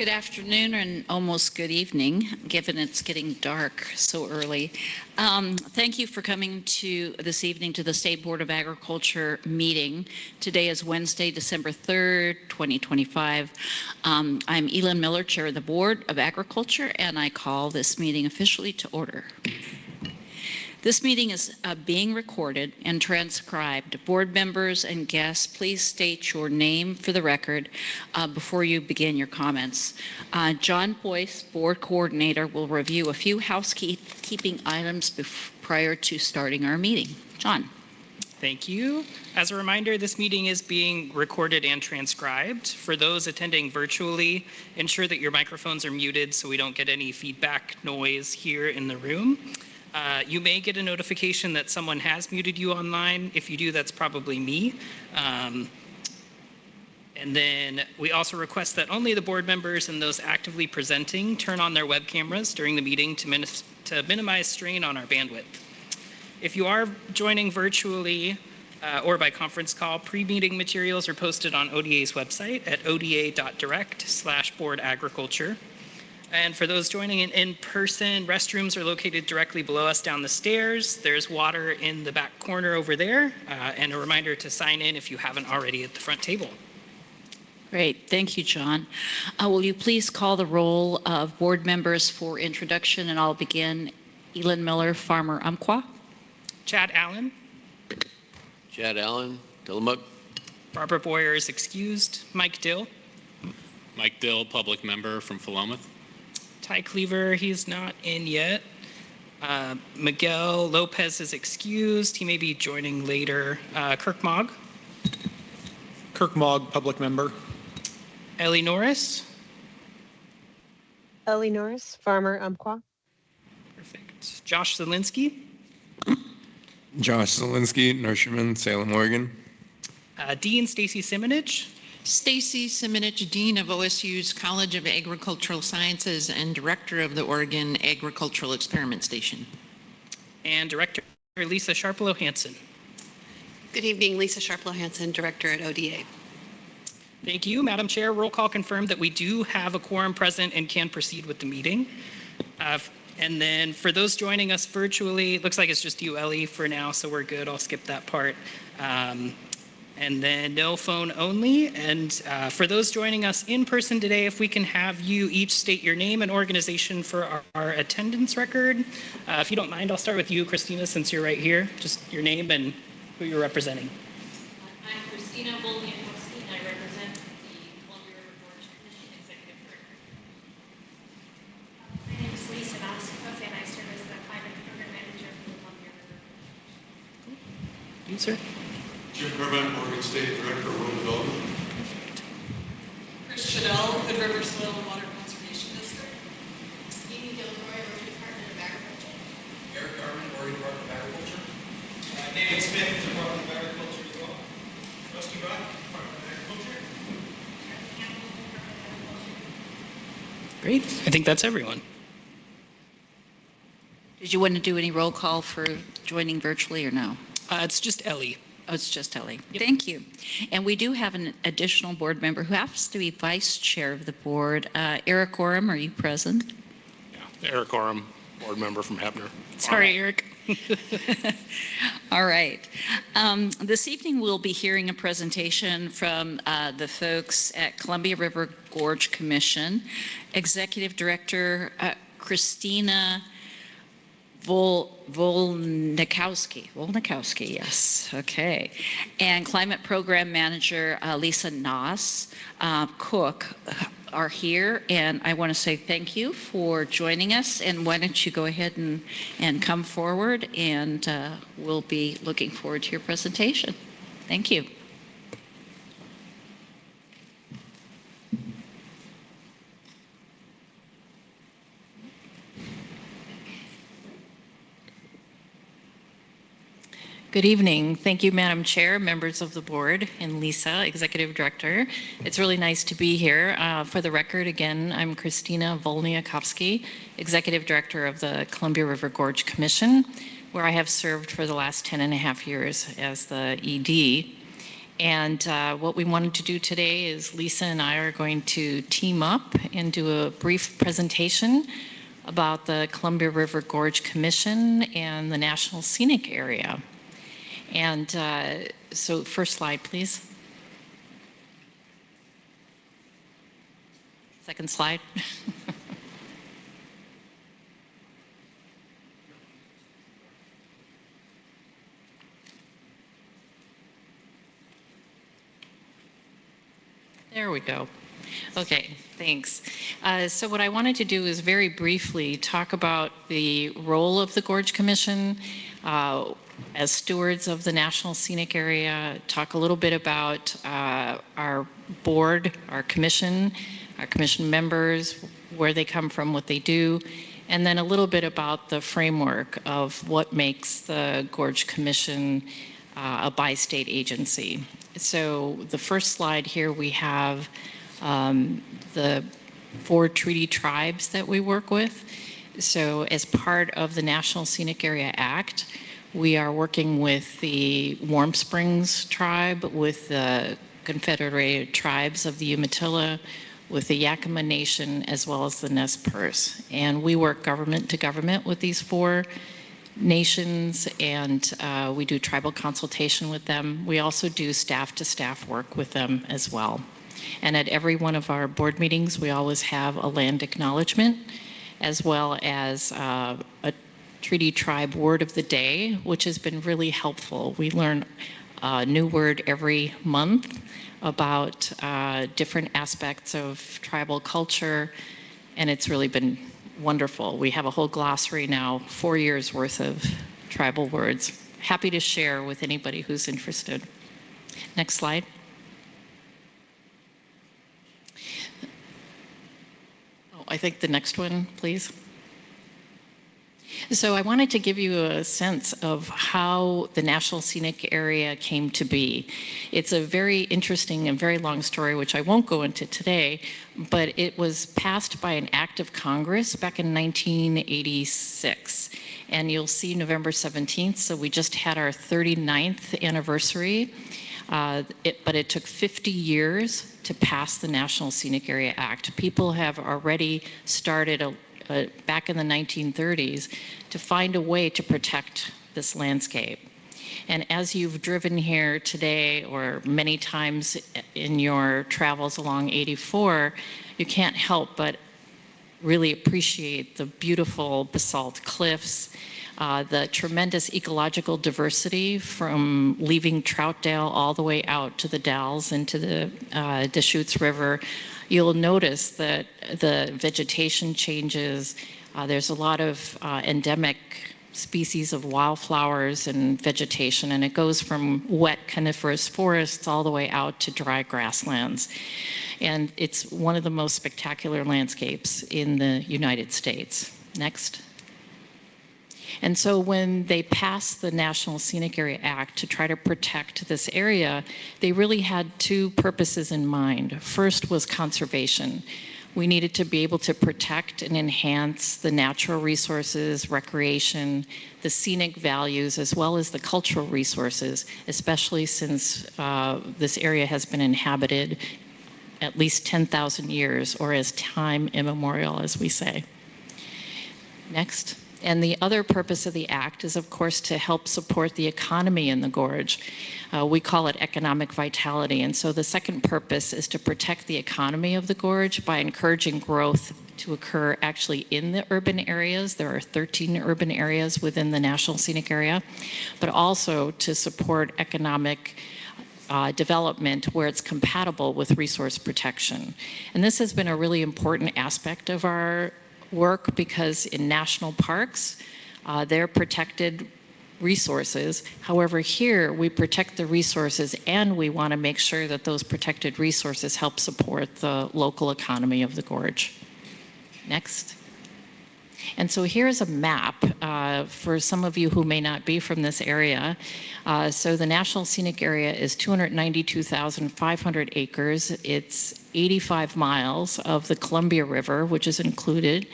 Good afternoon and almost good evening, given it's getting dark so early. Thank you for coming this evening to the State Board of Agriculture meeting. Today is Wednesday, December 3rd, 2025. I'm Elin Miller, Chair of the Board of Agriculture, and I call this meeting officially to order. This meeting is being recorded and transcribed. Board members and guests, please state your name for the record before you begin your comments. John Boyce, Board Coordinator, will review a few housekeeping items prior to starting our meeting. John. Thank you. As a reminder, this meeting is being recorded and transcribed. For those attending virtually, ensure that your microphones are muted so we don't get any feedback noise here in the room. You may get a notification that someone has muted you online. If you do, that's probably me. And then we also request that only the board members and those actively presenting turn on their web cameras during the meeting to minimize strain on our bandwidth. If you are joining virtually or by conference call, pre-meeting materials are posted on ODA's website at oda.direct/boardagriculture. And for those joining in person, restrooms are located directly below us down the stairs. There's water in the back corner over there, and a reminder to sign in if you haven't already at the front table. Great, thank you, John. Will you please call the roll of board members for introduction, and I'll begin. Elin Miller, Farmer Umpqua. Chad Allen. Chad Allen, Tillamook. Barbara Boyer is excused. Mike Dill. Mike Dill, public member from Philomath. Ty Cleaver, he's not in yet. Miguel Lopez is excused. He may be joining later. Kirk Mogg. Kirk Mogg, public member. Ellie Norris. Ellie Norris, Farmer Umpqua. Perfect. Josh Zielinski. Josh Zielinski, nurseryman, Salem, Oregon. Dean Stacy Simonich. Stacy Simonich, Dean of OSU's College of Agricultural Sciences and Director of the Oregon Agricultural Experiment Station. And Director Lisa Sharplow-Hansen. Good evening, Lisa Sharplow-Hansen, Director at ODA. Thank you. Madam Chair, roll call confirmed that we do have a quorum present and can proceed with the meeting. And then for those joining us virtually, it looks like it's just you, Ellie, for now, so we're good. I'll skip that part. And then no phone only. And for those joining us in person today, if we can have you each state your name and organization for our attendance record. If you don't mind, I'll start with you, Christina, since you're right here. Just your name and who you're representing. I'm Christina Volniakowski, and I represent the Columbia River Gorge Commission Executive Director. My name is Lisa Vasquez, and I serve as the Climate Program Manager for the Columbia River Gorge. You, sir. Jim Carvine, Oregon State Director of Rural Development. Chris Chanel, Hood River Soil and Water Conservation District. Amy Gilroy, Oregon Department of Agriculture. Eric Garman, Oregon Department of Agriculture. David Smith, Department of Agriculture as well. Rusty Rock, Department of Agriculture. Great. I think that's everyone. Did you want to do any roll call for joining virtually or no? It's just Ellie. Oh, it's just Ellie. Yep. Thank you. And we do have an additional board member who happens to be vice chair of the board. Eric Oram, are you present? Yeah, Eric Oram, board member from Hebner. Sorry, Eric. All right. This evening we'll be hearing a presentation from the folks at Columbia River Gorge Commission. Executive Director Christina Volnikowski, yes, okay. And Climate Program Manager Lisa Noss Cook are here, and I want to say thank you for joining us, and why don't you go ahead and come forward, and we'll be looking forward to your presentation. Thank you. Good evening. Thank you, Madam Chair, members of the board, and Lisa, Executive Director. It's really nice to be here. For the record, again, I'm Christina Volniakowski, Executive Director of the Columbia River Gorge Commission, where I have served for the last 10 and a half years as the ED. And what we wanted to do today is Lisa and I are going to team up and do a brief presentation about the Columbia River Gorge Commission and the National Scenic Area. And so first slide, please. Second slide. There we go. Okay, thanks. So what I wanted to do is very briefly talk about the role of the Gorge Commission as stewards of the National Scenic Area, talk a little bit about our board, our commission members, where they come from, what they do, and then a little bit about the framework of what makes the Gorge Commission a bi-state agency. So the first slide here, we have the 4 treaty tribes that we work with. So as part of the National Scenic Area Act, we are working with the Warm Springs tribe, with the Confederated Tribes of the Umatilla, with the Yakima Nation, as well as the Nez Perce. And we work government to government with these 4 nations, and we do tribal consultation with them. We also do staff to staff work with them as well. And at every one of our board meetings, we always have a land acknowledgement, as well as a treaty tribe word of the day, which has been really helpful. We learn a new word every month about different aspects of tribal culture, and it's really been wonderful. We have a whole glossary now, 4 years worth of tribal words. Happy to share with anybody who's interested. Next slide. Oh, I think the next one, please. So I wanted to give you a sense of how the National Scenic Area came to be. It's a very interesting and very long story, which I won't go into today, but it was passed by an act of Congress back in 1986. And you'll see November 17th, so we just had our 39th anniversary. But it took 50 years to pass the National Scenic Area Act. People have already started back in the 1930s to find a way to protect this landscape. And as you've driven here today or many times in your travels along 84, you can't help but really appreciate the beautiful basalt cliffs, the tremendous ecological diversity from leaving Troutdale all the way out to the Dalles into the Deschutes River. You'll notice that the vegetation changes. There's a lot of endemic species of wildflowers and vegetation, and it goes from wet coniferous forests all the way out to dry grasslands. And it's one of the most spectacular landscapes in the United States. Next. And so when they passed the National Scenic Area Act to try to protect this area, they really had 2 purposes in mind. First was conservation. We needed to be able to protect and enhance the natural resources, recreation, the scenic values, as well as the cultural resources, especially since this area has been inhabited at least 10,000 years, or as time immemorial, as we say. Next. And the other purpose of the act is, of course, to help support the economy in the gorge. We call it economic vitality. And so the second purpose is to protect the economy of the gorge by encouraging growth to occur actually in the urban areas. There are 13 urban areas within the National Scenic Area, but also to support economic development where it's compatible with resource protection. And this has been a really important aspect of our work, because in national parks, they're protected resources. However, here we protect the resources, and we want to make sure that those protected resources help support the local economy of the gorge. Next. And so here's a map for some of you who may not be from this area. So the National Scenic Area is 292,500 acres. It's 85 miles of the Columbia River, which is included.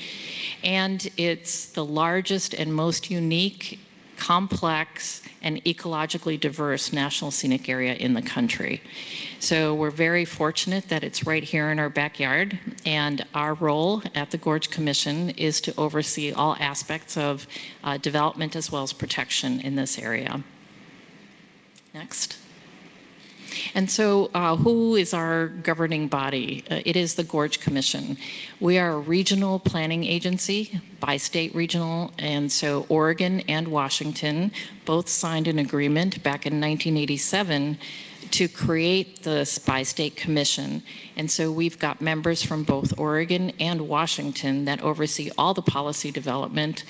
And it's the largest and most unique complex and ecologically diverse national scenic area in the country. So we're very fortunate that it's right here in our backyard, and our role at the Gorge Commission is to oversee all aspects of development as well as protection in this area. Next. And so who is our governing body? It is the Gorge Commission. We are a regional planning agency, bi-state regional, and so Oregon and Washington both signed an agreement back in 1987 to create the Bi-State Commission. And so we've got members from both Oregon and Washington that oversee all the policy development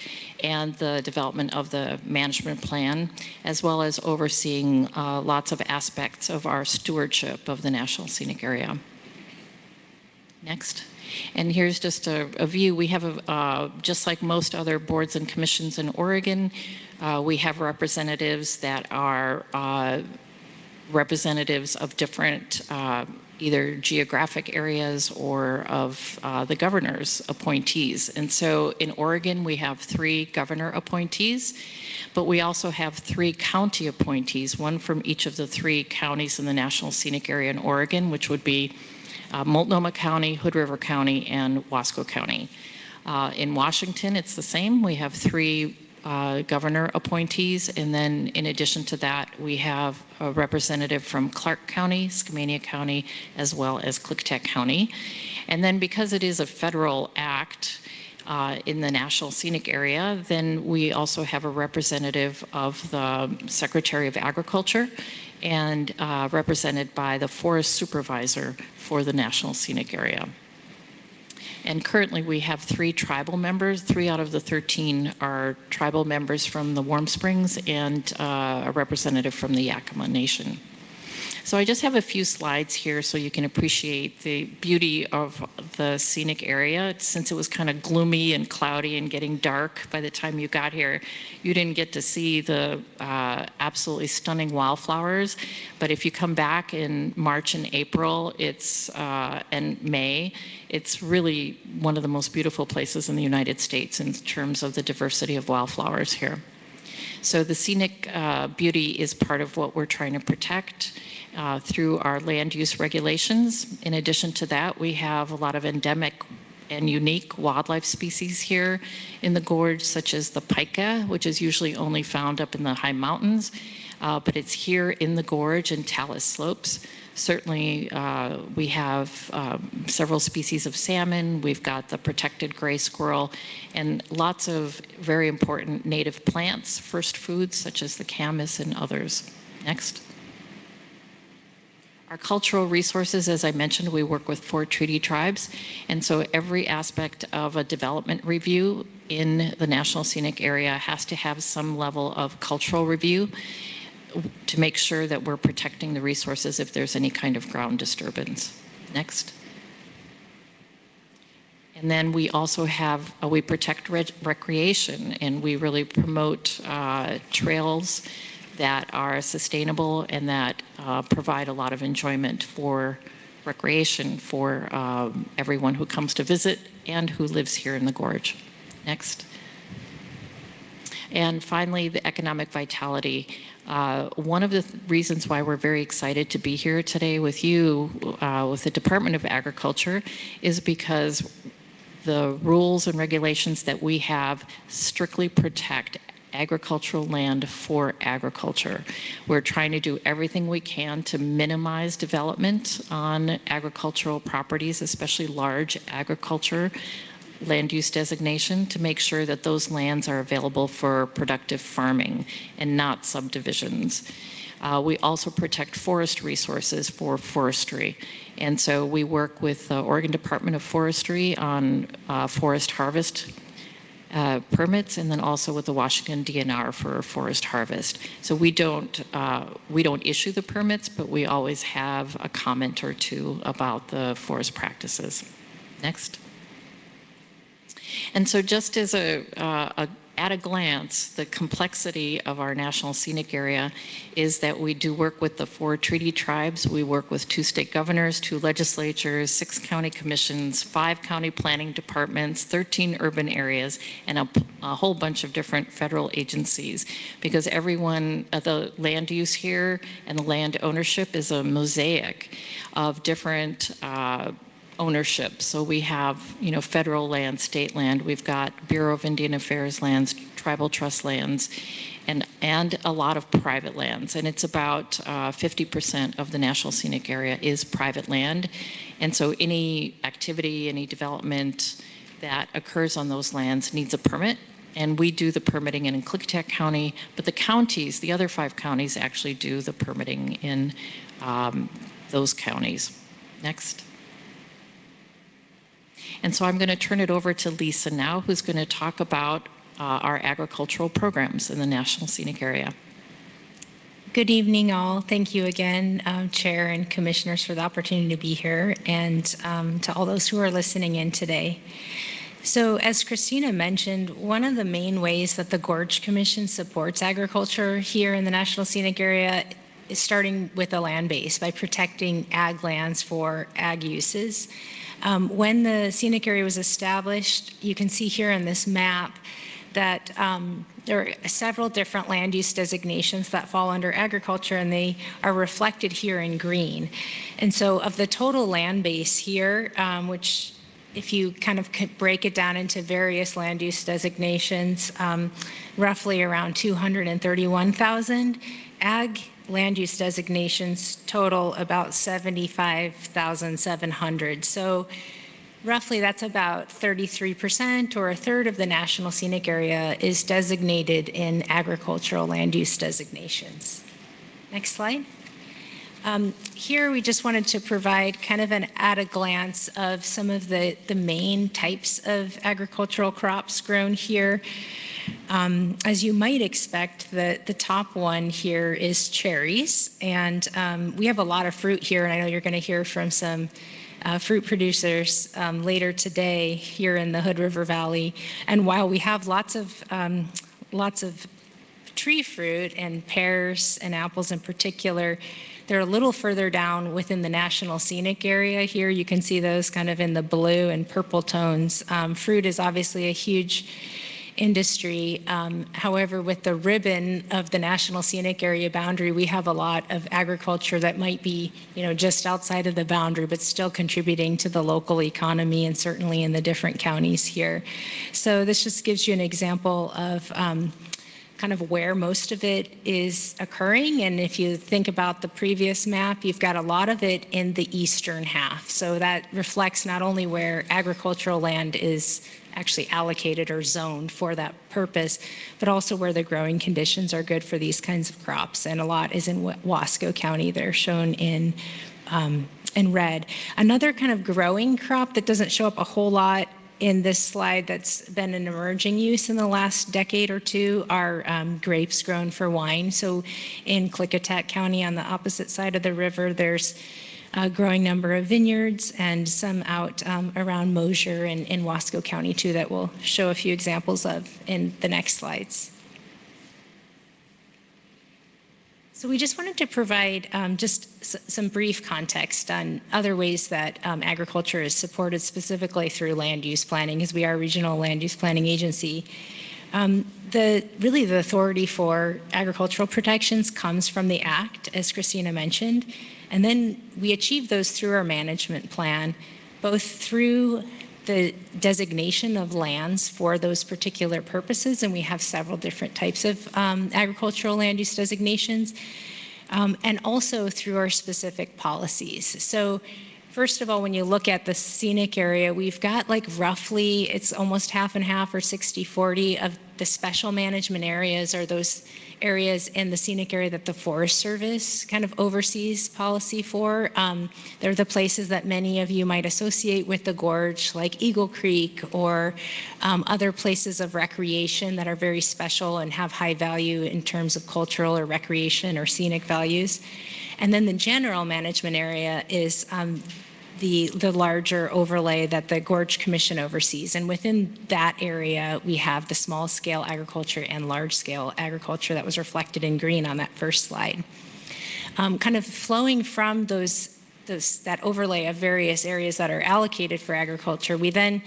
and the development of the management plan, as well as overseeing lots of aspects of our stewardship of the National Scenic Area. Next. And here's just a view. We have, just like most other boards and commissions in Oregon, we have representatives that are representatives of different either geographic areas or of the governor's appointees. And so in Oregon, we have 3 governor appointees, but we also have 3 county appointees, one from each of the 3 counties in the National Scenic Area in Oregon, which would be Multnomah County, Hood River County, and Wasco County. In Washington, it's the same. We have 3 governor appointees, and then in addition to that, we have a representative from Clark County, Skamania County, as well as Klickitat County. And then because it is a federal act in the National Scenic Area, then we also have a representative of the Secretary of Agriculture and represented by the Forest Supervisor for the National Scenic Area. And currently we have 3 tribal members. 3 out of the 13 are tribal members from the Warm Springs and a representative from the Yakima Nation. So I just have a few slides here so you can appreciate the beauty of the scenic area. Since it was kind of gloomy and cloudy and getting dark by the time you got here, you didn't get to see the absolutely stunning wildflowers. But if you come back in March and April, and May, it's really one of the most beautiful places in the United States in terms of the diversity of wildflowers here. So the scenic beauty is part of what we're trying to protect through our land use regulations. In addition to that, we have a lot of endemic and unique wildlife species here in the gorge, such as the pika, which is usually only found up in the high mountains, but it's here in the gorge and talus slopes. Certainly, we have several species of salmon. We've got the protected gray squirrel and lots of very important native plants, first foods, such as the camas and others. Next. Our cultural resources, as I mentioned, we work with 4 treaty tribes. And so every aspect of a development review in the National Scenic Area has to have some level of cultural review to make sure that we're protecting the resources if there's any kind of ground disturbance. Next. And then we also have, we protect recreation, and we really promote trails that are sustainable and that provide a lot of enjoyment for recreation for everyone who comes to visit and who lives here in the gorge. Next. And finally, the economic vitality. One of the reasons why we're very excited to be here today with you, with the Department of Agriculture, is because the rules and regulations that we have strictly protect agricultural land for agriculture. We're trying to do everything we can to minimize development on agricultural properties, especially large agriculture land use designation, to make sure that those lands are available for productive farming and not subdivisions. We also protect forest resources for forestry. And so we work with the Oregon Department of Forestry on forest harvest permits, and then also with the Washington DNR for forest harvest. So we don't issue the permits, but we always have a comment or two about the forest practices. Next. And so just as a at a glance, the complexity of our National Scenic Area is that we do work with the 4 treaty tribes. We work with 2 state governors, 2 legislatures, 6 county commissions, 5 county planning departments, 13 urban areas, and a whole bunch of different federal agencies. Because everyone, the land use here and the land ownership is a mosaic of different ownership. So we have, federal land, state land. We've got Bureau of Indian Affairs lands, tribal trust lands, and a lot of private lands. And it's about 50% of the National Scenic Area is private land. And so any activity, any development that occurs on those lands needs a permit. And we do the permitting in Klickitat County, but the counties, the other 5 counties actually do the permitting in those counties. Next. And so I'm going to turn it over to Lisa now, who's going to talk about our agricultural programs in the National Scenic Area. Good evening, all. Thank you again, Chair and Commissioners, for the opportunity to be here, and to all those who are listening in today. So as Christina mentioned, one of the main ways that the Gorge Commission supports agriculture here in the National Scenic Area is starting with the land base by protecting ag lands for ag uses. When the scenic area was established, you can see here in this map that there are several different land use designations that fall under agriculture, and they are reflected here in green. And so of the total land base here, which if you kind of break it down into various land use designations, roughly around 231,000, ag land use designations total about 75,700. So roughly that's about 33%, or a third of the National Scenic Area is designated in agricultural land use designations. Next slide. Here we just wanted to provide kind of an at a glance of some of the main types of agricultural crops grown here. As you might expect, the top one here is cherries, and we have a lot of fruit here, and I know you're going to hear from some fruit producers later today here in the Hood River Valley. And while we have lots of tree fruit and pears and apples in particular, they're a little further down within the National Scenic Area. Here you can see those kind of in the blue and purple tones. Fruit is obviously a huge industry. However, with the ribbon of the National Scenic Area boundary, we have a lot of agriculture that might be, just outside of the boundary, but still contributing to the local economy and certainly in the different counties here. So this just gives you an example of kind of where most of it is occurring. And if you think about the previous map, you've got a lot of it in the eastern half. So that reflects not only where agricultural land is actually allocated or zoned for that purpose, but also where the growing conditions are good for these kinds of crops. And a lot is in Wasco County. They're shown in red. Another kind of growing crop that doesn't show up a whole lot in this slide that's been an emerging use in the last decade or two are grapes grown for wine. So in Klickitat County on the opposite side of the river, there's a growing number of vineyards, and some out around Mosier and in Wasco County too that we'll show a few examples of in the next slides. So we just wanted to provide just some brief context on other ways that agriculture is supported specifically through land use planning, as we are a regional land use planning agency. The authority for agricultural protections comes from the Act, as Christina mentioned, and then we achieve those through our management plan, both through the designation of lands for those particular purposes, and we have several different types of agricultural land use designations, and also through our specific policies. So first of all, when you look at the scenic area, we've got roughly, it's almost half and half or 60-40 of the special management areas are those areas in the scenic area that the Forest Service kind of oversees policy for. They're the places that many of you might associate with the gorge, like Eagle Creek or other places of recreation that are very special and have high value in terms of cultural or recreation or scenic values. And then the general management area is the larger overlay that the Gorge Commission oversees. And within that area, we have the small scale agriculture and large scale agriculture that was reflected in green on that first slide. Kind of flowing from that overlay of various areas that are allocated for agriculture, we then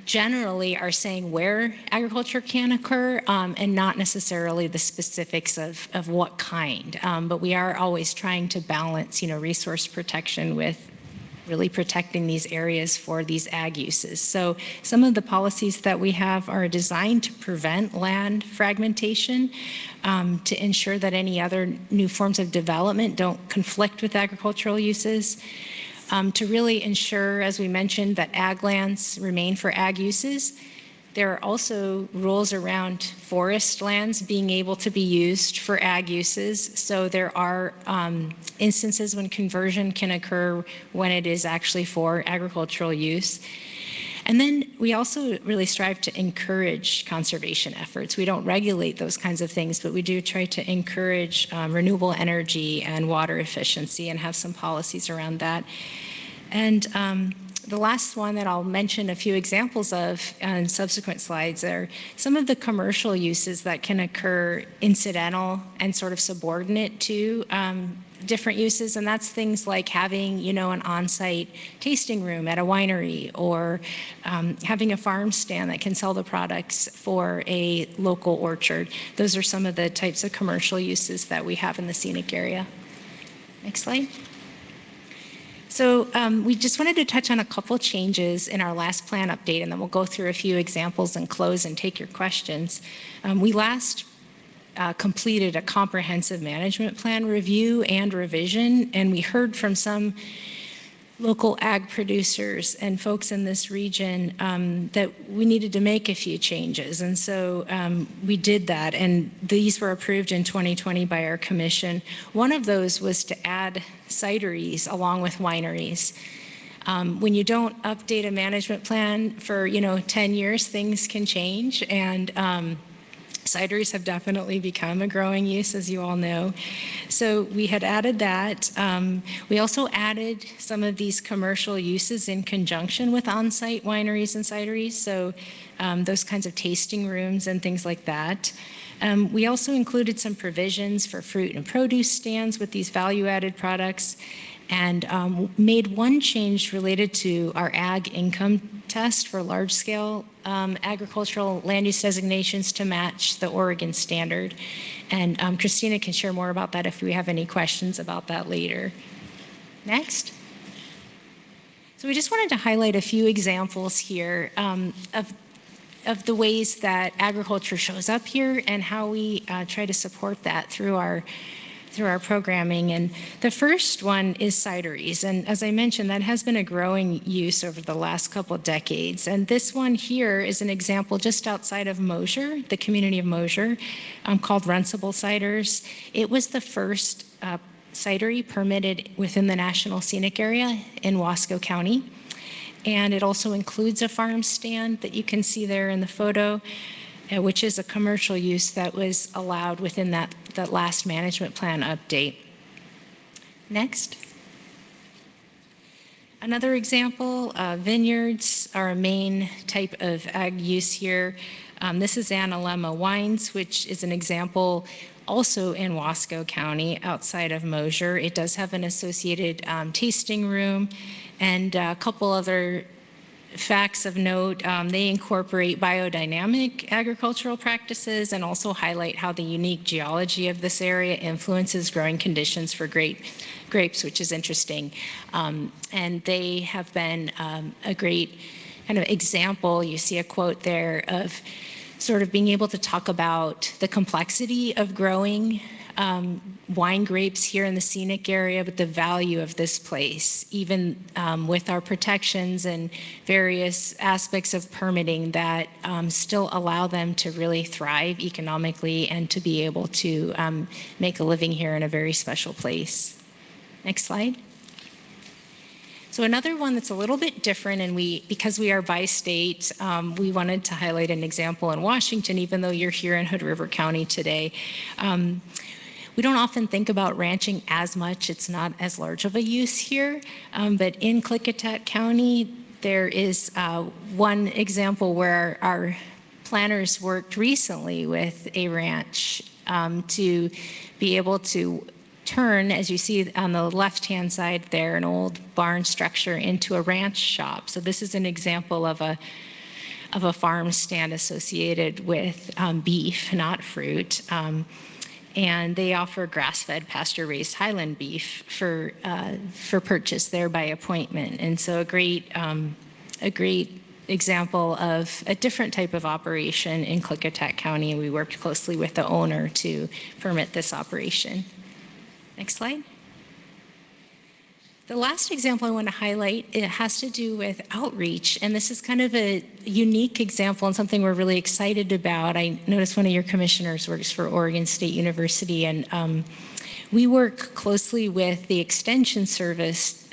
generally are saying where agriculture can occur and not necessarily the specifics of what kind. But we are always trying to balance, resource protection with really protecting these areas for these ag uses. So some of the policies that we have are designed to prevent land fragmentation, to ensure that any other new forms of development don't conflict with agricultural uses. To really ensure, as we mentioned, that ag lands remain for ag uses. There are also rules around forest lands being able to be used for ag uses. So there are instances when conversion can occur when it is actually for agricultural use. And then we also really strive to encourage conservation efforts. We don't regulate those kinds of things, but we do try to encourage renewable energy and water efficiency and have some policies around that. And the last one that I'll mention a few examples of in subsequent slides are some of the commercial uses that can occur incidental and sort of subordinate to different uses. And that's things like having, an on-site tasting room at a winery, or having a farm stand that can sell the products for a local orchard. Those are some of the types of commercial uses that we have in the scenic area. Next slide. So we just wanted to touch on a couple changes in our last plan update, and then we'll go through a few examples and close and take your questions. We last completed a comprehensive management plan review and revision, and we heard from some local ag producers and folks in this region that we needed to make a few changes. And so we did that, and these were approved in 2020 by our commission. One of those was to add cideries along with wineries. When you don't update a management plan for 10 years, things can change, and cideries have definitely become a growing use, as you all know. So we had added that. We also added some of these commercial uses in conjunction with on-site wineries and cideries, so those kinds of tasting rooms and things like that. We also included some provisions for fruit and produce stands with these value-added products, and made one change related to our ag income test for large-scale agricultural land use designations to match the Oregon standard. And Christina can share more about that if we have any questions about that later. Next. So we just wanted to highlight a few examples here of the ways that agriculture shows up here and how we try to support that through our programming. And the first one is cideries. And as I mentioned, that has been a growing use over the last couple of decades. And this one here is an example just outside of Mosier, the community of Mosier, called Runcible Ciders. It was the first cidery permitted within the National Scenic Area in Wasco County. And it also includes a farm stand that you can see there in the photo, which is a commercial use that was allowed within that last management plan update. Next. Another example, vineyards are a main type of ag use here. This is Analemma Wines, which is an example also in Wasco County outside of Mosier. It does have an associated tasting room and a couple other facts of note. They incorporate biodynamic agricultural practices and also highlight how the unique geology of this area influences growing conditions for grapes, which is interesting. And they have been a great kind of example. You see a quote there of sort of being able to talk about the complexity of growing wine grapes here in the scenic area, but the value of this place, even with our protections and various aspects of permitting that still allow them to really thrive economically and to be able to make a living here in a very special place. Next slide. So another one that's a little bit different, and because we are by state, we wanted to highlight an example in Washington, even though you're here in Hood River County today. We don't often think about ranching as much. It's not as large of a use here. But in Klickitat County, there is one example where our planners worked recently with a ranch to be able to turn, as you see on the left-hand side there, an old barn structure into a ranch shop. So this is an example of a farm stand associated with beef, not fruit. And they offer grass-fed, pasture-raised Highland beef for purchase there by appointment. And so a great example of a different type of operation in Klickitat County, and we worked closely with the owner to permit this operation. Next slide. The last example I want to highlight, it has to do with outreach, and this is kind of a unique example and something we're really excited about. I noticed one of your commissioners works for Oregon State University, and we work closely with the Extension Service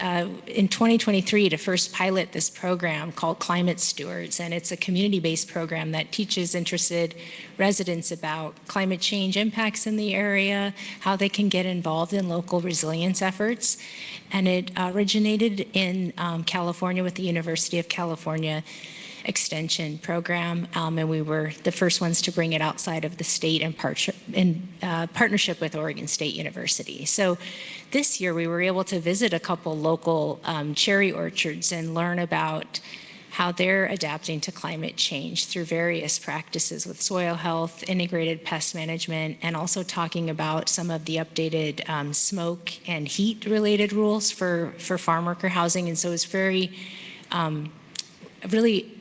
in 2023 to first pilot this program called Climate Stewards, and it's a community-based program that teaches interested residents about climate change impacts in the area, how they can get involved in local resilience efforts. And it originated in California with the University of California Extension program, and we were the first ones to bring it outside of the state in partnership with Oregon State University. So this year we were able to visit a couple local cherry orchards and learn about how they're adapting to climate change through various practices with soil health, integrated pest management, and also talking about some of the updated smoke and heat related rules for farm worker housing. And so it's very, really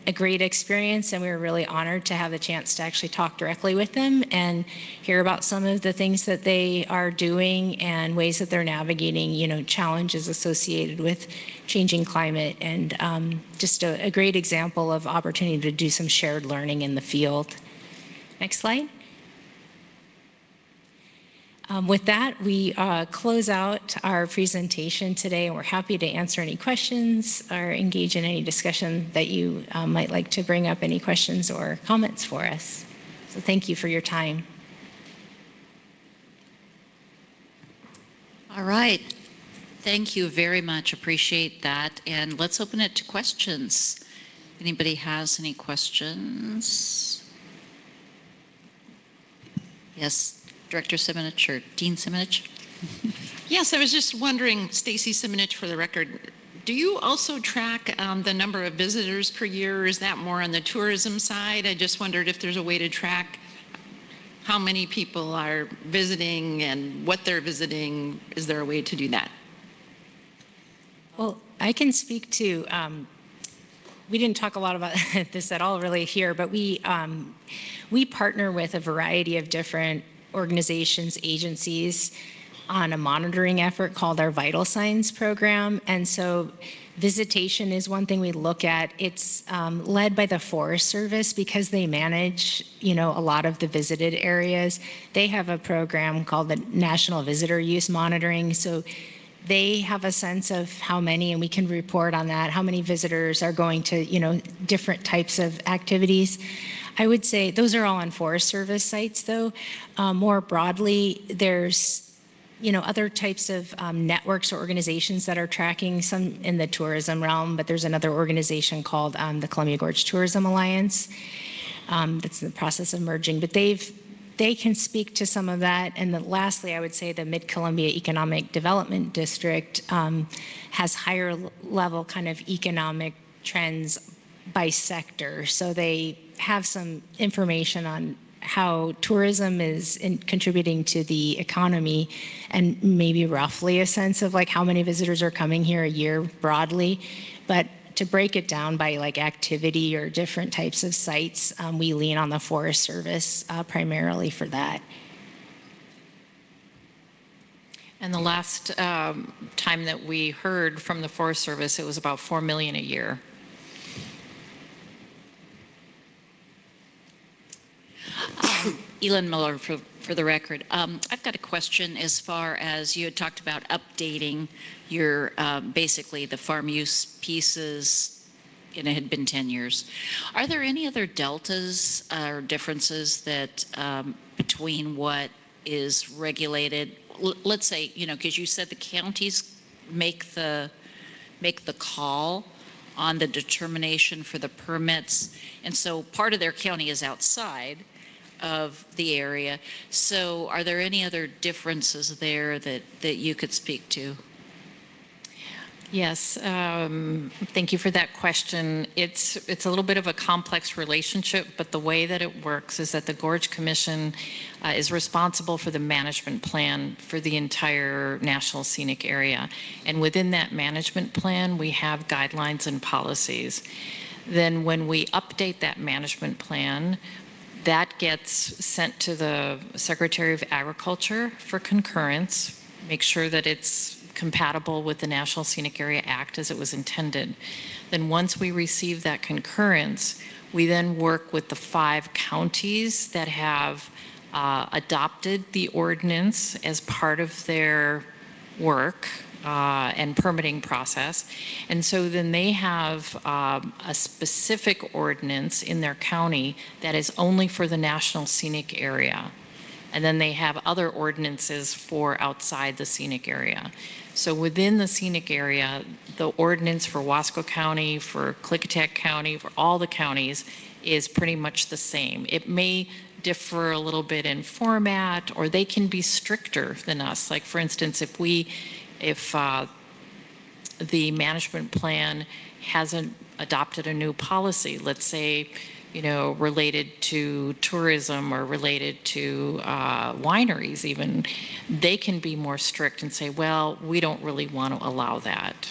a great experience, and we were really honored to have the chance to actually talk directly with them and hear about some of the things that they are doing and ways that they're navigating, challenges associated with changing climate, and just a great example of opportunity to do some shared learning in the field. Next slide. With that, we close out our presentation today, and we're happy to answer any questions or engage in any discussion that you might like to bring up, any questions or comments for us. So thank you for your time. All right. Thank you very much. Appreciate that. And let's open it to questions. Anybody has any questions? Yes. Director Simonich or Dean Simonich? Yes, I was just wondering, Stacy Simonich for the record, do you also track the number of visitors per year, or is that more on the tourism side? I just wondered if there's a way to track how many people are visiting and what they're visiting. Is there a way to do that? Well, I can speak to, we didn't talk a lot about this at all really here, but we partner with a variety of different organizations, agencies on a monitoring effort called our Vital Signs program. And so visitation is one thing we look at. It's led by the Forest Service because they manage, a lot of the visited areas. They have a program called the National Visitor Use Monitoring. So they have a sense of how many, and we can report on that, how many visitors are going to, different types of activities. I would say those are all on Forest Service sites, though. More broadly, there's, other types of networks or organizations that are tracking, some in the tourism realm, but there's another organization called the Columbia Gorge Tourism Alliance that's in the process of merging, but they can speak to some of that. And then lastly, I would say the Mid-Columbia Economic Development District has higher level kind of economic trends by sector. So they have some information on how tourism is contributing to the economy, and maybe roughly a sense of like how many visitors are coming here a year broadly. But to break it down by like activity or different types of sites, we lean on the Forest Service primarily for that. And the last time that we heard from the Forest Service, it was about $4 million a year. Elin Miller for the record. I've got a question as far as you had talked about updating your, basically the farm use pieces, and it had been 10 years. Are there any other deltas or differences that between what is regulated? Let's say, because you said the counties make the call on the determination for the permits, and so part of their county is outside of the area. So are there any other differences there that you could speak to? Yes, thank you for that question. It's a little bit of a complex relationship, but the way that it works is that the Gorge Commission is responsible for the management plan for the entire National Scenic Area. And within that management plan, we have guidelines and policies. Then when we update that management plan, that gets sent to the Secretary of Agriculture for concurrence, make sure that it's compatible with the National Scenic Area Act as it was intended. Then once we receive that concurrence, we then work with the 5 counties that have adopted the ordinance as part of their work and permitting process. And so then they have a specific ordinance in their county that is only for the National Scenic Area. And then they have other ordinances for outside the scenic area. So within the scenic area, the ordinance for Wasco County, for Klickitat County, for all the counties is pretty much the same. It may differ a little bit in format, or they can be stricter than us. Like for instance, if the management plan hasn't adopted a new policy, let's say, related to tourism or related to wineries even, they can be more strict and say, well, we don't really want to allow that.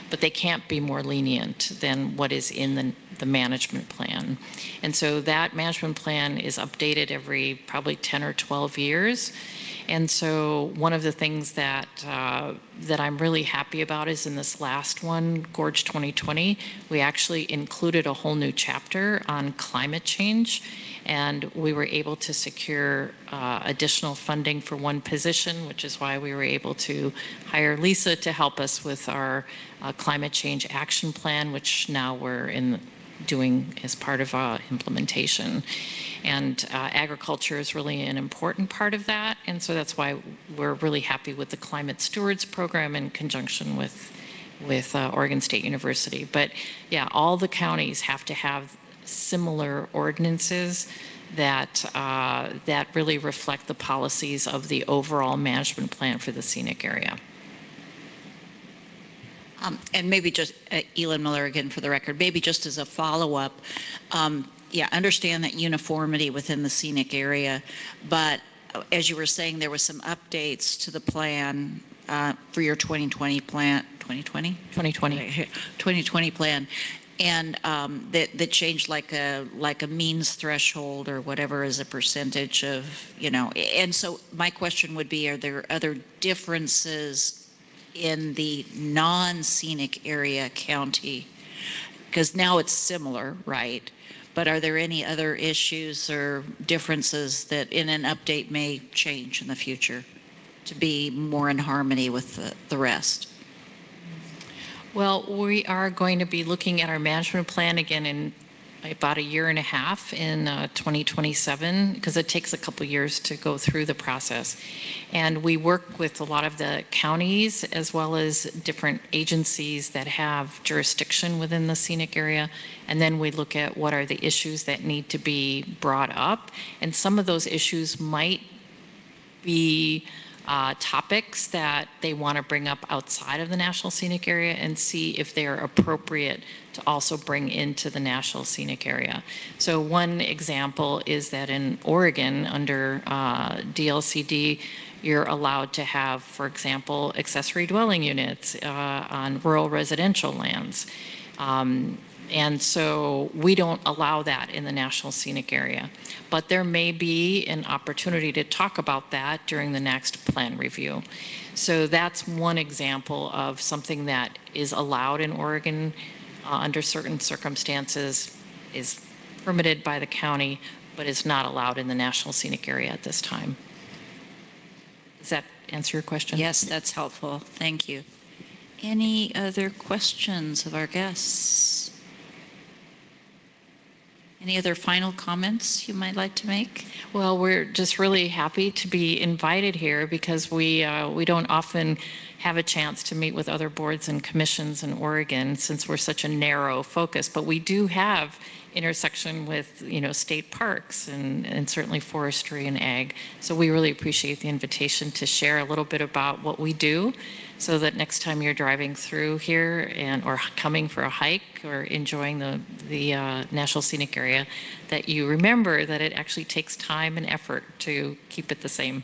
But they can't be more lenient than what is in the management plan. And so that management plan is updated every probably 10 or 12 years. And so one of the things that I'm really happy about is in this last one, Gorge 2020, we actually included a whole new chapter on climate change, and we were able to secure additional funding for one position, which is why we were able to hire Lisa to help us with our climate change action plan, which now we're doing as part of implementation. And agriculture is really an important part of that, and so that's why we're really happy with the Climate Stewards program in conjunction with Oregon State University. But yeah, all the counties have to have similar ordinances that really reflect the policies of the overall management plan for the scenic area. And maybe just, Elin Miller again for the record, maybe just as a follow-up, understand that uniformity within the scenic area, but as you were saying, there was some updates to the plan for your 2020 plan, 2020 plan, and that changed like a means threshold or whatever as a percentage of, and so my question would be, are there other differences in the non-scenic area county? Because now it's similar, right? But are there any other issues or differences that in an update may change in the future to be more in harmony with the rest? Well, we are going to be looking at our management plan again in about a year and a half in 2027, because it takes a couple years to go through the process. And we work with a lot of the counties as well as different agencies that have jurisdiction within the scenic area. And then we look at what are the issues that need to be brought up. And some of those issues might be topics that they want to bring up outside of the National Scenic Area and see if they're appropriate to also bring into the National Scenic Area. So one example is that in Oregon, under DLCD, you're allowed to have, for example, accessory dwelling units on rural residential lands. And so we don't allow that in the National Scenic Area. But there may be an opportunity to talk about that during the next plan review. So that's one example of something that is allowed in Oregon under certain circumstances, is permitted by the county, but is not allowed in the National Scenic Area at this time. Does that answer your question? Yes, that's helpful. Thank you. Any other questions of our guests? Any other final comments you might like to make? Well, we're just really happy to be invited here because we don't often have a chance to meet with other boards and commissions in Oregon since we're such a narrow focus. But we do have intersection with, state parks and certainly forestry and ag. So we really appreciate the invitation to share a little bit about what we do so that next time you're driving through here or coming for a hike or enjoying the National Scenic Area, that you remember that it actually takes time and effort to keep it the same.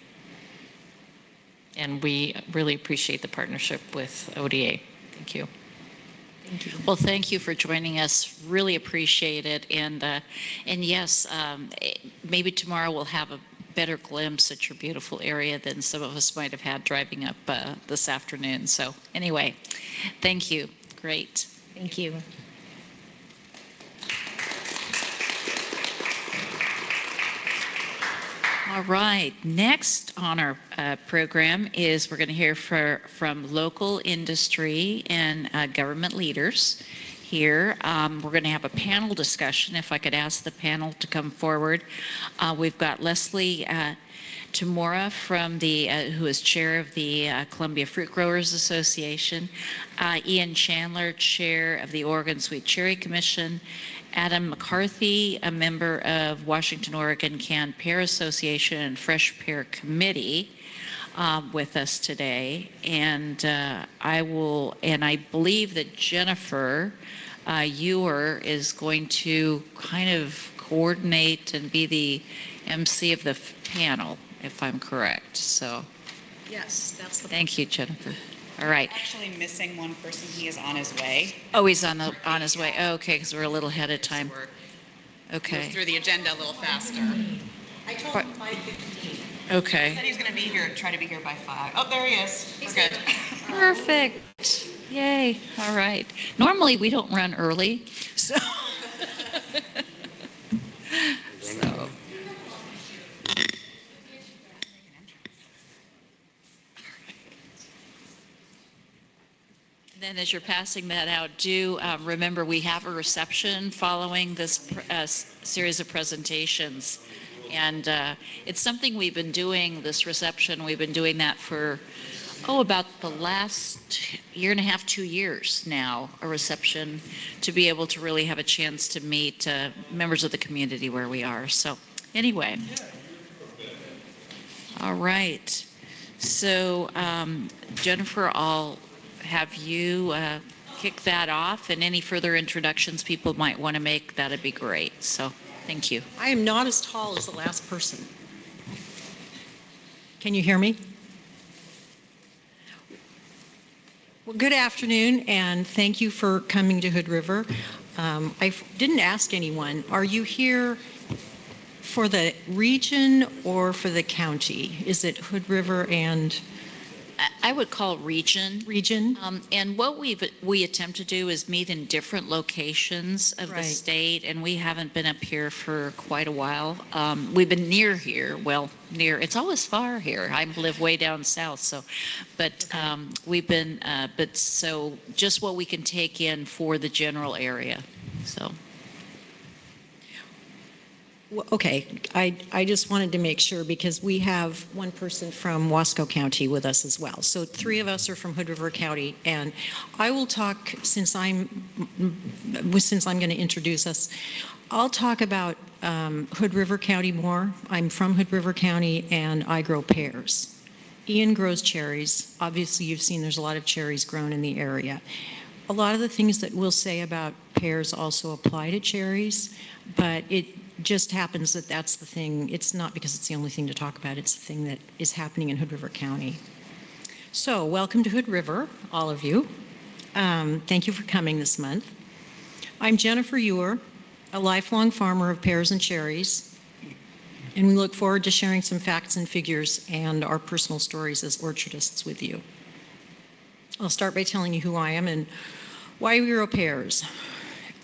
And we really appreciate the partnership with ODA. Thank you. Thank you. Well, thank you for joining us. Really appreciate it. And yes, maybe tomorrow we'll have a better glimpse at your beautiful area than some of us might have had driving up this afternoon. So anyway, thank you. Great. Thank you. All right. Next on our program is we're going to hear from local industry and government leaders here. We're going to have a panel discussion. If I could ask the panel to come forward. We've got Leslie Tamora from who is chair of the Columbia Fruit Growers Association, Ian Chandler, chair of the Oregon Sweet Cherry Commission, Adam McCarthy, a member of Washington, Oregon Canned Pear Association and Fresh Pear Committee, with us today. And I believe that Jennifer Ewer is going to kind of coordinate and be the MC of the panel, if I'm correct. So, yes, that's the. Thank you, Jennifer. All right. Actually missing one person. He is on his way. Oh, he's on his way. Oh, okay, because we're a little ahead of time. Okay. Move through the agenda a little faster. I told him 5:15. Okay. He said he's going to be here. Try to be here by 5. Oh, there he is. We're good. Perfect. Yay. All right. Normally we don't run early, so. Then as you're passing that out, do remember we have a reception following this series of presentations. And it's something we've been doing, this reception, we've been doing that for, about the last year and a half, 2 years now, a reception to be able to really have a chance to meet members of the community where we are. So anyway. All right. So Jennifer, I'll have you kick that off, and any further introductions people might want to make, that'd be great. So thank you. I am not as tall as the last person. Can you hear me? Well, good afternoon, and thank you for coming to Hood River. I didn't ask anyone, are you here for the region or for the county? Is it Hood River and... I would call region. Region. And what we attempt to do is meet in different locations of the state, and we haven't been up here for quite a while. We've been near here. Well, near. It's always far here. I live way down south, so, but we've been. But so just what we can take in for the general area. So. Okay, I just wanted to make sure because we have one person from Wasco County with us as well. So 3 of us are from Hood River County, and I will talk since I'm going to introduce us. I'll talk about Hood River County more. I'm from Hood River County, and I grow pears. Ian grows cherries. Obviously, you've seen there's a lot of cherries grown in the area. A lot of the things that we'll say about pears also apply to cherries, but it just happens that that's the thing. It's not because it's the only thing to talk about. It's the thing that is happening in Hood River County. So welcome to Hood River, all of you. Thank you for coming this month. I'm Jennifer Ewer, a lifelong farmer of pears and cherries, and we look forward to sharing some facts and figures and our personal stories as orchardists with you. I'll start by telling you who I am and why we grow pears.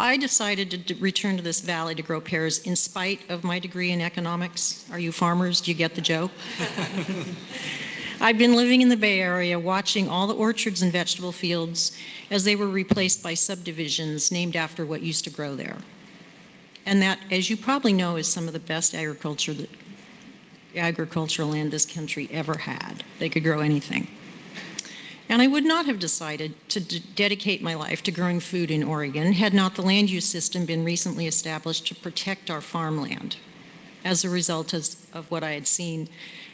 I decided to return to this valley to grow pears in spite of my degree in economics. Are you farmers? Do you get the joke? I've been living in the Bay Area watching all the orchards and vegetable fields as they were replaced by subdivisions named after what used to grow there. And that, as you probably know, is some of the best agricultural land this country ever had. They could grow anything. And I would not have decided to dedicate my life to growing food in Oregon had not the land use system been recently established to protect our farmland as a result of what I had seen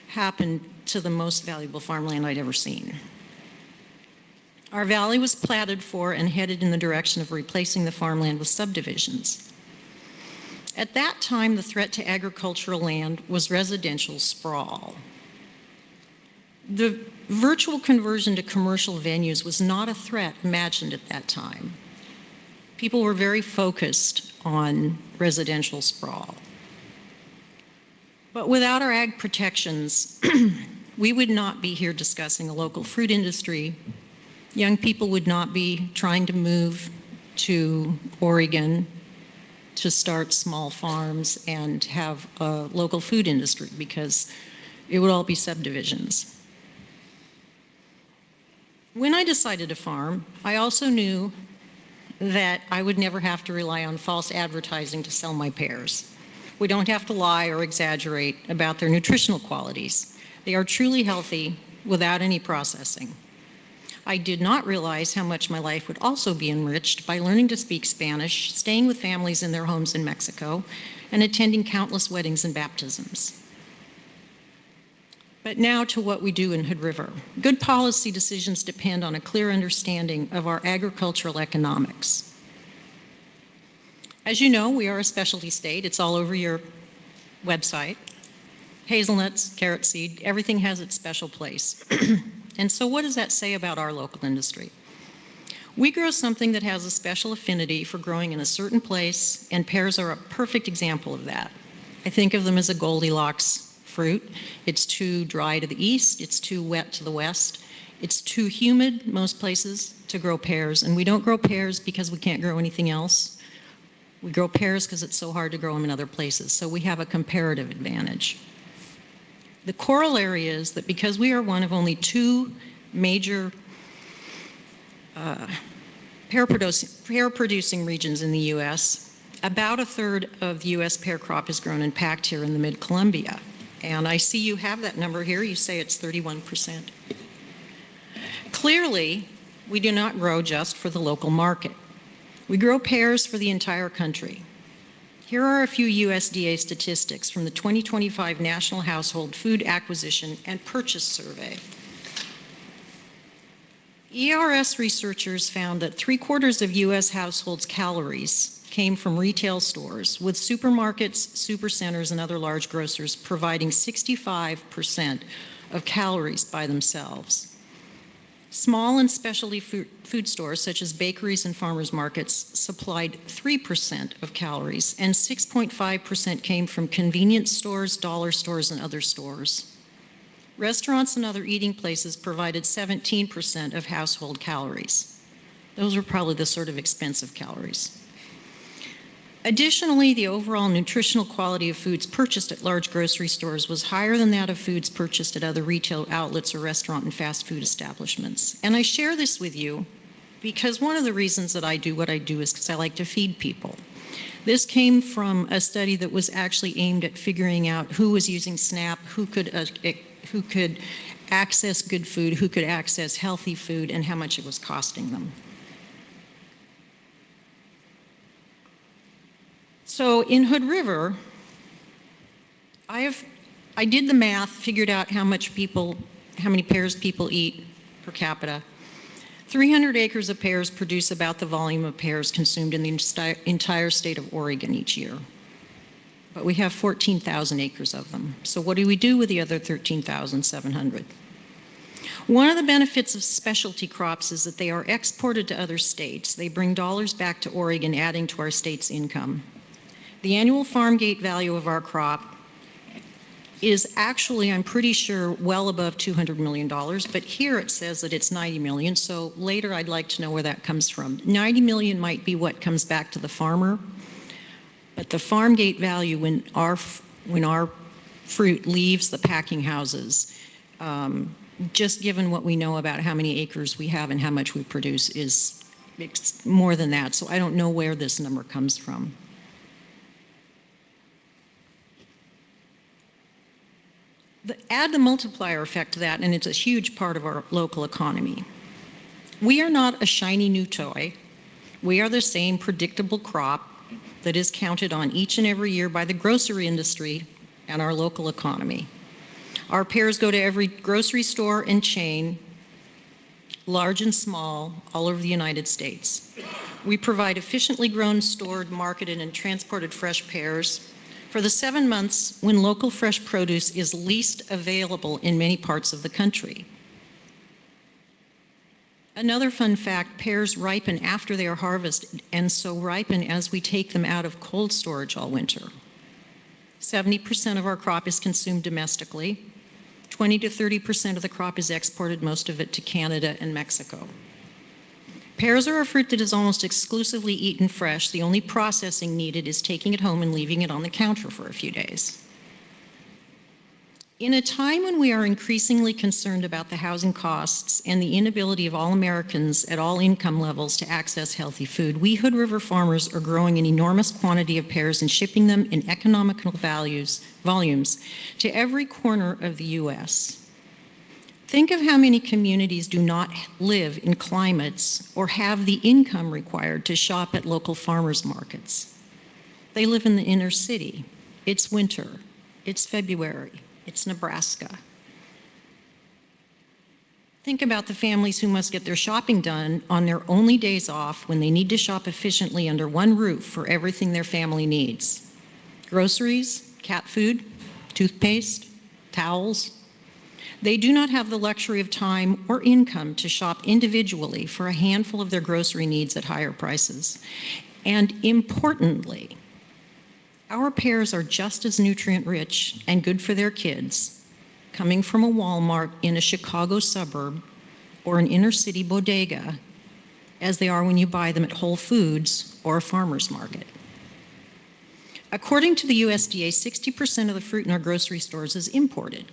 happen to the most valuable farmland I'd ever seen. Our valley was platted for and headed in the direction of replacing the farmland with subdivisions. At that time, the threat to agricultural land was residential sprawl. The virtual conversion to commercial venues was not a threat imagined at that time. People were very focused on residential sprawl. But without our ag protections, we would not be here discussing a local fruit industry. Young people would not be trying to move to Oregon to start small farms and have a local food industry, because it would all be subdivisions. When I decided to farm, I also knew that I would never have to rely on false advertising to sell my pears. We don't have to lie or exaggerate about their nutritional qualities. They are truly healthy without any processing. I did not realize how much my life would also be enriched by learning to speak Spanish, staying with families in their homes in Mexico, and attending countless weddings and baptisms. But now to what we do in Hood River. Good policy decisions depend on a clear understanding of our agricultural economics. As you know, we are a specialty state. It's all over your website. Hazelnuts, carrot seed, everything has its special place. And so what does that say about our local industry? We grow something that has a special affinity for growing in a certain place, and pears are a perfect example of that. I think of them as a Goldilocks fruit. It's too dry to the east, it's too wet to the west, it's too humid most places to grow pears, and we don't grow pears because we can't grow anything else. We grow pears because it's so hard to grow them in other places, so we have a comparative advantage. The corollary is that because we are one of only two major pear-producing regions in the U.S., about a third of the U.S. pear crop is grown and packed here in the mid-Columbia. And I see you have that number here. You say it's 31%. Clearly, we do not grow just for the local market. We grow pears for the entire country. Here are a few USDA statistics from the 2025 National Household Food Acquisition and Purchase Survey. ERS researchers found that 3/4 of U.S. households' calories came from retail stores, with supermarkets, supercenters, and other large grocers providing 65% of calories by themselves. Small and specialty food stores, such as bakeries and farmers markets, supplied 3% of calories, and 6.5% came from convenience stores, dollar stores, and other stores. Restaurants and other eating places provided 17% of household calories. Those were probably the sort of expensive calories. Additionally, the overall nutritional quality of foods purchased at large grocery stores was higher than that of foods purchased at other retail outlets or restaurant and fast food establishments. And I share this with you because one of the reasons that I do what I do is because I like to feed people. This came from a study that was actually aimed at figuring out who was using SNAP, who could access good food, who could access healthy food, and how much it was costing them. So in Hood River, I did the math, figured out how many pears people eat per capita. 300 acres of pears produce about the volume of pears consumed in the entire state of Oregon each year. But we have 14,000 acres of them. So what do we do with the other 13,700? One of the benefits of specialty crops is that they are exported to other states. They bring dollars back to Oregon, adding to our state's income. The annual farm gate value of our crop is actually, I'm pretty sure, well above $200 million, but here it says that it's 90 million, so later I'd like to know where that comes from. 90 million might be what comes back to the farmer, but the farm gate value when our fruit leaves the packing houses, just given what we know about how many acres we have and how much we produce, is more than that, so I don't know where this number comes from. add the multiplier effect to that, and it's a huge part of our local economy. We are not a shiny new toy. We are the same predictable crop that is counted on each and every year by the grocery industry and our local economy. Our pears go to every grocery store and chain, large and small, all over the United States. We provide efficiently grown, stored, marketed, and transported fresh pears for the 7 months when local fresh produce is least available in many parts of the country. Another fun fact, pears ripen after they are harvested, and so ripen as we take them out of cold storage all winter. 70% of our crop is consumed domestically. 20 to 30% of the crop is exported, most of it to Canada and Mexico. Pears are a fruit that is almost exclusively eaten fresh. The only processing needed is taking it home and leaving it on the counter for a few days. In a time when we are increasingly concerned about the housing costs and the inability of all Americans at all income levels to access healthy food, we Hood River farmers are growing an enormous quantity of pears and shipping them in economical volumes to every corner of the U.S. Think of how many communities do not live in climates or have the income required to shop at local farmers markets. They live in the inner city. It's winter. It's February. It's Nebraska. Think about the families who must get their shopping done on their only days off when they need to shop efficiently under one roof for everything their family needs. Groceries, cat food, toothpaste, towels. They do not have the luxury of time or income to shop individually for a handful of their grocery needs at higher prices. And importantly, our pears are just as nutrient rich and good for their kids coming from a Walmart in a Chicago suburb or an inner city bodega as they are when you buy them at Whole Foods or a farmer's market. According to the USDA, 60% of the fruit in our grocery stores is imported.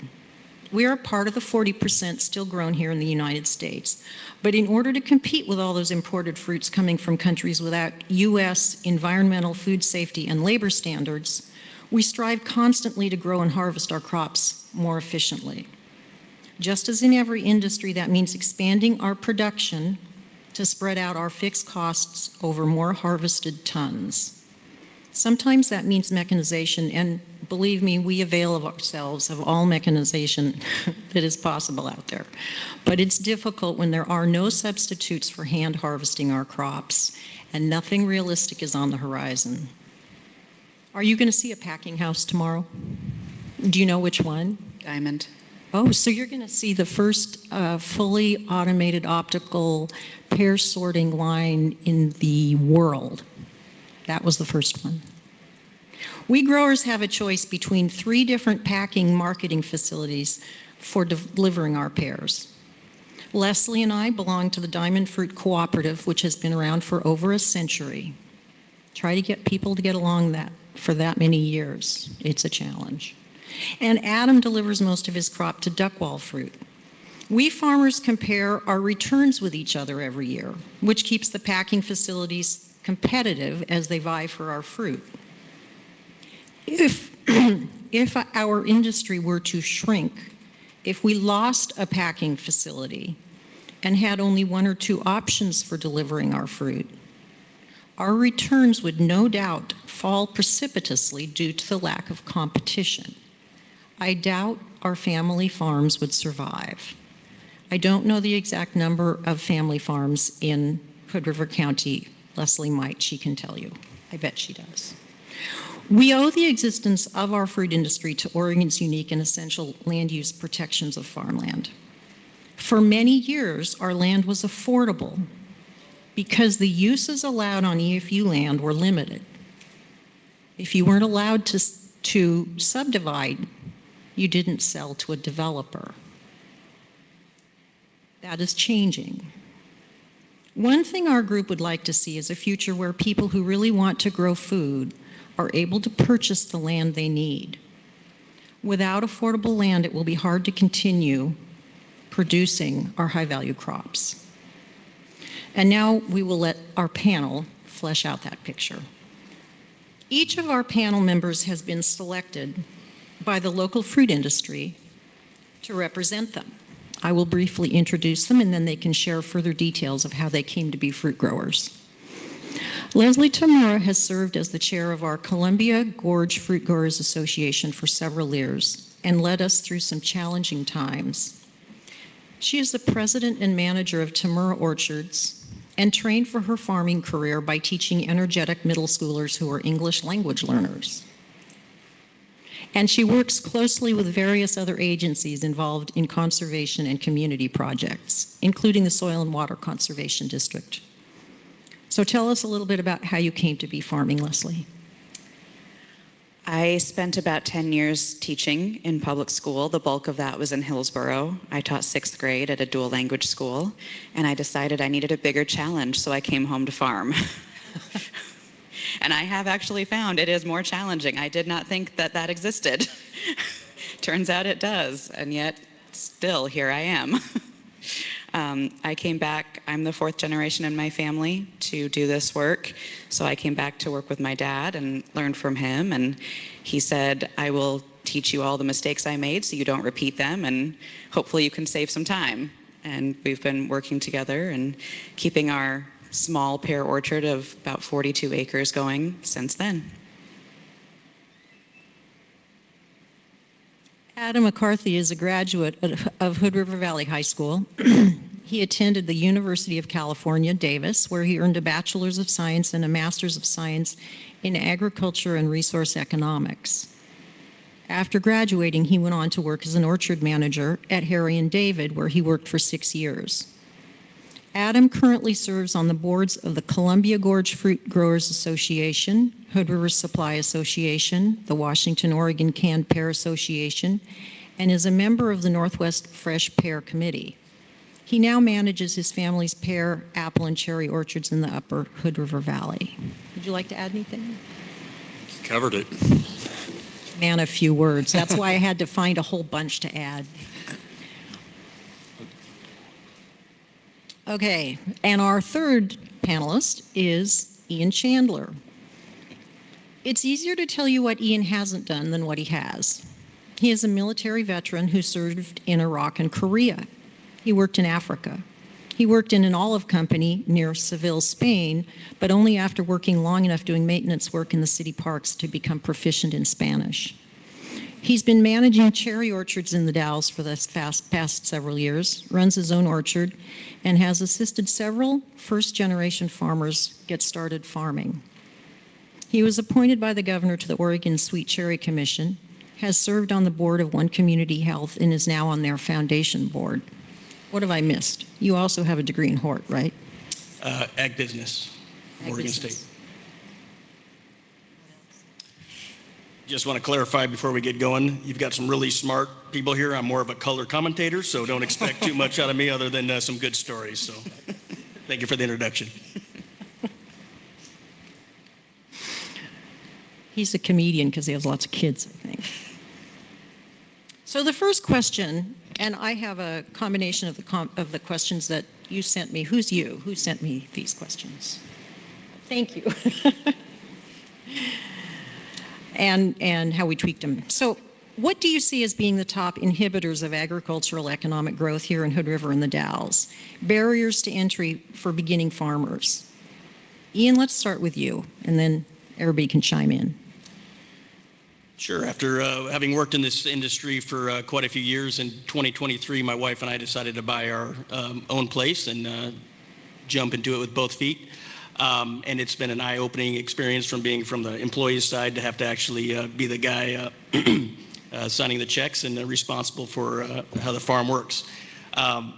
We are part of the 40% still grown here in the United States. But in order to compete with all those imported fruits coming from countries without U.S. environmental, food safety, and labor standards, we strive constantly to grow and harvest our crops more efficiently. Just as in every industry, that means expanding our production to spread out our fixed costs over more harvested tons. Sometimes that means mechanization, and believe me, we avail of ourselves of all mechanization that is possible out there. But it's difficult when there are no substitutes for hand harvesting our crops, and nothing realistic is on the horizon. Are you going to see a packing house tomorrow? Do you know which one? Diamond. Oh, so you're going to see the first fully automated optical pear sorting line in the world. That was the first one. We growers have a choice between 3 different packing marketing facilities for delivering our pears. Leslie and I belong to the Diamond Fruit Cooperative, which has been around for over a century. Try to get people to get along that for that many years. It's a challenge. And Adam delivers most of his crop to Duckwall Fruit. We farmers compare our returns with each other every year, which keeps the packing facilities competitive as they vie for our fruit. If our industry were to shrink, if we lost a packing facility and had only 1 or 2 options for delivering our fruit, our returns would no doubt fall precipitously due to the lack of competition. I doubt our family farms would survive. I don't know the exact number of family farms in Hood River County. Leslie might, she can tell you. I bet she does. We owe the existence of our fruit industry to Oregon's unique and essential land use protections of farmland. For many years, our land was affordable because the uses allowed on EFU land were limited. If you weren't allowed to subdivide, you didn't sell to a developer. That is changing. One thing our group would like to see is a future where people who really want to grow food are able to purchase the land they need. Without affordable land, it will be hard to continue producing our high-value crops. And now we will let our panel flesh out that picture. Each of our panel members has been selected by the local fruit industry to represent them. I will briefly introduce them, and then they can share further details of how they came to be fruit growers. Leslie Tamura has served as the chair of our Columbia Gorge Fruit Growers Association for several years and led us through some challenging times. She is the president and manager of Tamura Orchards and trained for her farming career by teaching energetic middle schoolers who are English language learners. And she works closely with various other agencies involved in conservation and community projects, including the Soil and Water Conservation District. So tell us a little bit about how you came to be farming, Leslie. I spent about 10 years teaching in public school. The bulk of that was in Hillsborough. I taught 6th grade at a dual language school, and I decided I needed a bigger challenge, so I came home to farm. And I have actually found it is more challenging. I did not think that that existed. Turns out it does, and yet still here I am. I came back, I'm the 4th generation in my family to do this work, so I came back to work with my dad and learned from him, and he said, I will teach you all the mistakes I made so you don't repeat them, and hopefully you can save some time. And we've been working together and keeping our small pear orchard of about 42 acres going since then. Adam McCarthy is a graduate of Hood River Valley High School. He attended the University of California, Davis, where he earned a Bachelor's of Science and a Master's of Science in Agriculture and Resource Economics. After graduating, he went on to work as an orchard manager at Harry and David, where he worked for 6 years. Adam currently serves on the boards of the Columbia Gorge Fruit Growers Association, Hood River Supply Association, the Washington Oregon Canned Pear Association, and is a member of the Northwest Fresh Pear Committee. He now manages his family's pear, apple, and cherry orchards in the upper Hood River Valley. Would you like to add anything? Covered it. Man, a few words. That's why I had to find a whole bunch to add. Okay, and our third panelist is Ian Chandler. It's easier to tell you what Ian hasn't done than what he has. He is a military veteran who served in Iraq and Korea. He worked in Africa. He worked in an olive company near Seville, Spain, but only after working long enough doing maintenance work in the city parks to become proficient in Spanish. He's been managing cherry orchards in the Dalles for the past several years, runs his own orchard, and has assisted several first-generation farmers get started farming. He was appointed by the governor to the Oregon Sweet Cherry Commission, has served on the board of One Community Health, and is now on their foundation board. What have I missed? You also have a degree in Hort, right? Ag business, Oregon State. Just want to clarify before we get going, you've got some really smart people here. I'm more of a color commentator, so don't expect too much out of me other than some good stories. So thank you for the introduction. He's a comedian because he has lots of kids, I think. So the first question, and I have a combination of the questions that you sent me. Who's you? Who sent me these questions? Thank you. and how we tweaked them. So what do you see as being the top inhibitors of agricultural economic growth here in Hood River and the Dalles? Barriers to entry for beginning farmers. Ian, let's start with you, and then everybody can chime in. Sure. After having worked in this industry for quite a few years, in 2023, my wife and I decided to buy our own place and jump into it with both feet. And it's been an eye-opening experience from being from the employee's side to have to actually be the guy signing the checks and responsible for how the farm works. I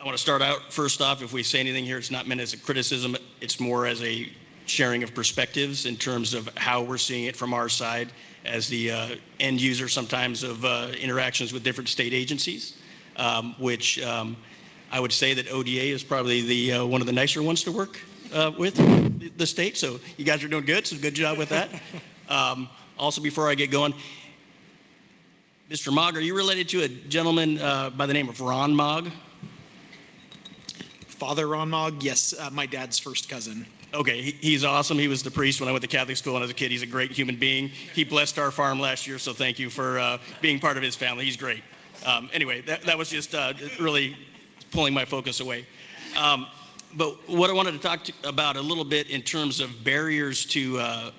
want to start out, first off, if we say anything here, it's not meant as a criticism, it's more as a sharing of perspectives in terms of how we're seeing it from our side as the end user sometimes of interactions with different state agencies, which I would say that ODA is probably the one of the nicer ones to work with, the state. So you guys are doing good, so good job with that. Also, before I get going, Mr. Mogg, are you related to a gentleman by the name of Ron Mogg? Father Ron Mogg, yes, my dad's first cousin. Okay, he's awesome. He was the priest when I went to Catholic school, and as a kid, he's a great human being. He blessed our farm last year, so thank you for being part of his family. He's great. Anyway, that was just really pulling my focus away. But what I wanted to talk about a little bit in terms of barriers to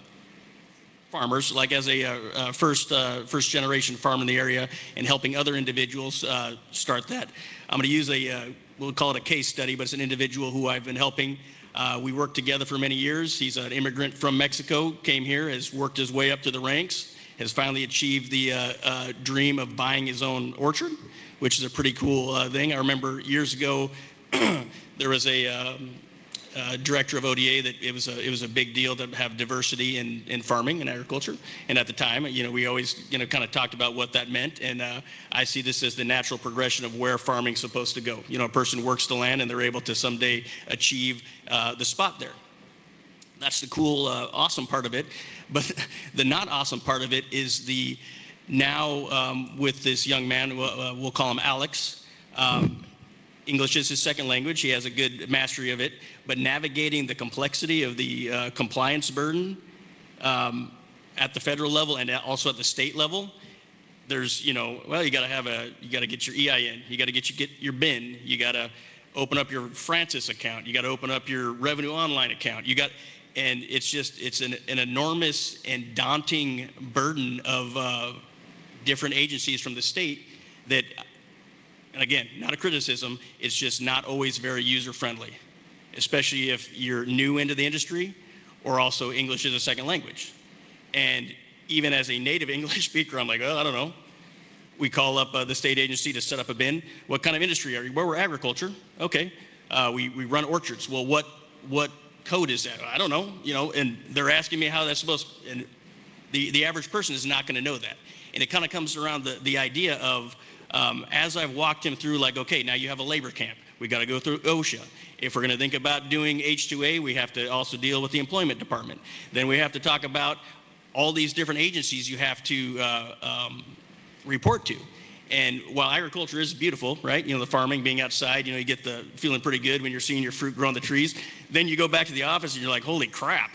farmers, like as a first generation farmer in the area and helping other individuals start that. I'm going to use we'll call it a case study, but it's an individual who I've been helping. We worked together for many years. He's an immigrant from Mexico, came here, has worked his way up to the ranks, has finally achieved the dream of buying his own orchard, which is a pretty cool thing. I remember years ago, there was a director of ODA that it was a big deal to have diversity in farming and agriculture. And at the time, we always kind of talked about what that meant. And I see this as the natural progression of where farming's supposed to go. A person works the land and they're able to someday achieve the spot there. That's the cool, awesome part of it. But the not awesome part of it is the now with this young man, we'll call him Alex. English is his second language. He has a good mastery of it, but navigating the complexity of the compliance burden at the federal level and also at the state level, there's, you got to get your EIN, you got to get your BIN, you got to open up your Francis account, you got to open up your Revenue Online account, and it's an enormous and daunting burden of different agencies from the state that. And again, not a criticism, it's just not always very user-friendly, especially if you're new into the industry or also English is a second language. And even as a native English speaker, I'm like, oh, I don't know. We call up the state agency to set up a bin. What kind of industry are you? Well, we're agriculture. Okay. We run orchards. Well, what code is that? I don't know, and they're asking me how that's supposed to, and the average person is not going to know that. And it kind of comes around the idea of, as I've walked him through, like, okay, now you have a labor camp. We got to go through OSHA. If we're going to think about doing H-2A, we have to also deal with the employment department. Then we have to talk about all these different agencies you have to report to. And while agriculture is beautiful, right? The farming, being outside, you get the feeling pretty good when you're seeing your fruit grow on the trees. Then you go back to the office and you're like, holy crap,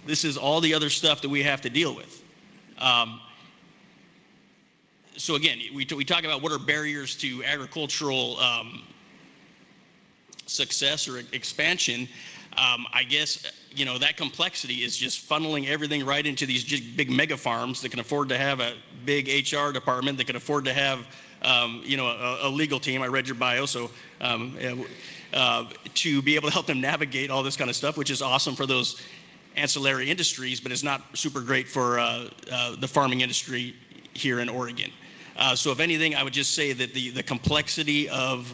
this is all the other stuff that we have to deal with. So again, we talk about what are barriers to agricultural success or expansion. I guess, that complexity is just funneling everything right into these just big mega farms that can afford to have a big HR department, that can afford to have, a legal team. I read your bio, so to be able to help them navigate all this kind of stuff, which is awesome for those ancillary industries, but it's not super great for the farming industry here in Oregon. So if anything, I would just say that the complexity of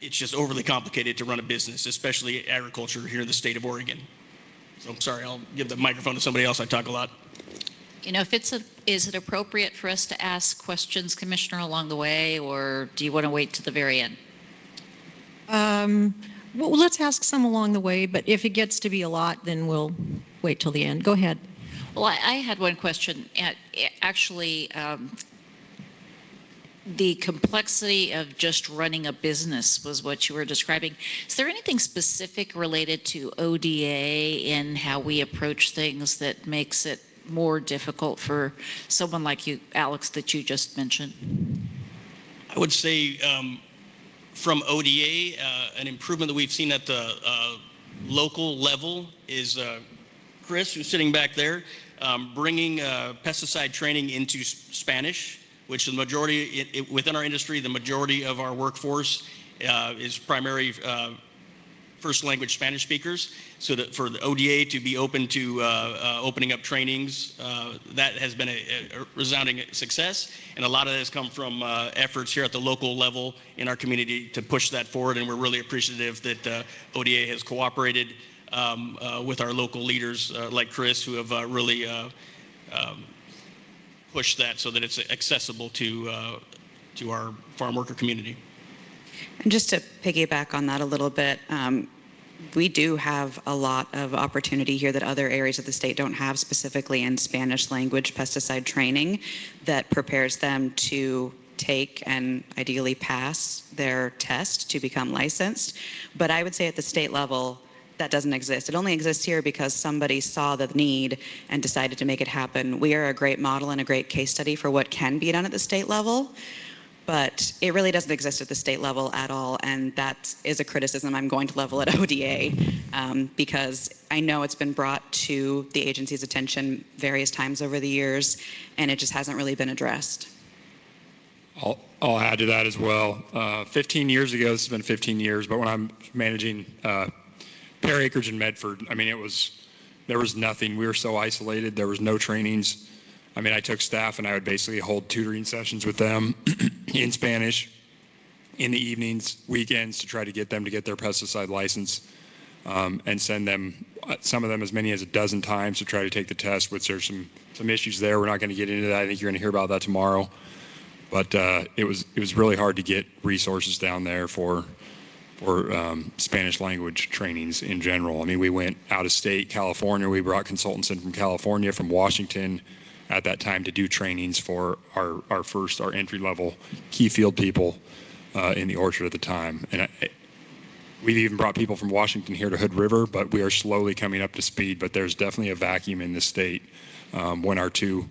it's just overly complicated to run a business, especially agriculture here in the state of Oregon. So I'm sorry, I'll give the microphone to somebody else. I talk a lot. Is it appropriate for us to ask questions, Commissioner, along the way, or do you want to wait to the very end? Well, let's ask some along the way, but if it gets to be a lot, then we'll wait till the end. Go ahead. Well, I had one question. Actually, the complexity of just running a business was what you were describing. Is there anything specific related to ODA in how we approach things that makes it more difficult for someone like you, Alex, that you just mentioned? I would say from ODA, an improvement that we've seen at the local level is Chris, who's sitting back there, bringing pesticide training into Spanish, which the majority, within our industry, the majority of our workforce is primary first language Spanish speakers. So that for the ODA to be open to opening up trainings, that has been a resounding success. And a lot of that has come from efforts here at the local level in our community to push that forward. And we're really appreciative that ODA has cooperated with our local leaders like Chris, who have really pushed that so that it's accessible to our farm worker community. And just to piggyback on that a little bit, we do have a lot of opportunity here that other areas of the state don't have, specifically in Spanish language pesticide training that prepares them to take and ideally pass their test to become licensed. But I would say at the state level, that doesn't exist. It only exists here because somebody saw the need and decided to make it happen. We are a great model and a great case study for what can be done at the state level, but it really doesn't exist at the state level at all, and that is a criticism I'm going to level at ODA, because I know it's been brought to the agency's attention various times over the years, and it just hasn't really been addressed. I'll add to that as well. 15 years ago, this has been 15 years, but when I'm managing Pear Acres in Medford, I mean, there was nothing. We were so isolated. There was no trainings. I mean, I took staff and I would basically hold tutoring sessions with them in Spanish in the evenings, weekends, to try to get them to get their pesticide license, and send them, some of them as many as a dozen times to try to take the test, which there's some issues there. We're not going to get into that. I think you're going to hear about that tomorrow. But it was really hard to get resources down there for Spanish language trainings in general. I mean, we went out of state, California. We brought consultants in from California, from Washington at that time to do trainings for our entry-level key field people in the orchard at the time. And we've even brought people from Washington here to Hood River, but we are slowly coming up to speed. But there's definitely a vacuum in the state when our two,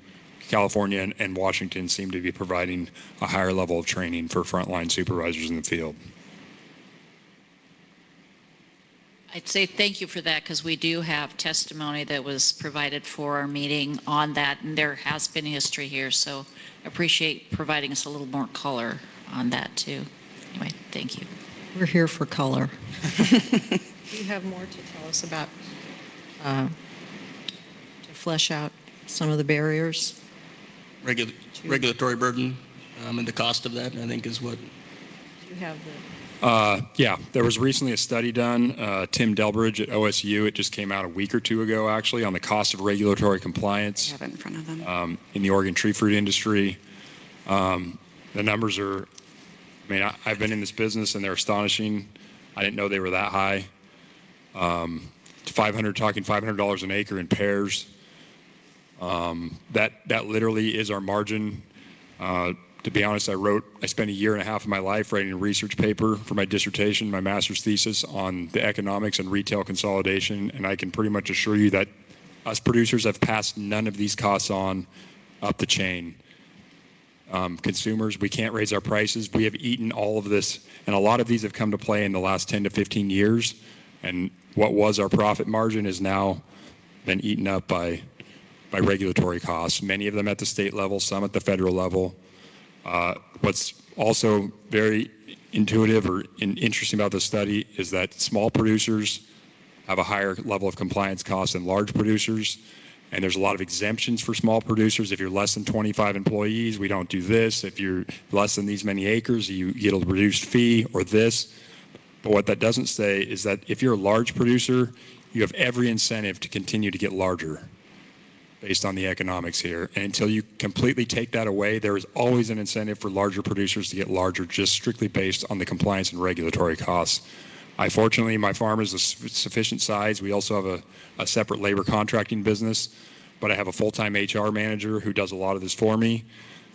California and Washington, seem to be providing a higher level of training for frontline supervisors in the field. I'd say thank you for that, because we do have testimony that was provided for our meeting on that, and there has been history here, so I appreciate providing us a little more color on that too. Anyway, thank you. We're here for color. Do you have more to tell us about, to flesh out some of the barriers? Regulatory burden and the cost of that, I think, is what. Do you have the... Yeah, there was recently a study done, Tim Delbridge at OSU. It just came out a week or two ago, actually, on the cost of regulatory compliance. I have it in front of them. In the Oregon tree fruit industry. The numbers are, I mean, I've been in this business and they're astonishing. I didn't know they were that high. Talking $500 an acre in pears. That literally is our margin. To be honest, I spent a year and a half of my life writing a research paper for my dissertation, my master's thesis on the economics and retail consolidation, and I can pretty much assure you that us producers have passed none of these costs on up the chain. Consumers, we can't raise our prices. We have eaten all of this, and a lot of these have come to play in the last 10 to 15 years, and what was our profit margin is now been eaten up by regulatory costs, many of them at the state level, some at the federal level. What's also very intuitive or interesting about this study is that small producers have a higher level of compliance costs than large producers, and there's a lot of exemptions for small producers. If you're less than 25 employees, we don't do this. If you're less than these many acres, you get a reduced fee or this. But what that doesn't say is that if you're a large producer, you have every incentive to continue to get larger based on the economics here. And until you completely take that away, there is always an incentive for larger producers to get larger, just strictly based on the compliance and regulatory costs. Fortunately, my farm is a sufficient size. We also have a separate labor contracting business, but I have a full-time HR manager who does a lot of this for me.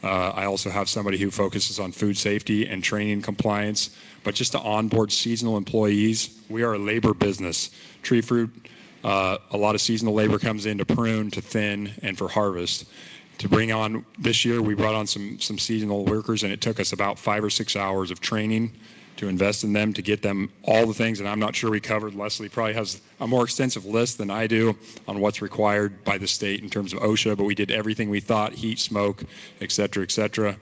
I also have somebody who focuses on food safety and training compliance. But just to onboard seasonal employees, we are a labor business. Tree fruit, a lot of seasonal labor comes in to prune, to thin, and for harvest. To bring on, this year we brought on some seasonal workers, and it took us about 5 or 6 hours of training to invest in them, to get them all the things, and I'm not sure we covered. Leslie probably has a more extensive list than I do on what's required by the state in terms of OSHA, but we did everything we thought, heat, smoke, et cetera, et cetera.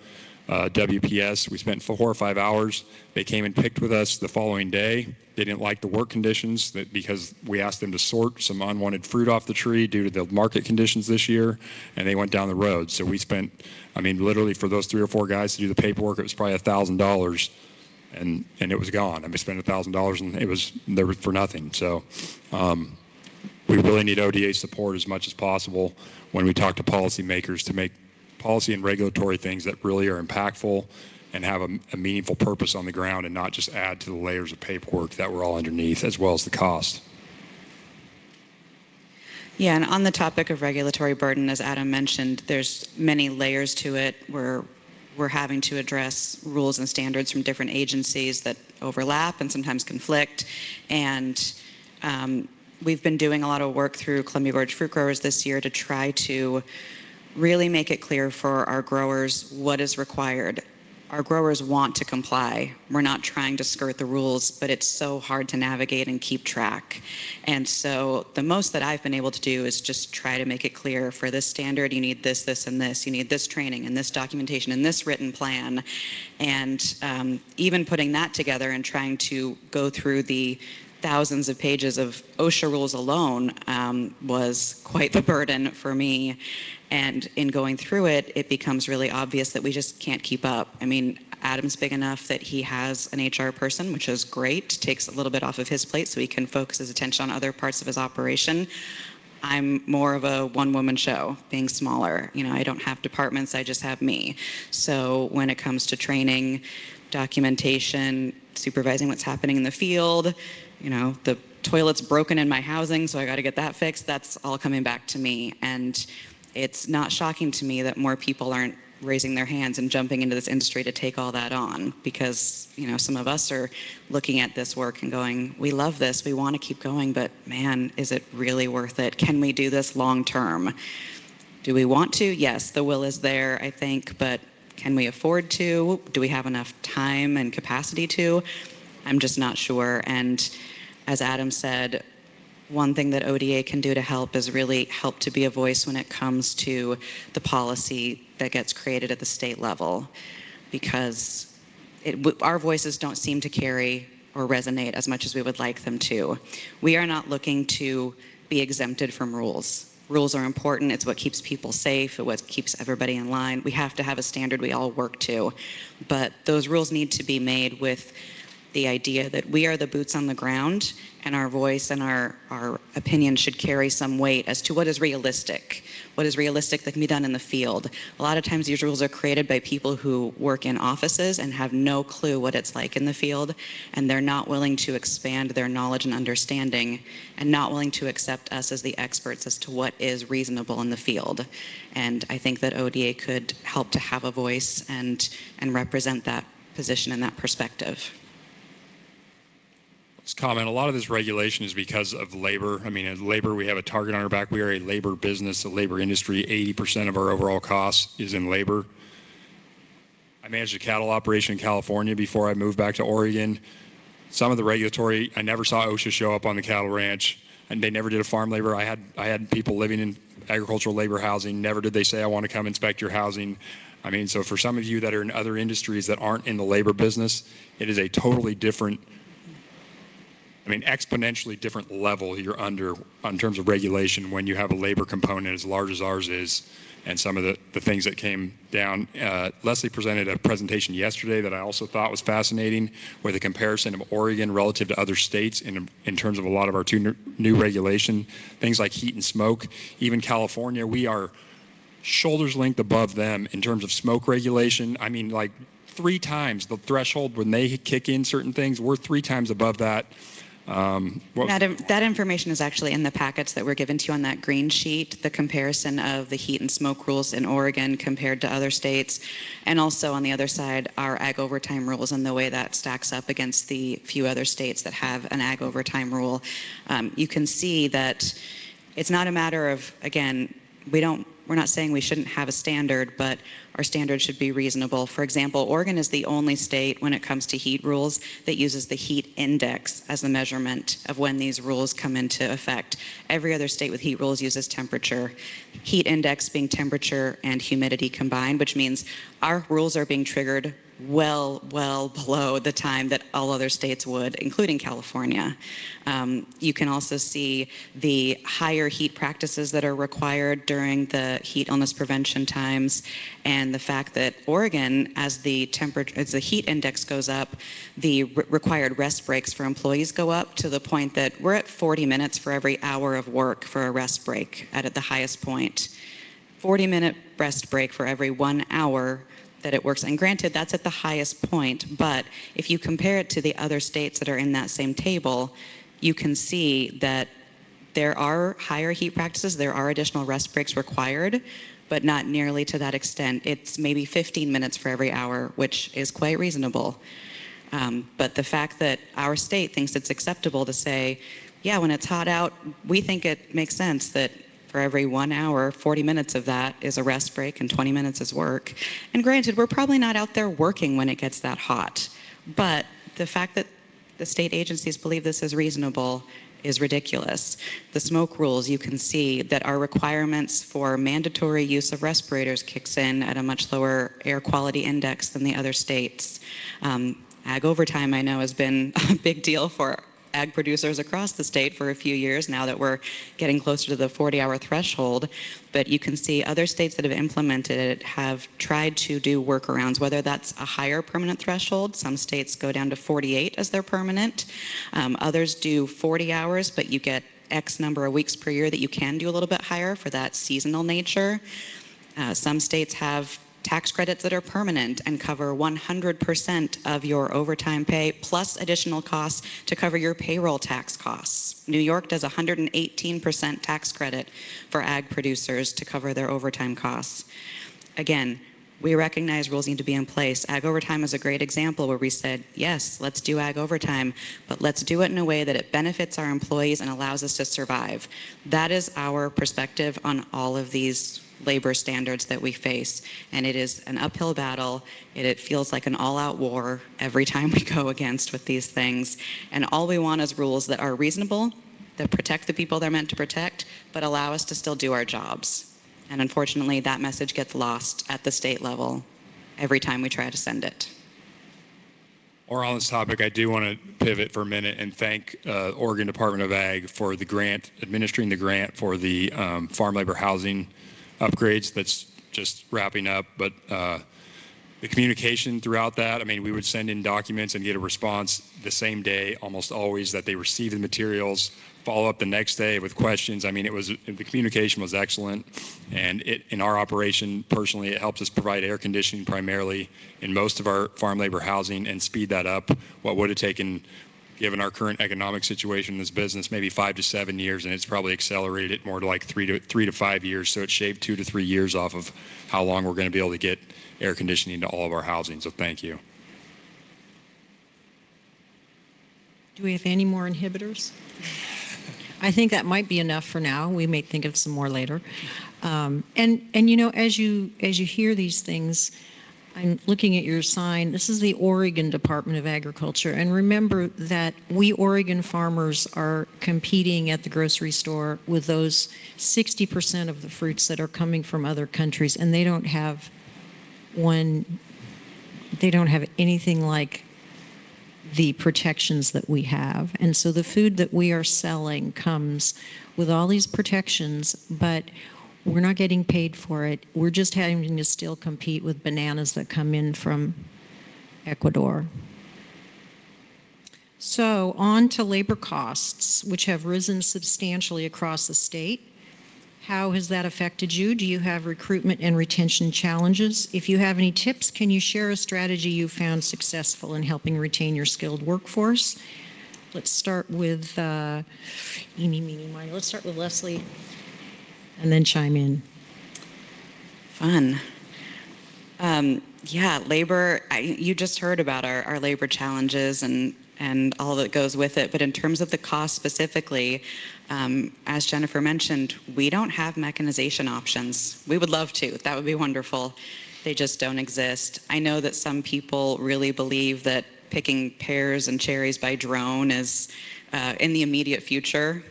WPS, we spent 4 or 5 hours. They came and picked with us the following day. They didn't like the work conditions because we asked them to sort some unwanted fruit off the tree due to the market conditions this year, and they went down the road. So we spent, I mean, literally for those 3 or 4 guys to do the paperwork, it was probably $1,000, and it was gone. I mean, spent $1,000 and it was there for nothing. So we really need ODA support as much as possible when we talk to policymakers to make policy and regulatory things that really are impactful and have a meaningful purpose on the ground, and not just add to the layers of paperwork that we're all underneath, as well as the cost. Yeah, and on the topic of regulatory burden, as Adam mentioned, there's many layers to it. We're we're having to address rules and standards from different agencies that overlap and sometimes conflict. And we've been doing a lot of work through Columbia Gorge Fruit Growers this year to try to really make it clear for our growers what is required. Our growers want to comply. We're not trying to skirt the rules, but it's so hard to navigate and keep track. And so the most that I've been able to do is just try to make it clear, for this standard, you need this, this, and this. You need this training and this documentation and this written plan. And even putting that together and trying to go through the thousands of pages of OSHA rules alone was quite the burden for me. And in going through it, it becomes really obvious that we just can't keep up. I mean, Adam's big enough that he has an HR person, which is great, takes a little bit off of his plate so he can focus his attention on other parts of his operation. I'm more of a one-woman show, being smaller. You know, I don't have departments, I just have me. So when it comes to training, documentation, supervising what's happening in the field, you know, the toilet's broken in my housing, so I got to get that fixed, that's all coming back to me. And it's not shocking to me that more people aren't raising their hands and jumping into this industry to take all that on, because, you know, some of us are looking at this work and going, we love this, we want to keep going, but man, is it really worth it? Can we do this long term? Do we want to? Yes, the will is there, I think, but can we afford to? Do we have enough time and capacity to? I'm just not sure. And as Adam said, one thing that ODA can do to help is really help to be a voice when it comes to the policy that gets created at the state level, because our voices don't seem to carry or resonate as much as we would like them to. We are not looking to be exempted from rules. Rules are important. It's what keeps people safe. It's what keeps everybody in line. We have to have a standard we all work to, but those rules need to be made with the idea that we are the boots on the ground, and our voice and our opinion should carry some weight as to what is realistic that can be done in the field. A lot of times these rules are created by people who work in offices and have no clue what it's like in the field, and they're not willing to expand their knowledge and understanding, and not willing to accept us as the experts as to what is reasonable in the field. And I think that ODA could help to have a voice and represent that position and that perspective. Let's comment. A lot of this regulation is because of labor. I mean, in labor, we have a target on our back. We are a labor business, a labor industry. 80% of our overall cost is in labor. I managed a cattle operation in California before I moved back to Oregon. Some of the regulatory, I never saw OSHA show up on the cattle ranch, and they never did a farm labor. I had people living in agricultural labor housing. Never did they say, I want to come inspect your housing. I mean, so for some of you that are in other industries that aren't in the labor business, it is a totally different, exponentially different level you're under in terms of regulation when you have a labor component as large as ours is, and some of the things that came down. Leslie presented a presentation yesterday that I also thought was fascinating, with a comparison of Oregon relative to other states in terms of a lot of our new regulation, things like heat and smoke. Even California, we are shoulders length above them in terms of smoke regulation. I mean, like 3 times the threshold when they kick in certain things, we're 3 times above that. That information is actually in the packets that were given to you on that green sheet, the comparison of the heat and smoke rules in Oregon compared to other states, and also on the other side, our ag overtime rules and the way that stacks up against the few other states that have an ag overtime rule. You can see that it's not a matter of, again, we're not saying we shouldn't have a standard, but our standard should be reasonable. For example, Oregon is the only state when it comes to heat rules that uses the heat index as the measurement of when these rules come into effect. Every other state with heat rules uses temperature. Heat index being temperature and humidity combined, which means our rules are being triggered well below the time that all other states would, including California. You can also see the higher heat practices that are required during the heat illness prevention times, and the fact that Oregon, as the heat index goes up, the required rest breaks for employees go up to the point that we're at 40 minutes for every hour of work for a rest break at the highest point. 40-minute rest break for every 1 hour that it works. And granted, that's at the highest point, but if you compare it to the other states that are in that same table, you can see that there are higher heat practices, there are additional rest breaks required, but not nearly to that extent. It's maybe 15 minutes for every hour, which is quite reasonable. But the fact that our state thinks it's acceptable to say, yeah, when it's hot out, we think it makes sense that for every 1 hour, 40 minutes of that is a rest break and 20 minutes is work. And granted, we're probably not out there working when it gets that hot. But the fact that the state agencies believe this is reasonable is ridiculous. The smoke rules, you can see that our requirements for mandatory use of respirators kicks in at a much lower air quality index than the other states. Ag overtime, I know, has been a big deal for ag producers across the state for a few years now that we're getting closer to the 40-hour threshold. But you can see other states that have implemented it have tried to do workarounds, whether that's a higher permanent threshold. Some states go down to 48 as their permanent. Others do 40 hours, but you get X number of weeks per year that you can do a little bit higher for that seasonal nature. Some states have tax credits that are permanent and cover 100% of your overtime pay plus additional costs to cover your payroll tax costs. New York does 118% tax credit for ag producers to cover their overtime costs. Again, we recognize rules need to be in place. Ag overtime is a great example where we said, yes, let's do ag overtime, but let's do it in a way that it benefits our employees and allows us to survive. That is our perspective on all of these labor standards that we face. And it is an uphill battle. It feels like an all-out war every time we go against with these things. And all we want is rules that are reasonable, that protect the people they're meant to protect, but allow us to still do our jobs. And unfortunately, that message gets lost at the state level every time we try to send it. Or on this topic, I do want to pivot for a minute and thank Oregon Department of Ag for the grant, administering the grant for the farm labor housing upgrades that's just wrapping up. But the communication throughout that, I mean, we would send in documents and get a response the same day, almost always, that they received the materials, follow up the next day with questions. I mean, the communication was excellent. And in our operation, personally, it helps us provide air conditioning primarily in most of our farm labor housing and speed that up. What would have taken, given our current economic situation in this business, maybe 5 to 7 years, and it's probably accelerated it more to like 3 to 5 years. So it shaved 2 to 3 years off of how long we're going to be able to get air conditioning to all of our housing. So thank you. Do we have any more inhibitors? I think that might be enough for now. We may think of some more later. And you know, as you hear these things, I'm looking at your sign. This is the Oregon Department of Agriculture. And remember that we Oregon farmers are competing at the grocery store with those 60% of the fruits that are coming from other countries. And they don't have anything like the protections that we have. And so the food that we are selling comes with all these protections, but we're not getting paid for it. We're just having to still compete with bananas that come in from Ecuador. So on to labor costs, which have risen substantially across the state. How has that affected you? Do you have recruitment and retention challenges? If you have any tips, can you share a strategy you found successful in helping retain your skilled workforce? Let's start with eeny, meeny, miny. Let's start with Leslie and then chime in. Fun. Yeah, labor, you just heard about our labor challenges and all that goes with it. But in terms of the cost specifically, as Jennifer mentioned, we don't have mechanization options. We would love to. That would be wonderful. They just don't exist. I know that some people really believe that picking pears and cherries by drone is in the immediate future.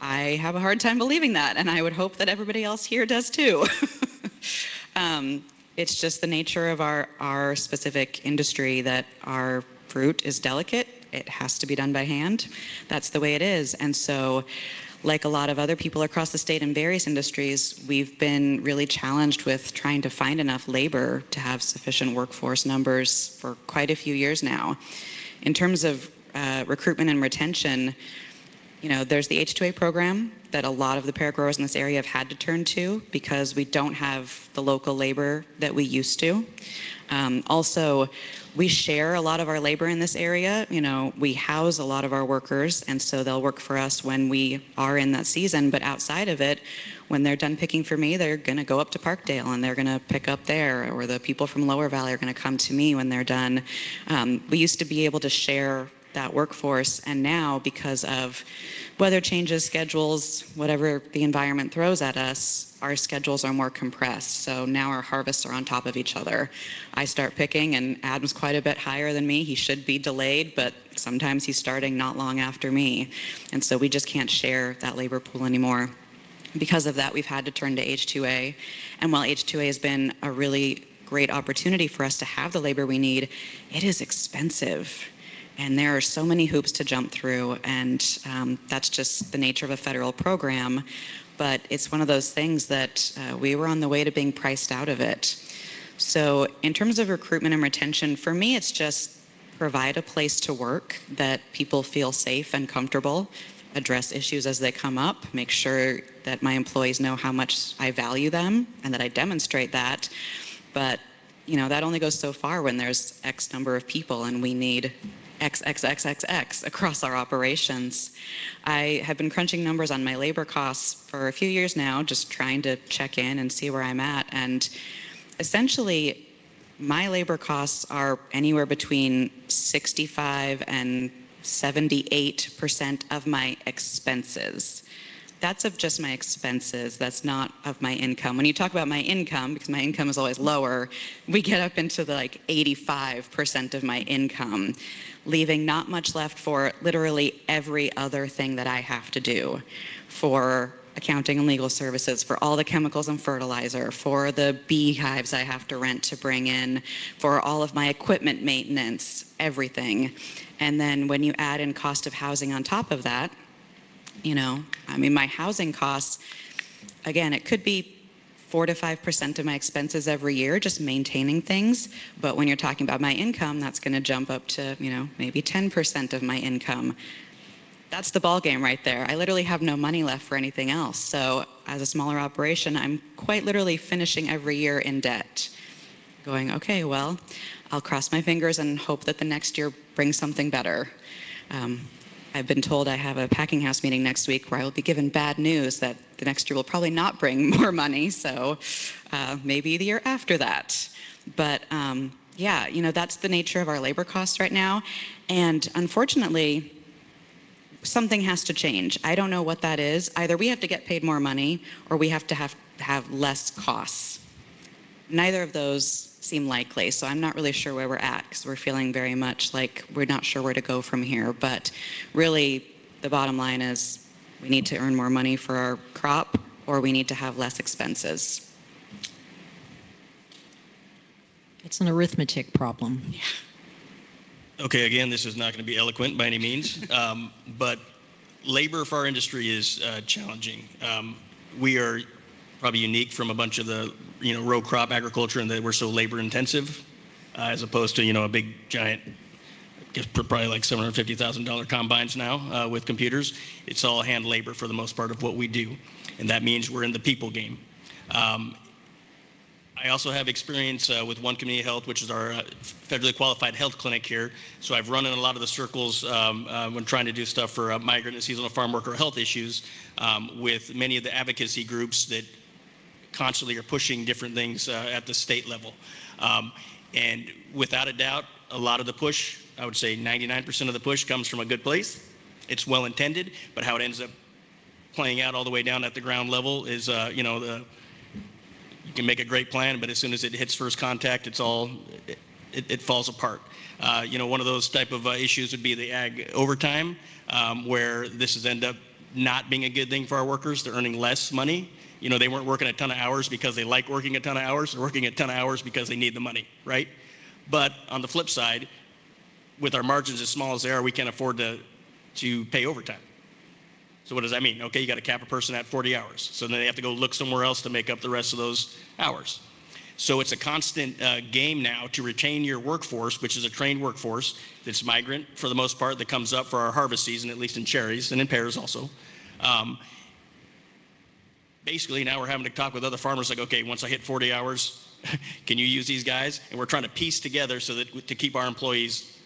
I have a hard time believing that, and I would hope that everybody else here does too. It's just the nature of our specific industry that our fruit is delicate. It has to be done by hand. That's the way it is. And so, like a lot of other people across the state in various industries, we've been really challenged with trying to find enough labor to have sufficient workforce numbers for quite a few years now. In terms of recruitment and retention, there's the H2A program that a lot of the pear growers in this area have had to turn to because we don't have the local labor that we used to. Also, we share a lot of our labor in this area. We house a lot of our workers, and so they'll work for us when we are in that season. But outside of it, when they're done picking for me, they're going to go up to Parkdale and they're going to pick up there, or the people from Lower Valley are going to come to me when they're done. We used to be able to share that workforce, and now because of weather changes, schedules, whatever the environment throws at us, our schedules are more compressed. So now our harvests are on top of each other. I start picking and Adam's quite a bit higher than me. He should be delayed, but sometimes he's starting not long after me. And so we just can't share that labor pool anymore. Because of that, we've had to turn to H2A. And while H2A has been a really great opportunity for us to have the labor we need, it is expensive. And there are so many hoops to jump through, and that's just the nature of a federal program. But it's one of those things that we were on the way to being priced out of it. So in terms of recruitment and retention, for me, it's just provide a place to work that people feel safe and comfortable, address issues as they come up, make sure that my employees know how much I value them and that I demonstrate that. But that only goes so far when there's X number of people and we need XXXXX across our operations. I have been crunching numbers on my labor costs for a few years now, just trying to check in and see where I'm at. And essentially, my labor costs are anywhere between 65 and 78% of my expenses. That's of just my expenses. That's not of my income. When you talk about my income, because my income is always lower, we get up into the 85% of my income, leaving not much left for literally every other thing that I have to do, for accounting and legal services, for all the chemicals and fertilizer, for the beehives I have to rent to bring in, for all of my equipment maintenance, everything. And then when you add in cost of housing on top of that, my housing costs, again, it could be 4 to 5% of my expenses every year, just maintaining things. But when you're talking about my income, that's going to jump up to, maybe 10% of my income. That's the ball game right there. I literally have no money left for anything else. So as a smaller operation, I'm quite literally finishing every year in debt, going, okay, well, I'll cross my fingers and hope that the next year brings something better. I've been told I have a packing house meeting next week where I will be given bad news that the next year will probably not bring more money, so maybe the year after that. But that's the nature of our labor costs right now. And unfortunately, something has to change. I don't know what that is. Either we have to get paid more money or we have to have less costs. Neither of those seem likely, so I'm not really sure where we're at because we're feeling very much like we're not sure where to go from here. But really, the bottom line is we need to earn more money for our crop or we need to have less expenses. It's an arithmetic problem. Yeah. Okay, again, this is not going to be eloquent by any means, but labor for our industry is challenging. We are probably unique from a bunch of the row crop agriculture in that we're so labor intensive, as opposed to a big giant, I guess probably like $750,000 combines now with computers. It's all hand labor for the most part of what we do, and that means we're in the people game. I also have experience with One Community Health, which is our federally qualified health clinic here. So I've run in a lot of the circles when trying to do stuff for migrant and seasonal farm worker health issues with many of the advocacy groups that constantly are pushing different things at the state level. And without a doubt, a lot of the push, I would say 99% of the push comes from a good place. It's well intended, but how it ends up playing out all the way down at the ground level is, you can make a great plan, but as soon as it hits first contact, it falls apart. One of those type of issues would be the ag overtime, where this has ended up not being a good thing for our workers. They're earning less money. They weren't working a ton of hours because they like working a ton of hours. They're working a ton of hours because they need the money, right? But on the flip side, with our margins as small as they are, we can't afford to pay overtime. So what does that mean? Okay, you got to cap a person at 40 hours. So then they have to go look somewhere else to make up the rest of those hours. So it's a constant game now to retain your workforce, which is a trained workforce that's migrant for the most part, that comes up for our harvest season, at least in cherries and in pears also. Basically, now we're having to talk with other farmers like, okay, once I hit 40 hours, can you use these guys? And we're trying to piece together so that to keep our employees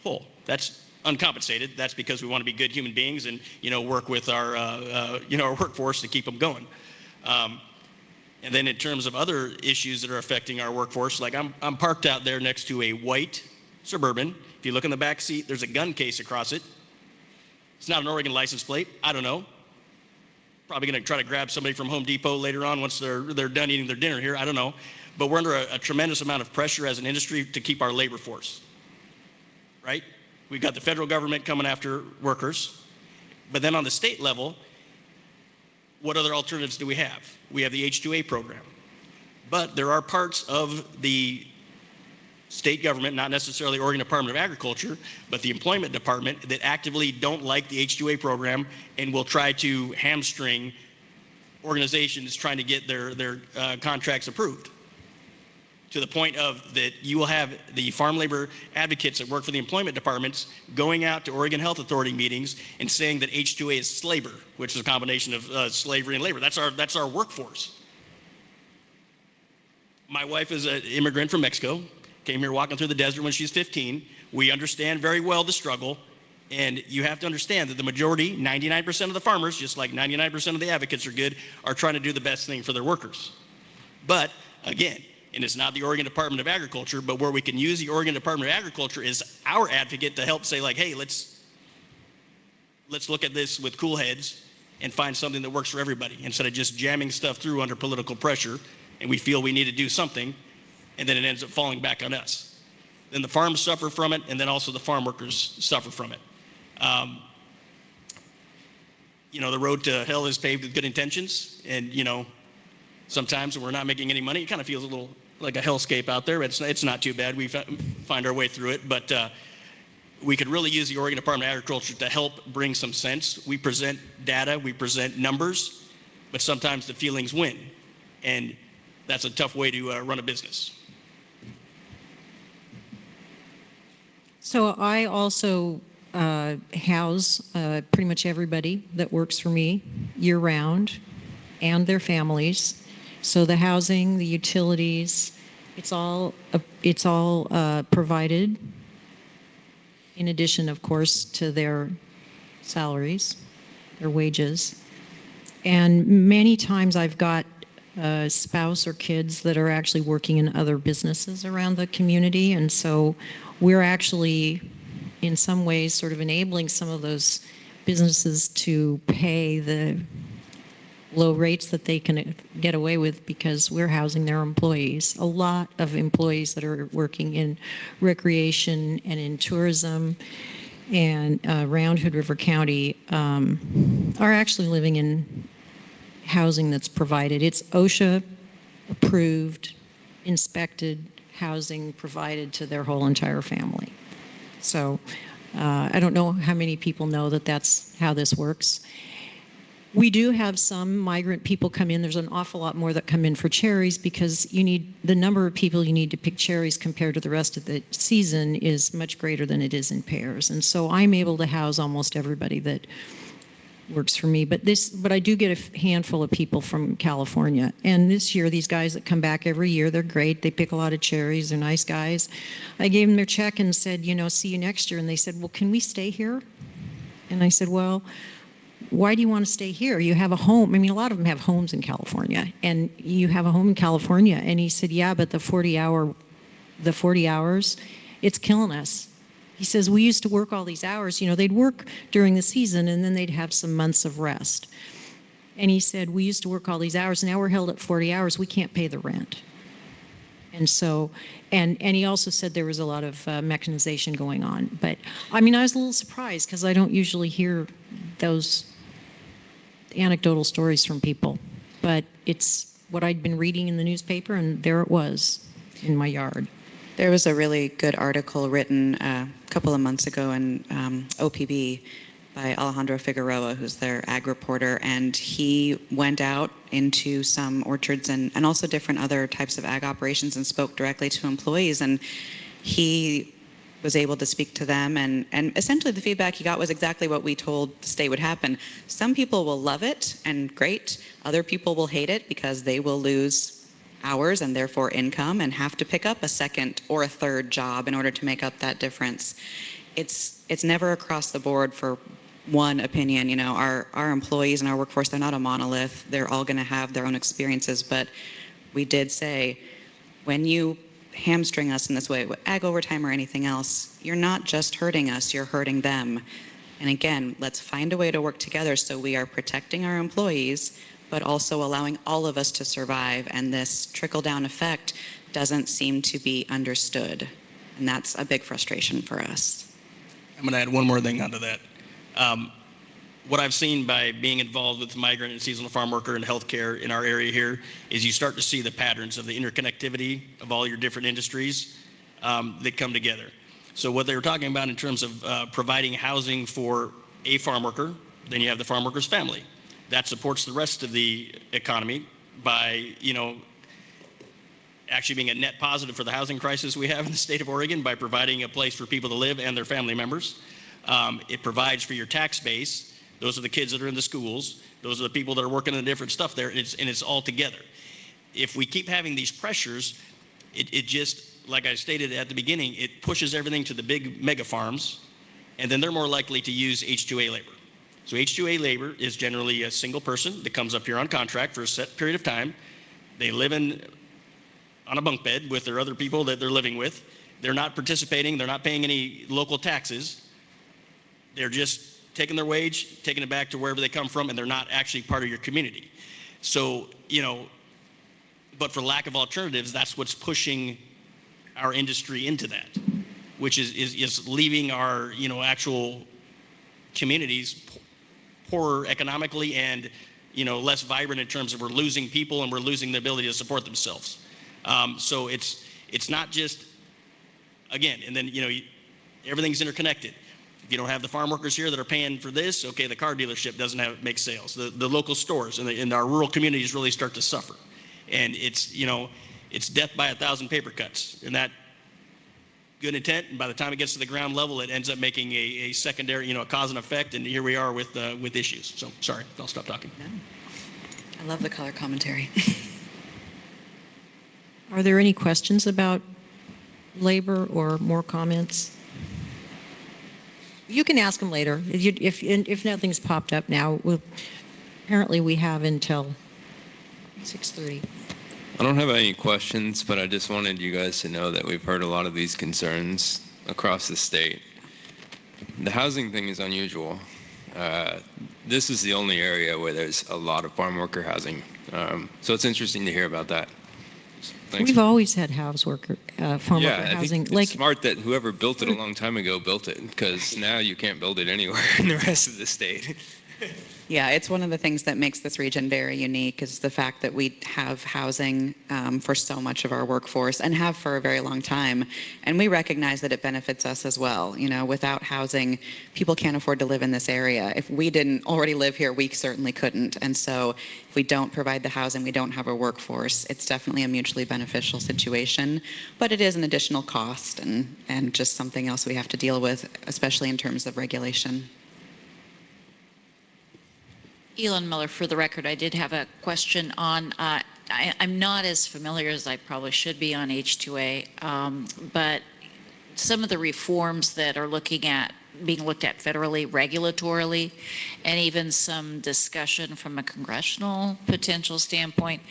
whole. That's uncompensated. That's because we want to be good human beings and, work with our, our workforce to keep them going. And then in terms of other issues that are affecting our workforce, like I'm parked out there next to a white Suburban. If you look in the back seat, there's a gun case across it. It's not an Oregon license plate. I don't know. Probably going to try to grab somebody from Home Depot later on once they're done eating their dinner here. I don't know. But we're under a tremendous amount of pressure as an industry to keep our labor force, right? We've got the federal government coming after workers. But then on the state level, what other alternatives do we have? We have the H-2A program. But there are parts of the state government, not necessarily Oregon Department of Agriculture, but the Employment Department, that actively don't like the H-2A program and will try to hamstring organizations trying to get their contracts approved. To the point of that you will have the farm labor advocates that work for the employment departments going out to Oregon Health Authority meetings and saying that H-2A is slaver, which is a combination of slavery and labor. That's our workforce. My wife is an immigrant from Mexico, came here walking through the desert when she was 15. We understand very well the struggle, and you have to understand that the majority, 99% of the farmers, just like 99% of the advocates are good, are trying to do the best thing for their workers. But again, and it's not the Oregon Department of Agriculture, but where we can use the Oregon Department of Agriculture is our advocate to help say like, hey, let's look at this with cool heads and find something that works for everybody instead of just jamming stuff through under political pressure and we feel we need to do something and then it ends up falling back on us. Then the farms suffer from it and then also the farm workers suffer from it. The road to hell is paved with good intentions and, sometimes when we're not making any money, it kind of feels a little like a hellscape out there. It's not too bad. We find our way through it, but we could really use the Oregon Department of Agriculture to help bring some sense. We present data, we present numbers, but sometimes the feelings win, and that's a tough way to run a business. So I also house pretty much everybody that works for me year-round and their families. So the housing, the utilities, it's all provided in addition, of course, to their salaries, their wages. And many times I've got a spouse or kids that are actually working in other businesses around the community. And so we're actually, in some ways, sort of enabling some of those businesses to pay the low rates that they can get away with because we're housing their employees. A lot of employees that are working in recreation and in tourism and around Hood River County are actually living in housing that's provided. It's OSHA approved, inspected housing provided to their whole entire family. So I don't know how many people know that that's how this works. We do have some migrant people come in. There's an awful lot more that come in for cherries because the number of people you need to pick cherries compared to the rest of the season is much greater than it is in pears. And so I'm able to house almost everybody that works for me. But I do get a handful of people from California. And this year, these guys that come back every year, they're great. They pick a lot of cherries. They're nice guys. I gave them their check and said, see you next year. And they said, well, can we stay here? And I said, well, why do you want to stay here? You have a home. I mean, a lot of them have homes in California, and you have a home in California. And he said, yeah, but the 40 hours, it's killing us. He says, we used to work all these hours. They'd work during the season, and then they'd have some months of rest. And he said, we used to work all these hours. Now we're held at 40 hours. We can't pay the rent. And so, and he also said there was a lot of mechanization going on. But, I mean, I was a little surprised because I don't usually hear those anecdotal stories from people. But it's what I'd been reading in the newspaper, and there it was in my yard. There was a really good article written a couple of months ago in OPB by Alejandro Figueroa, who's their ag reporter, and he went out into some orchards and also different other types of ag operations and spoke directly to employees. And he was able to speak to them, and essentially the feedback he got was exactly what we told the state would happen. Some people will love it and great. Other people will hate it because they will lose hours and therefore income and have to pick up a second or a third job in order to make up that difference. It's never across the board for one opinion. You know, our employees and our workforce, they're not a monolith. They're all going to have their own experiences, but we did say, when you hamstring us in this way, ag overtime or anything else, you're not just hurting us, you're hurting them. And again, let's find a way to work together so we are protecting our employees, but also allowing all of us to survive. And this trickle-down effect doesn't seem to be understood. And that's a big frustration for us. I'm going to add one more thing onto that. What I've seen by being involved with migrant and seasonal farm worker and healthcare in our area here is you start to see the patterns of the interconnectivity of all your different industries that come together. So what they were talking about in terms of providing housing for a farm worker, then you have the farm worker's family. That supports the rest of the economy by, you know, actually being a net positive for the housing crisis we have in the state of Oregon by providing a place for people to live and their family members. It provides for your tax base. Those are the kids that are in the schools. Those are the people that are working on different stuff there, and it's all together. If we keep having these pressures, it just, like I stated at the beginning, it pushes everything to the big mega farms, and then they're more likely to use H-2A labor. So H-2A labor is generally a single person that comes up here on contract for a set period of time. They live on a bunk bed with their other people that they're living with. They're not participating. They're not paying any local taxes. They're just taking their wage, taking it back to wherever they come from, and they're not actually part of your community. So, you know, but for lack of alternatives, that's what's pushing our industry into that, which is leaving our, you know, actual communities poorer economically and, you know, less vibrant in terms of we're losing people and we're losing the ability to support themselves. So it's not just, again, and then, you know, everything's interconnected. If you don't have the farm workers here that are paying for this, okay, the car dealership doesn't make sales. The local stores and our rural communities really start to suffer. And it's, you know, it's death by 1,000 paper cuts. And that good intent, and by the time it gets to the ground level, it ends up making a secondary, you know, a cause and effect. And here we are with issues. So sorry, I'll stop talking. No. I love the color commentary. Are there any questions about labor or more comments? You can ask them later. If nothing's popped up now, apparently we have until 6:30. I don't have any questions, but I just wanted you guys to know that we've heard a lot of these concerns across the state. The housing thing is unusual. This is the only area where there's a lot of farm worker housing. So it's interesting to hear about that. Thanks. We've always had farm worker housing. I think it's smart that whoever built it a long time ago built it, because now you can't build it anywhere in the rest of the state. Yeah, it's one of the things that makes this region very unique is the fact that we have housing for so much of our workforce and have for a very long time. And we recognize that it benefits us as well. You know, without housing, people can't afford to live in this area. If we didn't already live here, we certainly couldn't. And so if we don't provide the housing, we don't have a workforce. It's definitely a mutually beneficial situation, but it is an additional cost and just something else we have to deal with, especially in terms of regulation. Elon Miller, for the record, I did have a question on, I'm not as familiar as I probably should be on H-2A, but some of the reforms that are being looked at federally, regulatorily, and even some discussion from a congressional potential standpoint.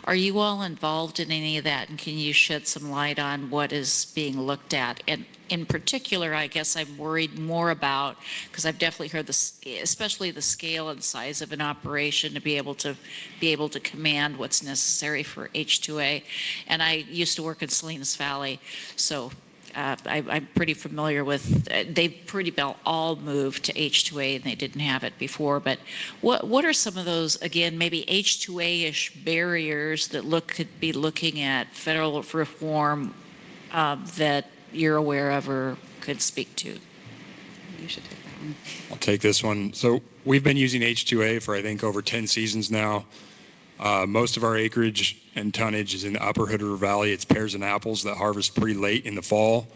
Are you all involved in any of that, and can you shed some light on what is being looked at? And in particular, I guess I'm worried more about, because I've definitely heard this, especially the scale and size of an operation to be able to command what's necessary for H-2A. And I used to work in Salinas Valley, so I'm pretty familiar with, they've pretty well all moved to H-2A and they didn't have it before, but what are some of those, again, maybe H-2A-ish barriers that could be looking at federal reform that you're aware of or could speak to? You should take that one. I'll take this one. So we've been using H2A for I think over 10 seasons now. Most of our acreage and tonnage is in the upper Hood River Valley. It's pears and apples that harvest pretty late in the fall.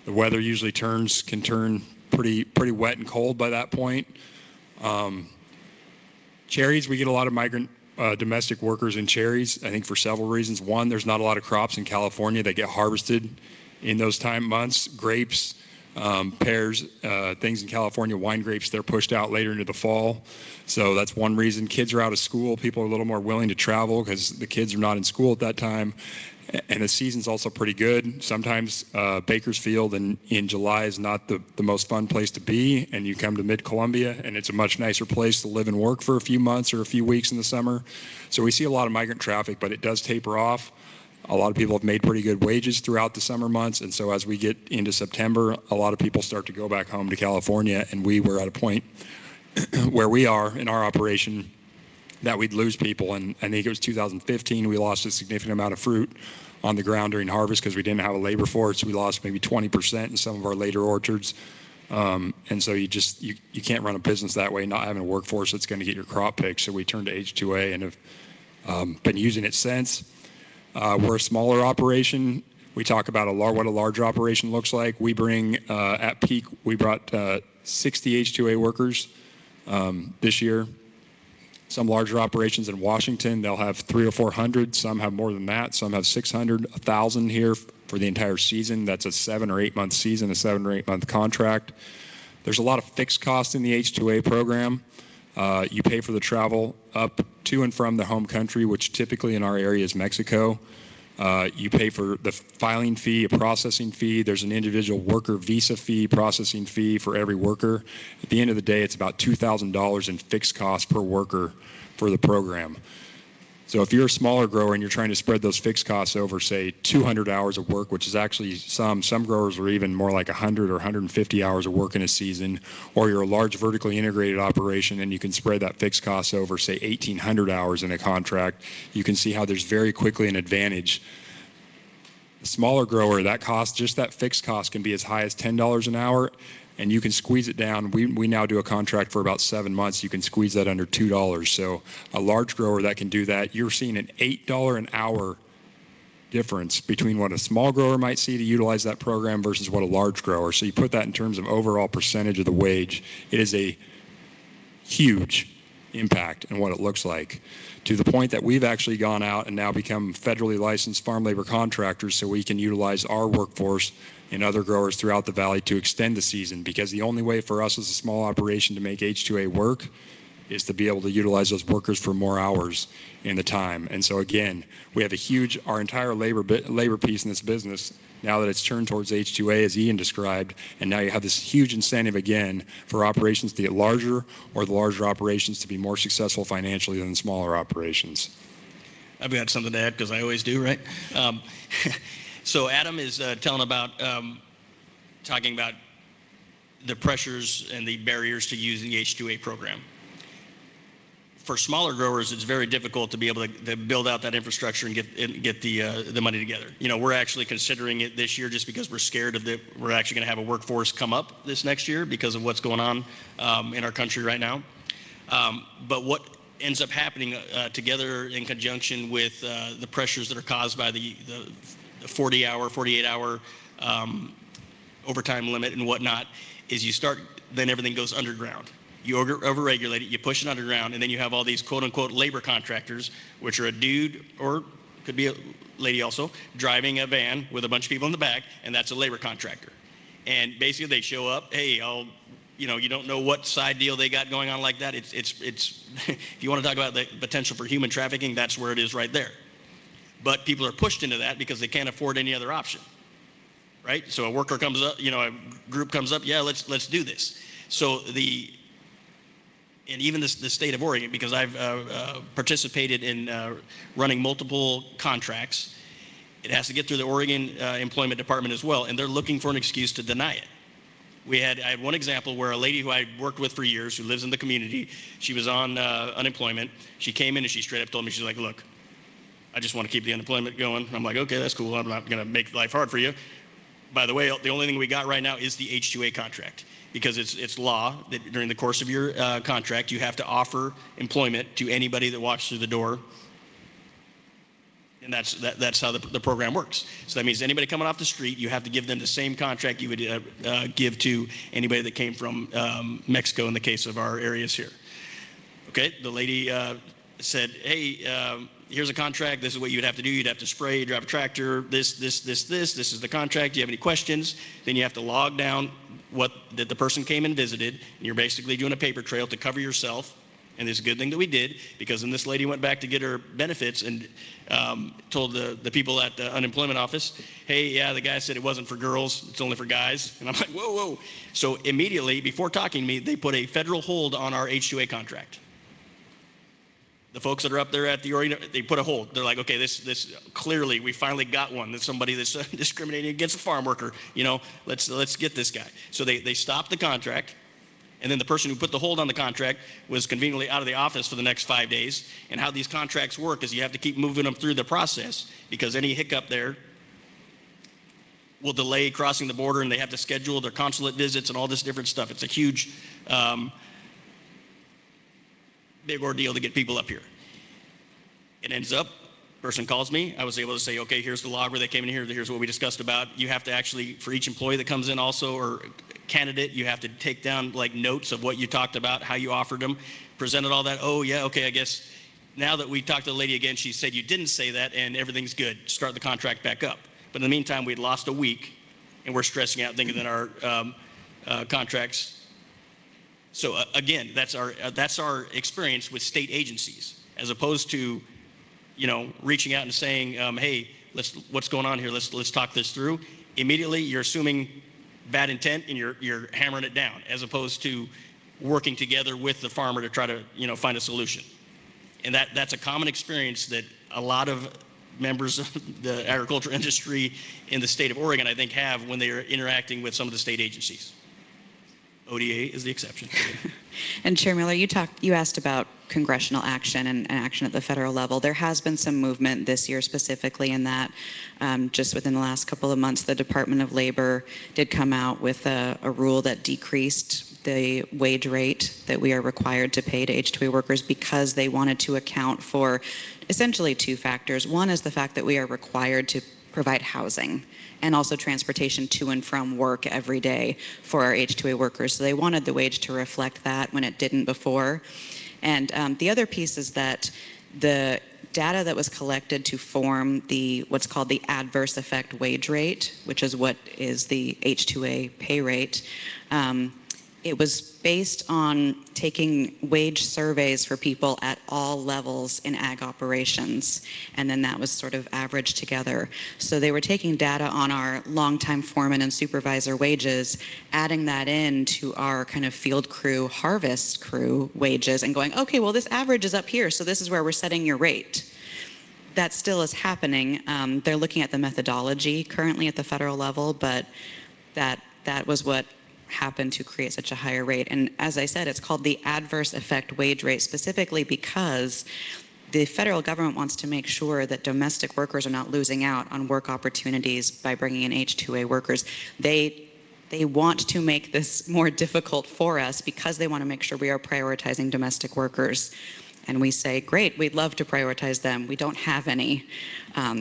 The weather usually can turn pretty wet and cold by that point. Cherries, we get a lot of migrant domestic workers in cherries, I think for several reasons. One, there's not a lot of crops in California that get harvested in those time months. Grapes, pears, things in California, wine grapes, they're pushed out later into the fall. So that's one reason. Kids are out of school. People are a little more willing to travel because the kids are not in school at that time. And the season's also pretty good. Sometimes Bakersfield in July is not the most fun place to be, and you come to Mid-Columbia, and it's a much nicer place to live and work for a few months or a few weeks in the summer. So we see a lot of migrant traffic, but it does taper off. A lot of people have made pretty good wages throughout the summer months, and so as we get into September, a lot of people start to go back home to California, and we were at a point where we are in our operation that we'd lose people. And I think it was 2015, we lost a significant amount of fruit on the ground during harvest because we didn't have a labor force. We lost maybe 20% in some of our later orchards. And so you can't run a business that way, not having a workforce that's going to get your crop picked. So we turned to H2A and have been using it since. We're a smaller operation. We talk about what a larger operation looks like. We bring, at peak, we brought 60 H2A workers this year. Some larger operations in Washington, they'll have 300 or 400. Some have more than that. Some have 600, 1,000 here for the entire season. That's a 7 or 8 month season, a 7 or 8 month contract. There's a lot of fixed costs in the H2A program. You pay for the travel up to and from the home country, which typically in our area is Mexico. You pay for the filing fee, a processing fee. There's an individual worker visa fee, processing fee for every worker. At the end of the day, it's about $2,000 in fixed costs per worker for the program. So if you're a smaller grower and you're trying to spread those fixed costs over, say, 200 hours of work, which is actually some growers are even more like 100 or 150 hours of work in a season, or you're a large vertically integrated operation and you can spread that fixed cost over, say, 1,800 hours in a contract, you can see how there's very quickly an advantage. A smaller grower, that cost, just that fixed cost can be as high as $10 an hour, and you can squeeze it down. We now do a contract for about 7 months. You can squeeze that under $2. So a large grower that can do that, you're seeing an $8 an hour difference between what a small grower might see to utilize that program versus what a large grower. So you put that in terms of overall percentage of the wage, it is a huge impact in what it looks like, to the point that we've actually gone out and now become federally licensed farm labor contractors so we can utilize our workforce and other growers throughout the valley to extend the season, because the only way for us as a small operation to make H2A work is to be able to utilize those workers for more hours in the time. And so again, we have our entire labor piece in this business, now that it's turned towards H2A as Ian described, and now you have this huge incentive again for operations to get larger, or the larger operations to be more successful financially than smaller operations. I've got something to add because I always do, right? So Adam is talking about the pressures and the barriers to using the H2A program. For smaller growers, it's very difficult to be able to build out that infrastructure and get the money together. You know, we're actually considering it this year just because we're scared we're actually going to have a workforce come up this next year because of what's going on in our country right now. But what ends up happening together in conjunction with the pressures that are caused by the 40-hour, 48-hour overtime limit and whatnot is then everything goes underground. You overregulate it, you push it underground, and then you have all these quote-unquote labor contractors, which are a dude, or could be a lady also, driving a van with a bunch of people in the back, and that's a labor contractor. And basically they show up, hey, you don't know what side deal they got going on like that. It's if you want to talk about the potential for human trafficking, that's where it is right there. But people are pushed into that because they can't afford any other option, right? So a worker comes up, a group comes up, yeah, let's do this. So and even the state of Oregon, because I've participated in running multiple contracts, it has to get through the Oregon Employment Department as well, and they're looking for an excuse to deny it. I had one example where a lady who I worked with for years, who lives in the community, she was on unemployment. She came in and she straight up told me, she's like, look, I just want to keep the unemployment going. I'm like, okay, that's cool. I'm not going to make life hard for you. By the way, the only thing we got right now is the H2A contract. because it's law that during the course of your contract, you have to offer employment to anybody that walks through the door. And that's how the program works. So that means anybody coming off the street, you have to give them the same contract you would give to anybody that came from Mexico in the case of our areas here. Okay, the lady said, hey, here's a contract. This is what you'd have to do. You'd have to spray, drive a tractor, this is the contract. Do you have any questions? Then you have to log down that the person came and visited, and you're basically doing a paper trail to cover yourself. And it's a good thing that we did, because then this lady went back to get her benefits and told the people at the unemployment office, hey, yeah, the guy said it wasn't for girls, it's only for guys. And I'm like, whoa, whoa. So immediately, before talking to me, they put a federal hold on our H-2A contract. The folks that are up there at the they put a hold. They're like, okay, this clearly, we finally got one. That's somebody that's discriminating against a farm worker. You know, let's get this guy. So they stopped the contract. And then the person who put the hold on the contract was conveniently out of the office for the next 5 days. And how these contracts work is you have to keep moving them through the process, because any hiccup there will delay crossing the border, and they have to schedule their consulate visits and all this different stuff. It's a huge, big ordeal to get people up here. It ends up, person calls me, I was able to say, okay, here's the log where they came in here, here's what we discussed about. You have to actually, for each employee that comes in also, or candidate, you have to take down like notes of what you talked about, how you offered them, presented all that. Oh yeah, okay, I guess now that we talked to the lady again, she said you didn't say that and everything's good. Start the contract back up. But in the meantime, we'd lost a week, and we're stressing out thinking that our contracts. So again, that's our experience with state agencies, as opposed to, you know, reaching out and saying, hey, what's going on here? Let's talk this through. Immediately, you're assuming bad intent and you're hammering it down, as opposed to working together with the farmer to try to, you know, find a solution. And that's a common experience that a lot of members of the agriculture industry in the state of Oregon, I think, have when they are interacting with some of the state agencies. ODA is the exception. And Chair Miller, you asked about congressional action and action at the federal level. There has been some movement this year specifically in that. Just within the last couple of months, the Department of Labor did come out with a rule that decreased the wage rate that we are required to pay to H-2A workers, because they wanted to account for essentially two factors. One is the fact that we are required to provide housing and also transportation to and from work every day for our H-2A workers. So they wanted the wage to reflect that when it didn't before. And the other piece is that the data that was collected to form what's called the adverse effect wage rate, which is what is the H-2A pay rate, it was based on taking wage surveys for people at all levels in ag operations, and then that was sort of averaged together. So they were taking data on our longtime foreman and supervisor wages, adding that in to our kind of field crew, harvest crew wages, and going, okay, well, this average is up here, so this is where we're setting your rate. That still is happening. They're looking at the methodology currently at the federal level, but that was what happened to create such a higher rate. And as I said, it's called the adverse effect wage rate, specifically because the federal government wants to make sure that domestic workers are not losing out on work opportunities by bringing in H-2A workers. They want to make this more difficult for us because they want to make sure we are prioritizing domestic workers. And we say, great, we'd love to prioritize them. We don't have any.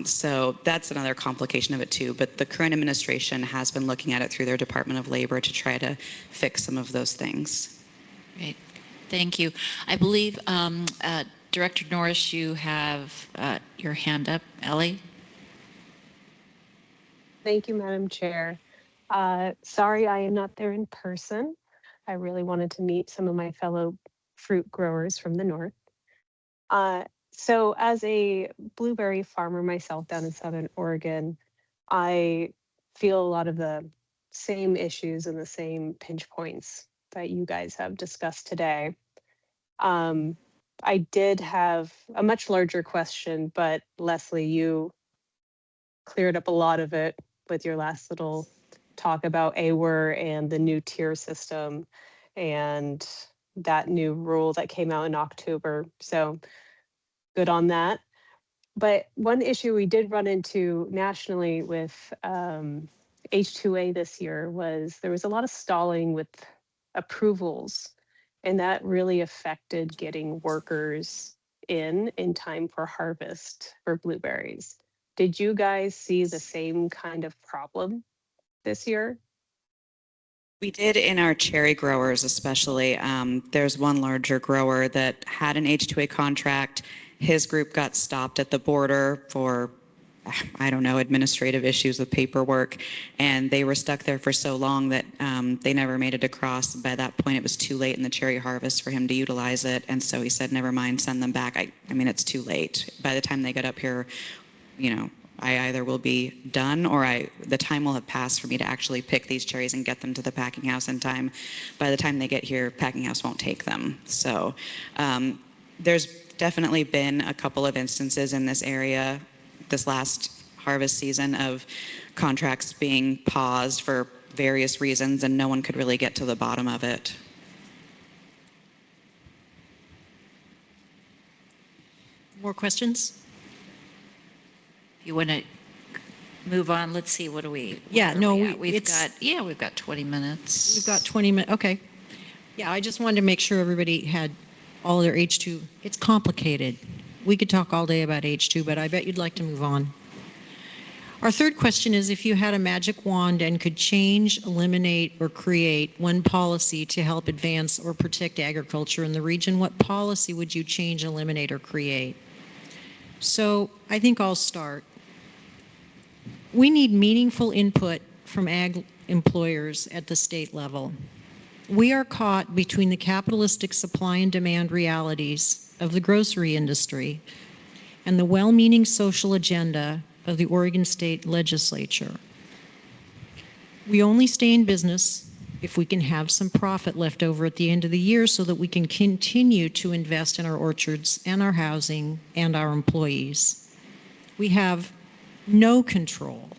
So that's another complication of it too. But the current administration has been looking at it through their Department of Labor to try to fix some of those things. Great. Thank you. I believe, Director Norris, you have your hand up. Ellie? Thank you, Madam Chair. Sorry I am not there in person. I really wanted to meet some of my fellow fruit growers from the north. So as a blueberry farmer myself down in Southern Oregon, I feel a lot of the same issues and the same pinch points that you guys have discussed today. I did have a much larger question, but Leslie, you cleared up a lot of it with your last little talk about AWR and the new tier system and that new rule that came out in October. So good on that. But one issue we did run into nationally with H-2A this year was there was a lot of stalling with approvals, and that really affected getting workers in time for harvest for blueberries. Did you guys see the same kind of problem this year? We did in our cherry growers, especially. There's one larger grower that had an H2A contract. His group got stopped at the border for, I don't know, administrative issues with paperwork, and they were stuck there for so long that they never made it across. By that point, it was too late in the cherry harvest for him to utilize it, and so he said, never mind, send them back. I mean, it's too late. By the time they get up here, you know, I either will be done or the time will have passed for me to actually pick these cherries and get them to the packing house in time. By the time they get here, packing house won't take them. So there's definitely been a couple of instances in this area this last harvest season of contracts being paused for various reasons, and no one could really get to the bottom of it. More questions? You want to move on? Let's see, what do we? Yeah, no, we've got 20 minutes. We've got 20 minutes. Okay. Yeah, I just wanted to make sure everybody had all their H2. It's complicated. We could talk all day about H2, but I bet you'd like to move on. Our third question is, if you had a magic wand and could change, eliminate, or create one policy to help advance or protect agriculture in the region, what policy would you change, eliminate, or create? So I think I'll start. We need meaningful input from ag employers at the state level. We are caught between the capitalistic supply and demand realities of the grocery industry and the well-meaning social agenda of the Oregon State Legislature. We only stay in business if we can have some profit left over at the end of the year so that we can continue to invest in our orchards and our housing and our employees. We have no control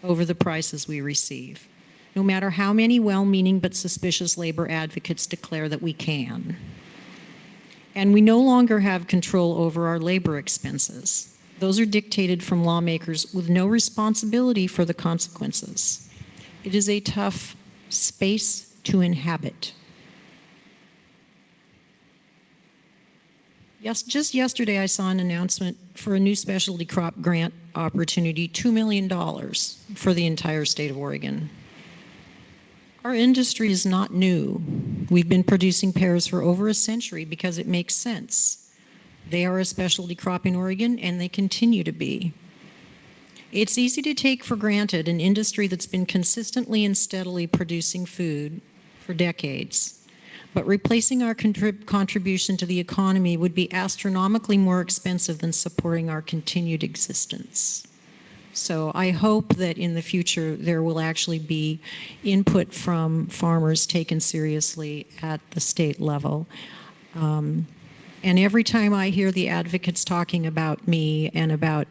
over the prices we receive, no matter how many well-meaning but suspicious labor advocates declare that we can. And we no longer have control over our labor expenses. Those are dictated from lawmakers with no responsibility for the consequences. It is a tough space to inhabit. Yes, just yesterday I saw an announcement for a new specialty crop grant opportunity, $2 million for the entire state of Oregon. Our industry is not new. We've been producing pears for over a century because it makes sense. They are a specialty crop in Oregon, and they continue to be. It's easy to take for granted an industry that's been consistently and steadily producing food for decades. But replacing our contribution to the economy would be astronomically more expensive than supporting our continued existence. So I hope that in the future there will actually be input from farmers taken seriously at the state level. And every time I hear the advocates talking about me and about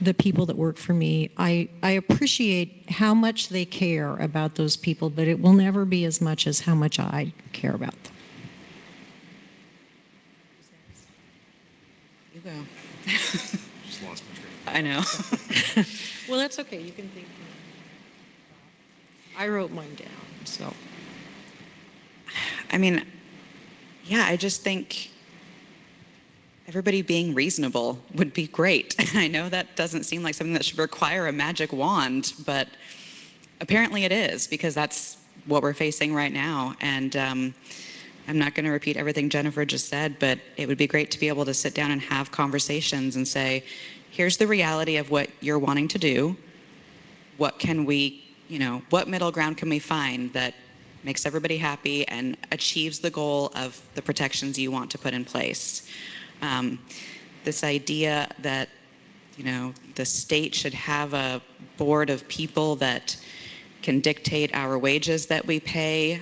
the people that work for me, I appreciate how much they care about those people, but it will never be as much as how much I care about them. You go. Just lost my train. I know. Well, that's okay. You can think. I wrote mine down, so. I mean, yeah, I just think everybody being reasonable would be great. I know that doesn't seem like something that should require a magic wand, but apparently it is, because that's what we're facing right now. And I'm not going to repeat everything Jennifer just said, but it would be great to be able to sit down and have conversations and say, here's the reality of what you're wanting to do. What can we, what middle ground can we find that makes everybody happy and achieves the goal of the protections you want to put in place? This idea that, the state should have a board of people that can dictate our wages that we pay.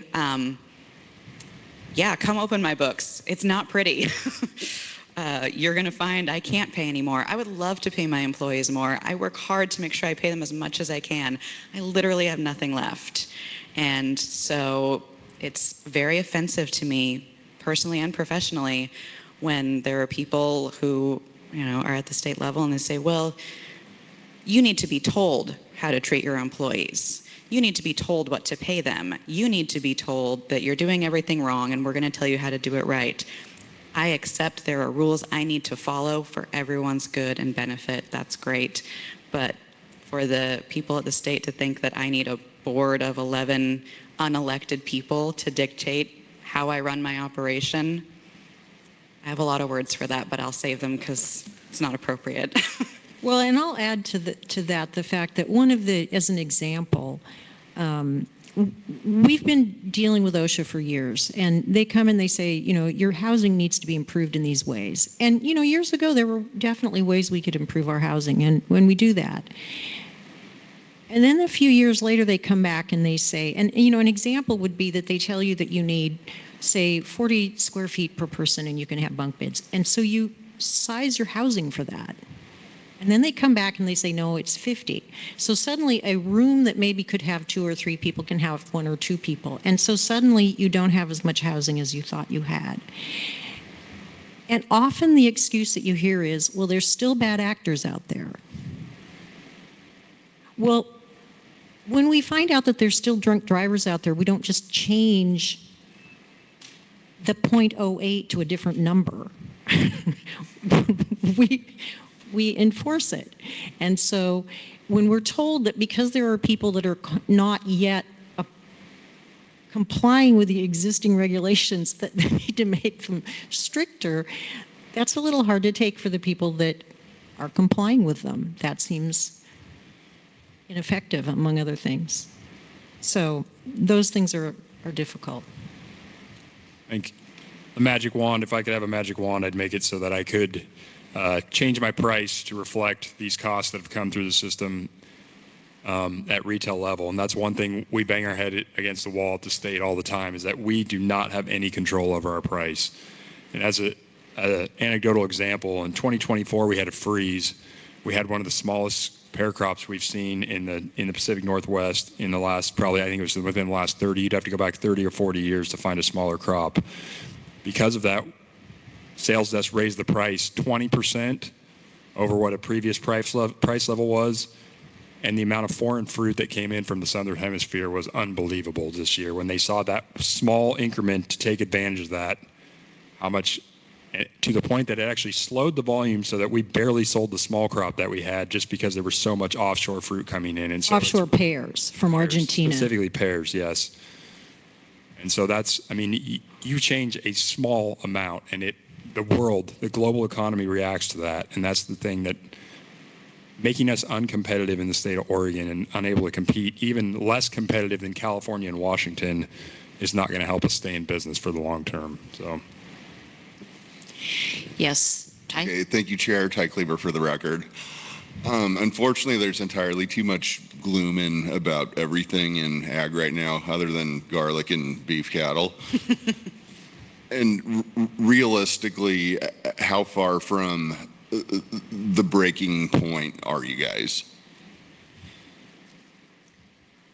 Yeah, come open my books. It's not pretty. You're going to find I can't pay anymore. I would love to pay my employees more. I work hard to make sure I pay them as much as I can. I literally have nothing left. And so it's very offensive to me, personally and professionally, when there are people who, are at the state level and they say, well, you need to be told how to treat your employees. you need to be told what to pay them. You need to be told that you're doing everything wrong and we're going to tell you how to do it right. I accept there are rules I need to follow for everyone's good and benefit. That's great. But for the people at the state to think that I need a board of 11 unelected people to dictate how I run my operation, I have a lot of words for that, but I'll save them because it's not appropriate. Well, and I'll add to that the fact that as an example, we've been dealing with OSHA for years, and they come and they say, your housing needs to be improved in these ways. And, years ago, there were definitely ways we could improve our housing, and when we do that. And then a few years later, they come back and they say, and, an example would be that they tell you that you need, say, 40 square feet per person and you can have bunk beds. And so you size your housing for that. And then they come back and they say, no, it's 50. So suddenly a room that maybe could have 2 or 3 people can have 1 or 2 people. And so suddenly you don't have as much housing as you thought you had. And often the excuse that you hear is, well, there's still bad actors out there. Well, when we find out that there's still drunk drivers out there, we don't just change the 0.08 to a different number. We enforce it. And so when we're told that because there are people that are not yet complying with the existing regulations that they need to make them stricter, that's a little hard to take for the people that are complying with them. That seems ineffective, among other things. So those things are difficult. I think a magic wand, if I could have a magic wand, I'd make it so that I could change my price to reflect these costs that have come through the system at retail level. And that's one thing we bang our head against the wall at the state all the time, is that we do not have any control over our price. And as an anecdotal example, in 2024, we had a freeze. We had one of the smallest pear crops we've seen in the Pacific Northwest in the last, probably, I think it was within the last 30, you'd have to go back 30 or 40 years to find a smaller crop. Because of that, sales desk raised the price 20% over what a previous price level was, and the amount of foreign fruit that came in from the Southern Hemisphere was unbelievable this year. When they saw that small increment to take advantage of that, how much, to the point that it actually slowed the volume so that we barely sold the small crop that we had just because there was so much offshore fruit coming in. And so offshore pears from Argentina. Specifically pears, yes. And so that's, I mean, you change a small amount and the global economy reacts to that. And that's the thing that making us uncompetitive in the state of Oregon and unable to compete, even less competitive than California and Washington, is not going to help us stay in business for the long term. So. Yes, Ty? Okay, thank you, Chair. Ty Kleber for the record. Unfortunately, there's entirely too much gloom about everything in ag right now, other than garlic and beef cattle. And realistically, how far from the breaking point are you guys?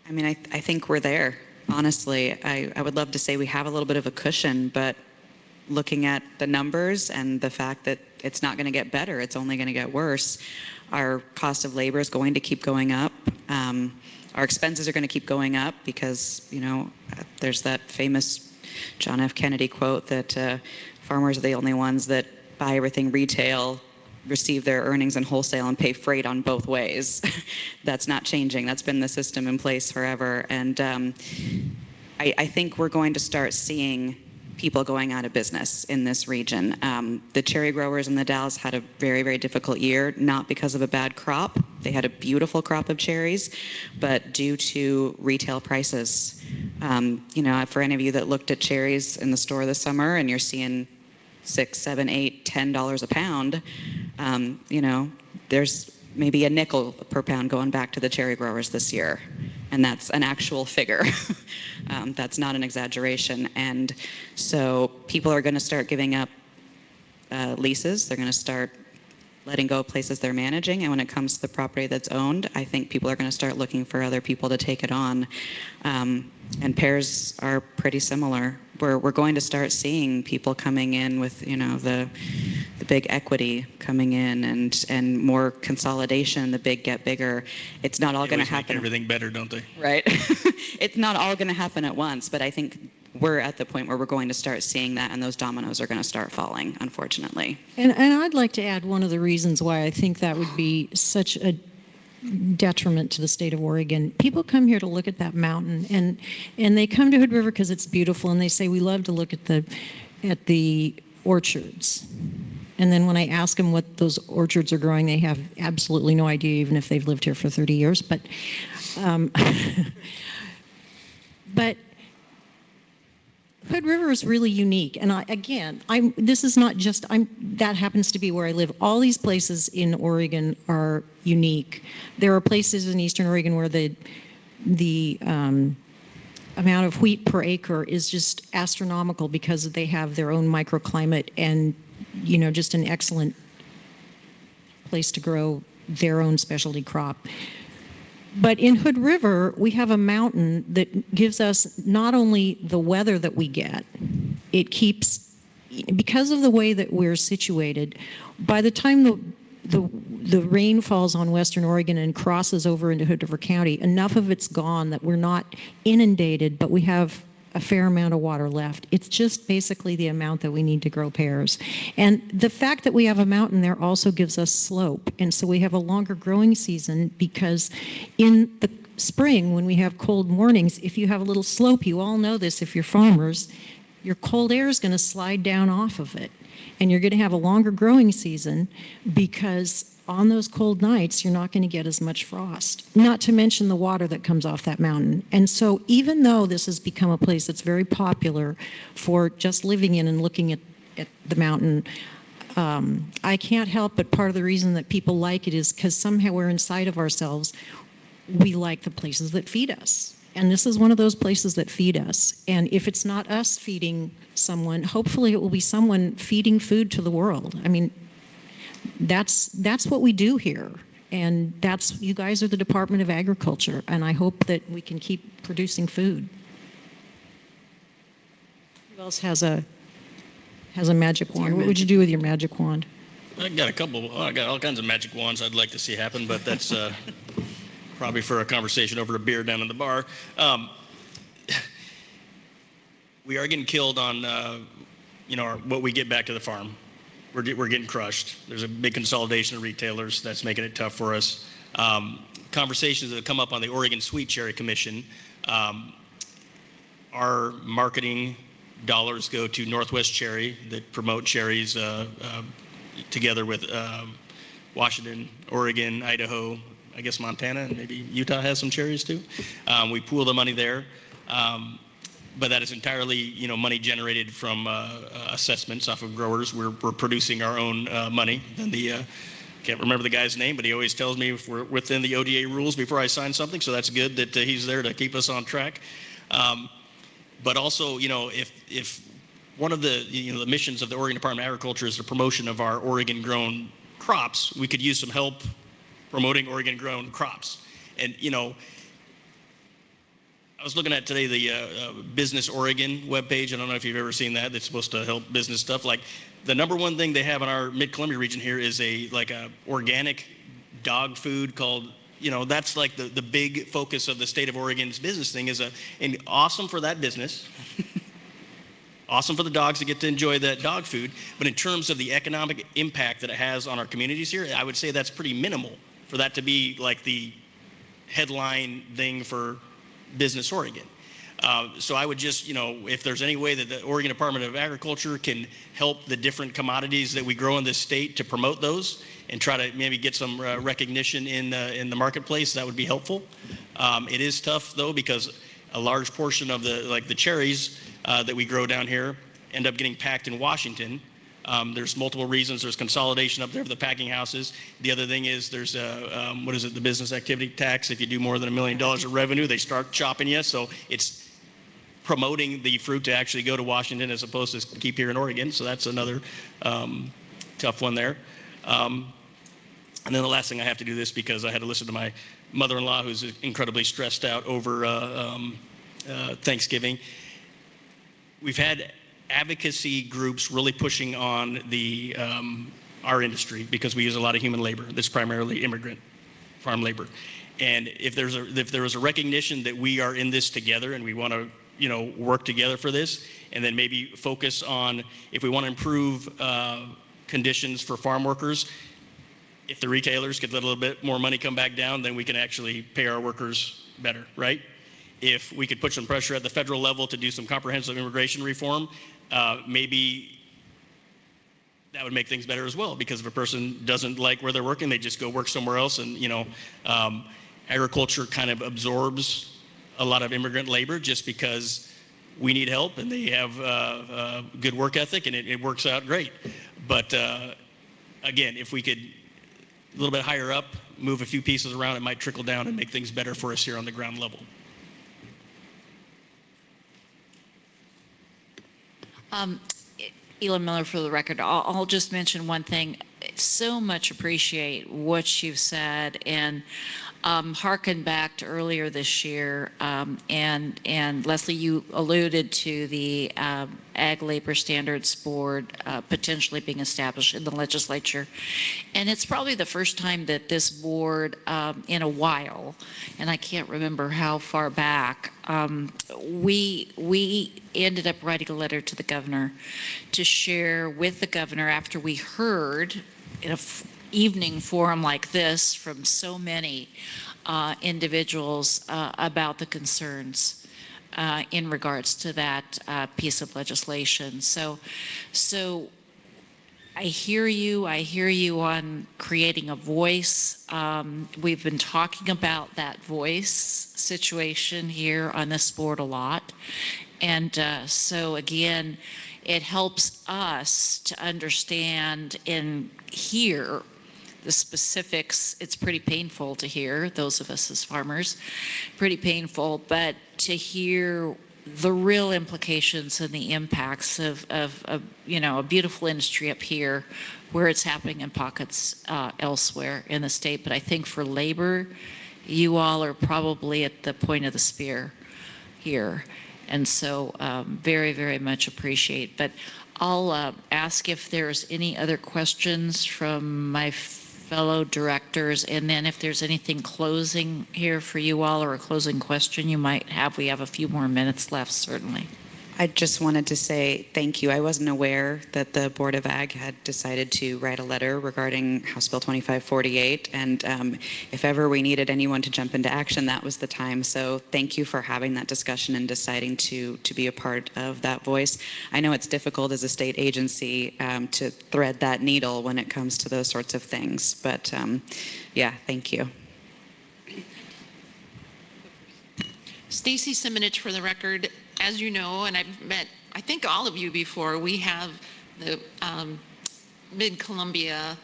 I mean, I think we're there. Honestly, I would love to say we have a little bit of a cushion, but looking at the numbers and the fact that it's not going to get better, it's only going to get worse. Our cost of labor is going to keep going up. Our expenses are going to keep going up because, there's that famous John F. Kennedy quote that farmers are the only ones that buy everything retail, receive their earnings in wholesale, and pay freight on both ways. That's not changing. That's been the system in place forever. And I think we're going to start seeing people going out of business in this region. The cherry growers in the Dalles had a very, very difficult year, not because of a bad crop. They had a beautiful crop of cherries, but due to retail prices. For any of you that looked at cherries in the store this summer and you're seeing $6, $7, $8, $10 a pound, there's maybe a nickel per pound going back to the cherry growers this year. And that's an actual figure. That's not an exaggeration. And so people are going to start giving up leases. They're going to start letting go of places they're managing. And when it comes to the property that's owned, I think people are going to start looking for other people to take it on. And pears are pretty similar. We're going to start seeing people coming in with, the the big equity coming in and more consolidation, the big get bigger. It's not all going to happen. Make everything better, don't they? Right. It's not all going to happen at once, but I think we're at the point where we're going to start seeing that, and those dominoes are going to start falling, unfortunately. And I'd like to add one of the reasons why I think that would be such a detriment to the state of Oregon. People come here to look at that mountain, and they come to Hood River because it's beautiful, and they say, we love to look at the orchards. And then when I ask them what those orchards are growing, they have absolutely no idea, even if they've lived here for 30 years. But Hood River is really unique, and this is not just, that happens to be where I live. All these places in Oregon are unique. There are places in Eastern Oregon where the amount of wheat per acre is just astronomical because they have their own microclimate and, just an excellent place to grow their own specialty crop. But in Hood River, we have a mountain that gives us not only the weather that we get, it keeps, because of the way that we're situated, by the time the rain falls on Western Oregon and crosses over into Hood River County, enough of it's gone that we're not inundated, but we have a fair amount of water left. It's just basically the amount that we need to grow pears. And the fact that we have a mountain there also gives us slope. And so we have a longer growing season because in the spring, when we have cold mornings, if you have a little slope, you all know this if you're farmers, your cold air is going to slide down off of it. And you're going to have a longer growing season because on those cold nights, you're not going to get as much frost, not to mention the water that comes off that mountain. And so even though this has become a place that's very popular for just living in and looking at the mountain, I can't help but part of the reason that people like it is because somehow we're inside of ourselves. We like the places that feed us. And this is one of those places that feed us. And if it's not us feeding someone, hopefully it will be someone feeding food to the world. I mean, that's what we do here. And you guys are the Department of Agriculture. And I hope that we can keep producing food. Who else has a magic wand? What would you do with your magic wand? I got all kinds of magic wands I'd like to see happen, but that's probably for a conversation over a beer down in the bar. We are getting killed on, what we get back to the farm. We're getting crushed. There's a big consolidation of retailers that's making it tough for us. Conversations that have come up on the Oregon Sweet Cherry Commission, our marketing dollars go to Northwest Cherry that promote cherries together with Washington, Oregon, Idaho, I guess Montana, and maybe Utah has some cherries too. We pool the money there. But that is entirely, money generated from assessments off of growers. We're producing our own money. And can't remember the guy's name, but he always tells me if we're within the ODA rules before I sign something. So that's good that he's there to keep us on track. But also, if one of the the missions of the Oregon Department of Agriculture is the promotion of our Oregon-grown crops, we could use some help promoting Oregon-grown crops. And I was looking at today the Business Oregon webpage. I don't know if you've ever seen that. That's supposed to help business stuff. Like the number one thing they have in our Mid-Columbia region here is a organic dog food called, that's like the big focus of the state of Oregon's business thing and awesome for that business. Awesome for the dogs to get to enjoy that dog food. But in terms of the economic impact that it has on our communities here, I would say that's pretty minimal for that to be like the headline thing for Business Oregon. So I would just, if there's any way that the Oregon Department of Agriculture can help the different commodities that we grow in this state to promote those and try to maybe get some recognition in the marketplace, that would be helpful. It is tough though because a large portion of the cherries that we grow down here end up getting packed in Washington. There's multiple reasons. There's consolidation up there for the packing houses. The other thing is there's the business activity tax. If you do more than $1 million of revenue, they start chopping you. So it's promoting the fruit to actually go to Washington as opposed to keep here in Oregon. So that's another tough one there. And then the last thing, I have to do this because I had to listen to my mother-in-law who's incredibly stressed out over Thanksgiving. We've had advocacy groups really pushing on the our industry because we use a lot of human labor that's primarily immigrant farm labor. And if there was a recognition that we are in this together and we want to, you know, work together for this, and then maybe focus on if we want to improve conditions for farm workers, if the retailers get a little bit more money come back down, then we can actually pay our workers better, right? If we could put some pressure at the federal level to do some comprehensive immigration reform, maybe that would make things better as well, because if a person doesn't like where they're working, they just go work somewhere else. And, you know, agriculture kind of absorbs a lot of immigrant labor just because we need help and they have good work ethic, and it works out great. But again, if we could a little bit higher up, move a few pieces around, it might trickle down and make things better for us here on the ground level. Elon Miller, for the record, I'll just mention one thing. So much appreciate what you've said, and harken back to earlier this year, and Leslie, you alluded to the Ag Labor Standards Board potentially being established in the legislature, and it's probably the first time that this board in a while, and I can't remember how far back, we ended up writing a letter to the governor to share with the governor after we heard in an evening forum like this from so many individuals about the concerns in regards to that piece of legislation. So I hear you on creating a voice. We've been talking about that voice situation here on this board a lot. And so again, it helps us to understand and hear the specifics. It's pretty painful to hear, those of us as farmers, pretty painful, but to hear the real implications and the impacts of you know, a beautiful industry up here where it's happening in pockets elsewhere in the state. But I think for labor, you all are probably at the point of the spear here. And so very, very much appreciate. But I'll ask if there's any other questions from my fellow directors, and then if there's anything closing here for you all or a closing question you might have. We have a few more minutes left, certainly. I just wanted to say thank you. I wasn't aware that the Board of Ag had decided to write a letter regarding House Bill 2548, and if ever we needed anyone to jump into action, that was the time. So thank you for having that discussion and deciding to be a part of that voice. I know it's difficult as a state agency to thread that needle when it comes to those sorts of things, but yeah, thank you. Stacy Simonich, for the record. As you know, and I've met, I think, all of you before, we have the Mid-Columbia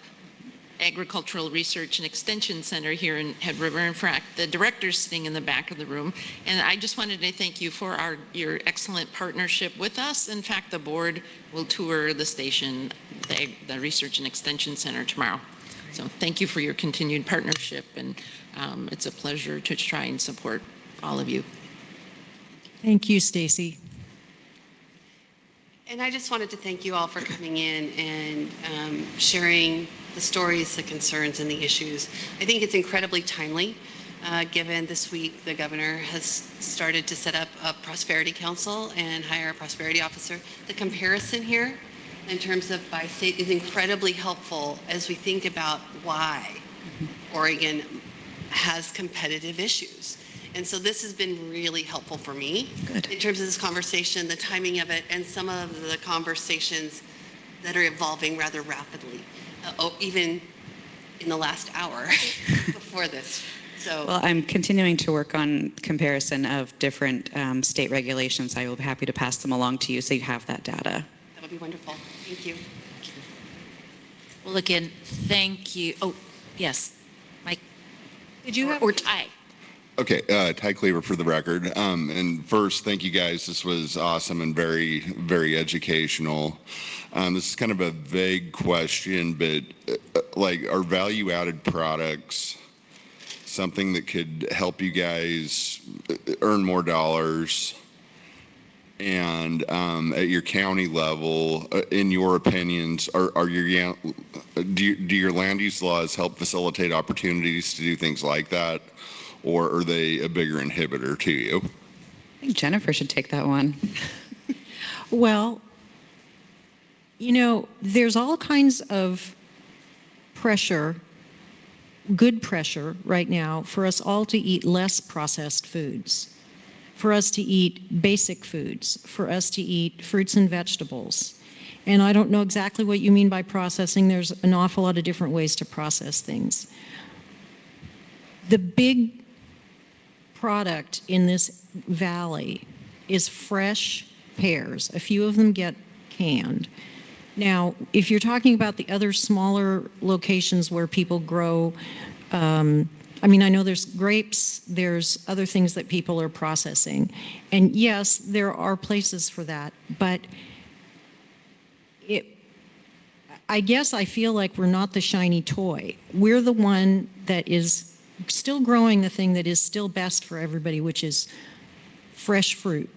Agricultural Research and Extension Center here in Head River. In fact, the director's sitting in the back of the room. And I just wanted to thank you for your excellent partnership with us. In fact, the board will tour the station, the Research and Extension Center tomorrow. So thank you for your continued partnership, and it's a pleasure to try and support all of you. Thank you, Stacy. And I just wanted to thank you all for coming in and sharing the stories, the concerns, and the issues. I think it's incredibly timely, given this week the governor has started to set up a prosperity council and hire a prosperity officer. The comparison here in terms of by state is incredibly helpful as we think about why Oregon has competitive issues. And so this has been really helpful for me in terms of this conversation, the timing of it, and some of the conversations that are evolving rather rapidly, even in the last hour before this. So, well, I'm continuing to work on comparison of different state regulations. I will be happy to pass them along to you so you have that data. That would be wonderful. Thank you. Well, again, thank you. Oh, yes, Mike. Did you have or Ty? Okay, Ty Cleaver for the record. And first, thank you guys. This was awesome and very, very educational. This is kind of a vague question, but like, are value-added products something that could help you guys earn more dollars And at your county level, in your opinions, do your land use laws help facilitate opportunities to do things like that, or are they a bigger inhibitor to you? I think Jennifer should take that one. Well, there's all kinds of pressure, good pressure right now for us all to eat less processed foods, for us to eat basic foods, for us to eat fruits and vegetables. And I don't know exactly what you mean by processing. There's an awful lot of different ways to process things. The big product in this valley is fresh pears. A few of them get canned. Now, if you're talking about the other smaller locations where people grow, I know there's grapes, there's other things that people are processing. And yes, there are places for that, but I guess I feel like we're not the shiny toy. We're the one that is still growing the thing that is still best for everybody, which is fresh fruit,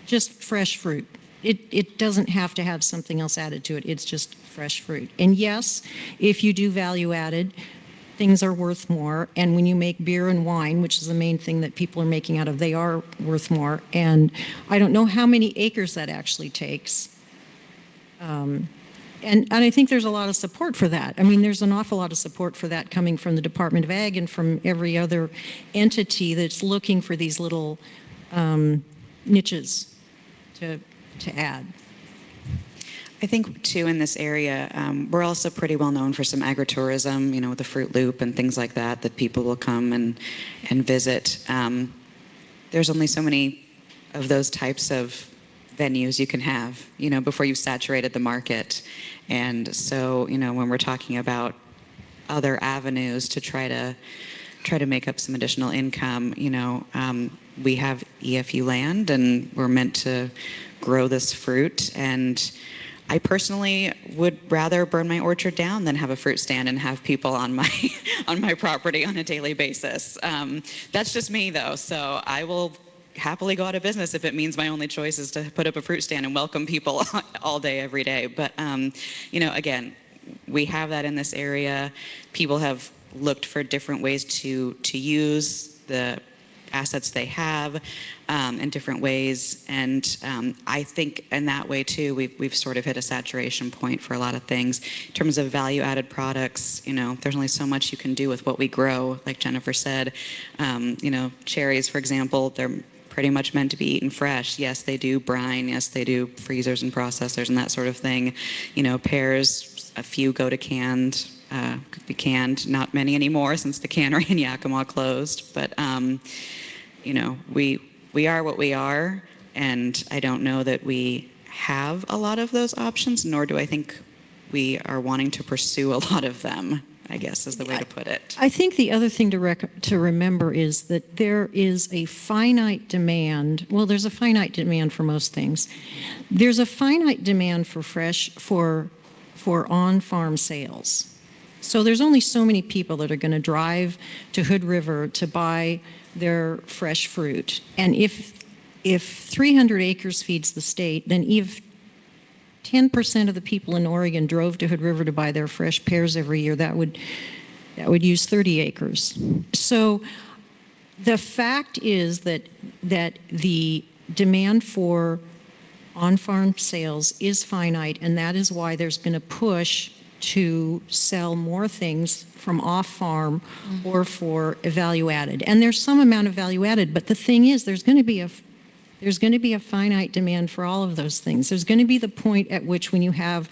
just fresh fruit. It doesn't have to have something else added to it. It's just fresh fruit. And yes, if you do value added, things are worth more. And when you make beer and wine, which is the main thing that people are making out of, they are worth more. And I don't know how many acres that actually takes. And I think there's a lot of support for that. There's an awful lot of support for that coming from the Department of Ag and from every other entity that's looking for these little niches to add. I think, too, in this area, we're also pretty well known for some agritourism, with the Fruit Loop and things like that people will come and visit. There's only so many of those types of venues you can have, before you've saturated the market. And so, when we're talking about other avenues to try to make up some additional income, we have EFU land and we're meant to grow this fruit. And I personally would rather burn my orchard down than have a fruit stand and have people on my property on a daily basis. That's just me, though. So I will happily go out of business if it means my only choice is to put up a fruit stand and welcome people all day, every day. But, again, we have that in this area. People have looked for different ways to use the assets they have in different ways. And I think in that way, too, we've sort of hit a saturation point for a lot of things. In terms of value-added products, there's only so much you can do with what we grow, like Jennifer said. Cherries, for example, they're pretty much meant to be eaten fresh. Yes, they do brine. Yes, they do freezers and processors and that sort of thing. Pears, a few go to canned. Could be canned. Not many anymore since the cannery in Yakima closed. But we are what we are, and I don't know that we have a lot of those options, nor do I think we are wanting to pursue a lot of them, I guess is the way to put it. I think the other thing to remember is that there is a finite demand. Well, there's a finite demand for most things. There's a finite demand for for on-farm sales. So there's only so many people that are going to drive to Hood River to buy their fresh fruit. And if 300 acres feeds the state, then if 10% of the people in Oregon drove to Hood River to buy their fresh pears every year, that would use 30 acres. So the fact is that the demand for on-farm sales is finite, and that is why there's been a push to sell more things from off-farm or for value-added. And there's some amount of value-added, but the thing is, there's going to be a finite demand for all of those things. There's going to be the point at which when you have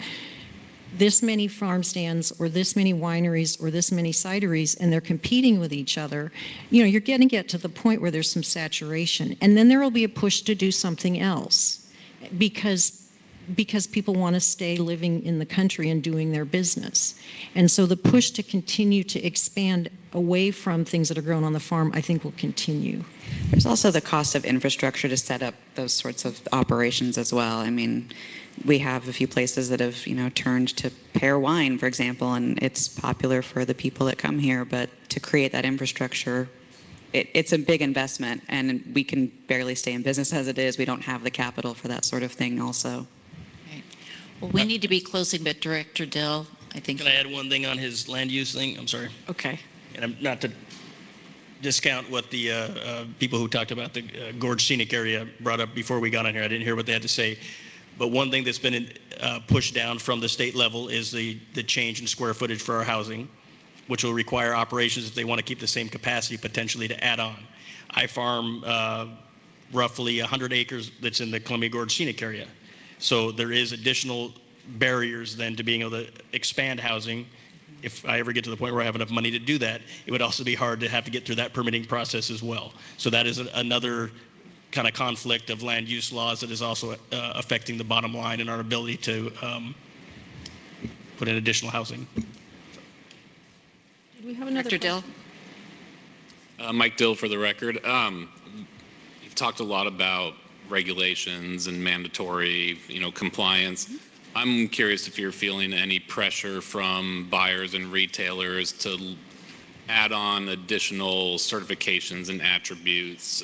this many farm stands or this many wineries or this many cideries and they're competing with each other, you're going to get to the point where there's some saturation. And then there will be a push to do something else because people want to stay living in the country and doing their business. And so the push to continue to expand away from things that are grown on the farm, I think, will continue. There's also the cost of infrastructure to set up those sorts of operations as well. I mean, we have a few places that have, turned to pear wine, for example, and it's popular for the people that come here, but to create that infrastructure it's a big investment, and we can barely stay in business as it is. We don't have the capital for that sort of thing also. Well, we need to be closing, but Director Dill, I think. Can I add one thing on his land use thing? I'm sorry. Okay. And I'm not to discount what the people who talked about the Gorge Scenic Area brought up before we got on here. I didn't hear what they had to say. But one thing that's been pushed down from the state level is the change in square footage for our housing, which will require operations, if they want to keep the same capacity, potentially to add on. I farm roughly 100 acres that's in the Columbia Gorge Scenic Area. So there is additional barriers then to being able to expand housing. If I ever get to the point where I have enough money to do that, it would also be hard to have to get through that permitting process as well. So that is another kind of conflict of land use laws that is also affecting the bottom line and our ability to put in additional housing. Do we have another Dr. Dill? Mike Dill for the record. You've talked a lot about regulations and mandatory, compliance. I'm curious if you're feeling any pressure from buyers and retailers to add on additional certifications and attributes,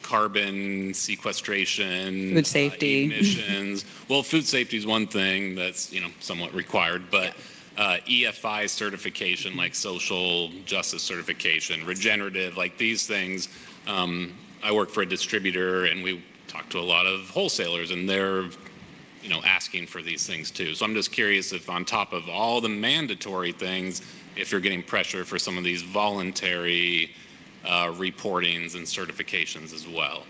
carbon sequestration, Food safety. emissions. Well, food safety is one thing that's somewhat required, but EFI certification, like social justice certification, regenerative, like these things. I work for a distributor, and we talk to a lot of wholesalers, and they're asking for these things too. So I'm just curious if on top of all the mandatory things, if you're getting pressure for some of these voluntary reportings and certifications as well.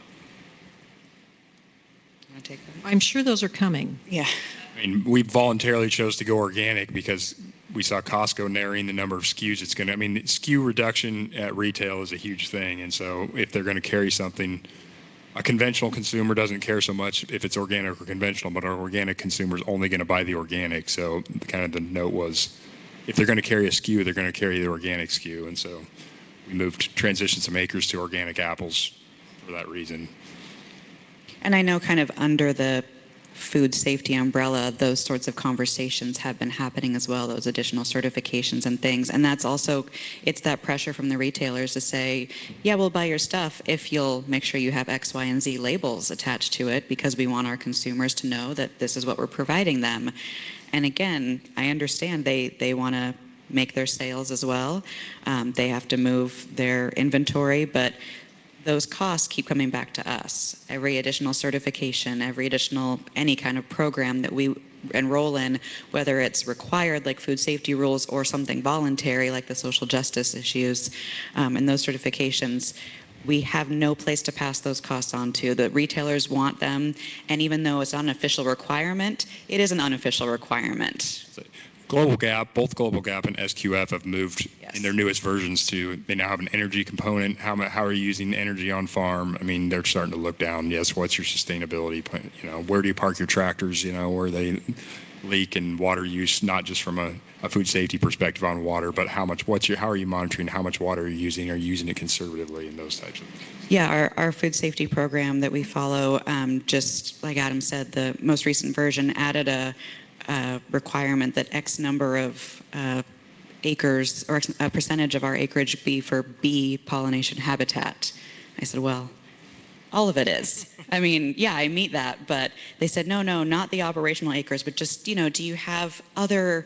Want to take that? I'm sure those are coming. Yeah. I mean, we voluntarily chose to go organic because we saw Costco narrowing the number of SKUs it's going to. I mean, SKU reduction at retail is a huge thing, and so if they're going to carry something, a conventional consumer doesn't care so much if it's organic or conventional, but our organic consumer is only going to buy the organic. So kind of the note was, if they're going to carry a SKU, they're going to carry the organic SKU, and so we transitioned some acres to organic apples for that reason. And I know kind of under the food safety umbrella, those sorts of conversations have been happening as well, those additional certifications and things. And that's also, it's that pressure from the retailers to say, yeah, we'll buy your stuff if you'll make sure you have X, Y, and Z labels attached to it, because we want our consumers to know that this is what we're providing them. And again, I understand they want to make their sales as well. They have to move their inventory, but those costs keep coming back to us. Every additional certification, every additional, any kind of program that we enroll in, whether it's required like food safety rules or something voluntary like the social justice issues and those certifications, we have no place to pass those costs on to. The retailers want them, and even though it's not an official requirement, it is an unofficial requirement. Global Gap, both Global Gap and SQF have moved in their newest versions to, they now have an energy component. How are you using energy on farm? I mean, they're starting to look down. Yes, what's your sustainability plan? Where do you park your tractors? Where they leak and water use, not just from a food safety perspective on water, but how are you monitoring how much water are you using? Are you using it conservatively and those types of things? Yeah, our food safety program that we follow, just like Adam said, the most recent version added a requirement that X number of acres or a percentage of our acreage be for bee pollination habitat. I said, well, all of it is. I mean, yeah, I meet that, but they said, no, not the operational acres, but just, do you have other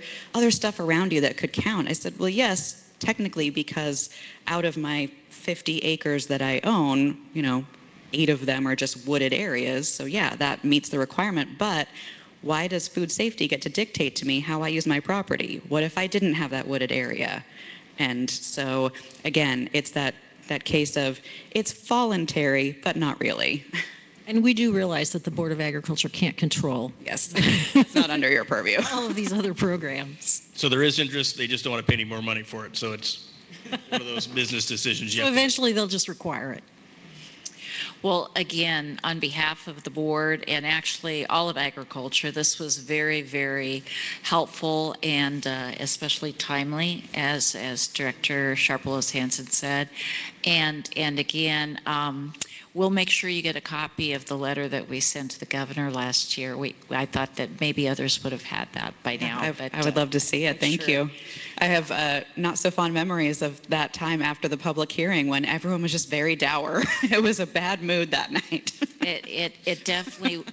stuff around you that could count? I said, well, yes, technically, because out of my 50 acres that I own, 8 of them are just wooded areas. So yeah, that meets the requirement, but why does food safety get to dictate to me how I use my property? What if I didn't have that wooded area? And so, again, it's that case of it's voluntary, but not really. And we do realize that the Board of Agriculture can't control. Yes, it's not under your purview. All of these other programs. So there is interest, they just don't want to pay any more money for it. So it's one of those business decisions. So eventually they'll just require it. Well, again, on behalf of the board and actually all of agriculture, this was very, very helpful and especially timely, as Director Sharpelos-Hansen said. And again, we'll make sure you get a copy of the letter that we sent to the governor last year. I thought that maybe others would have had that by now. I would love to see it. Thank you. I have not so fond memories of that time after the public hearing when everyone was just very dour. It was a bad mood that night. It definitely,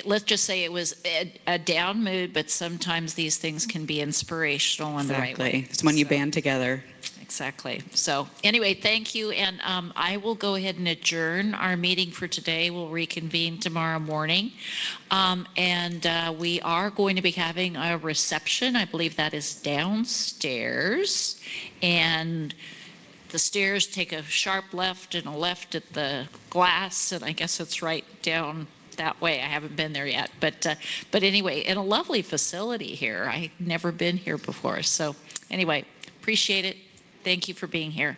let's just say it was a down mood, but sometimes these things can be inspirational in the right way. Exactly. It's when you band together. Exactly. So anyway, thank you. And I will go ahead and adjourn our meeting for today. We'll reconvene tomorrow morning. We are going to be having a reception. I believe that is downstairs. And the stairs take a sharp left and a left at the glass. And I guess it's right down that way. I haven't been there yet. But anyway, in a lovely facility here. I've never been here before. So anyway, appreciate it. Thank you for being here.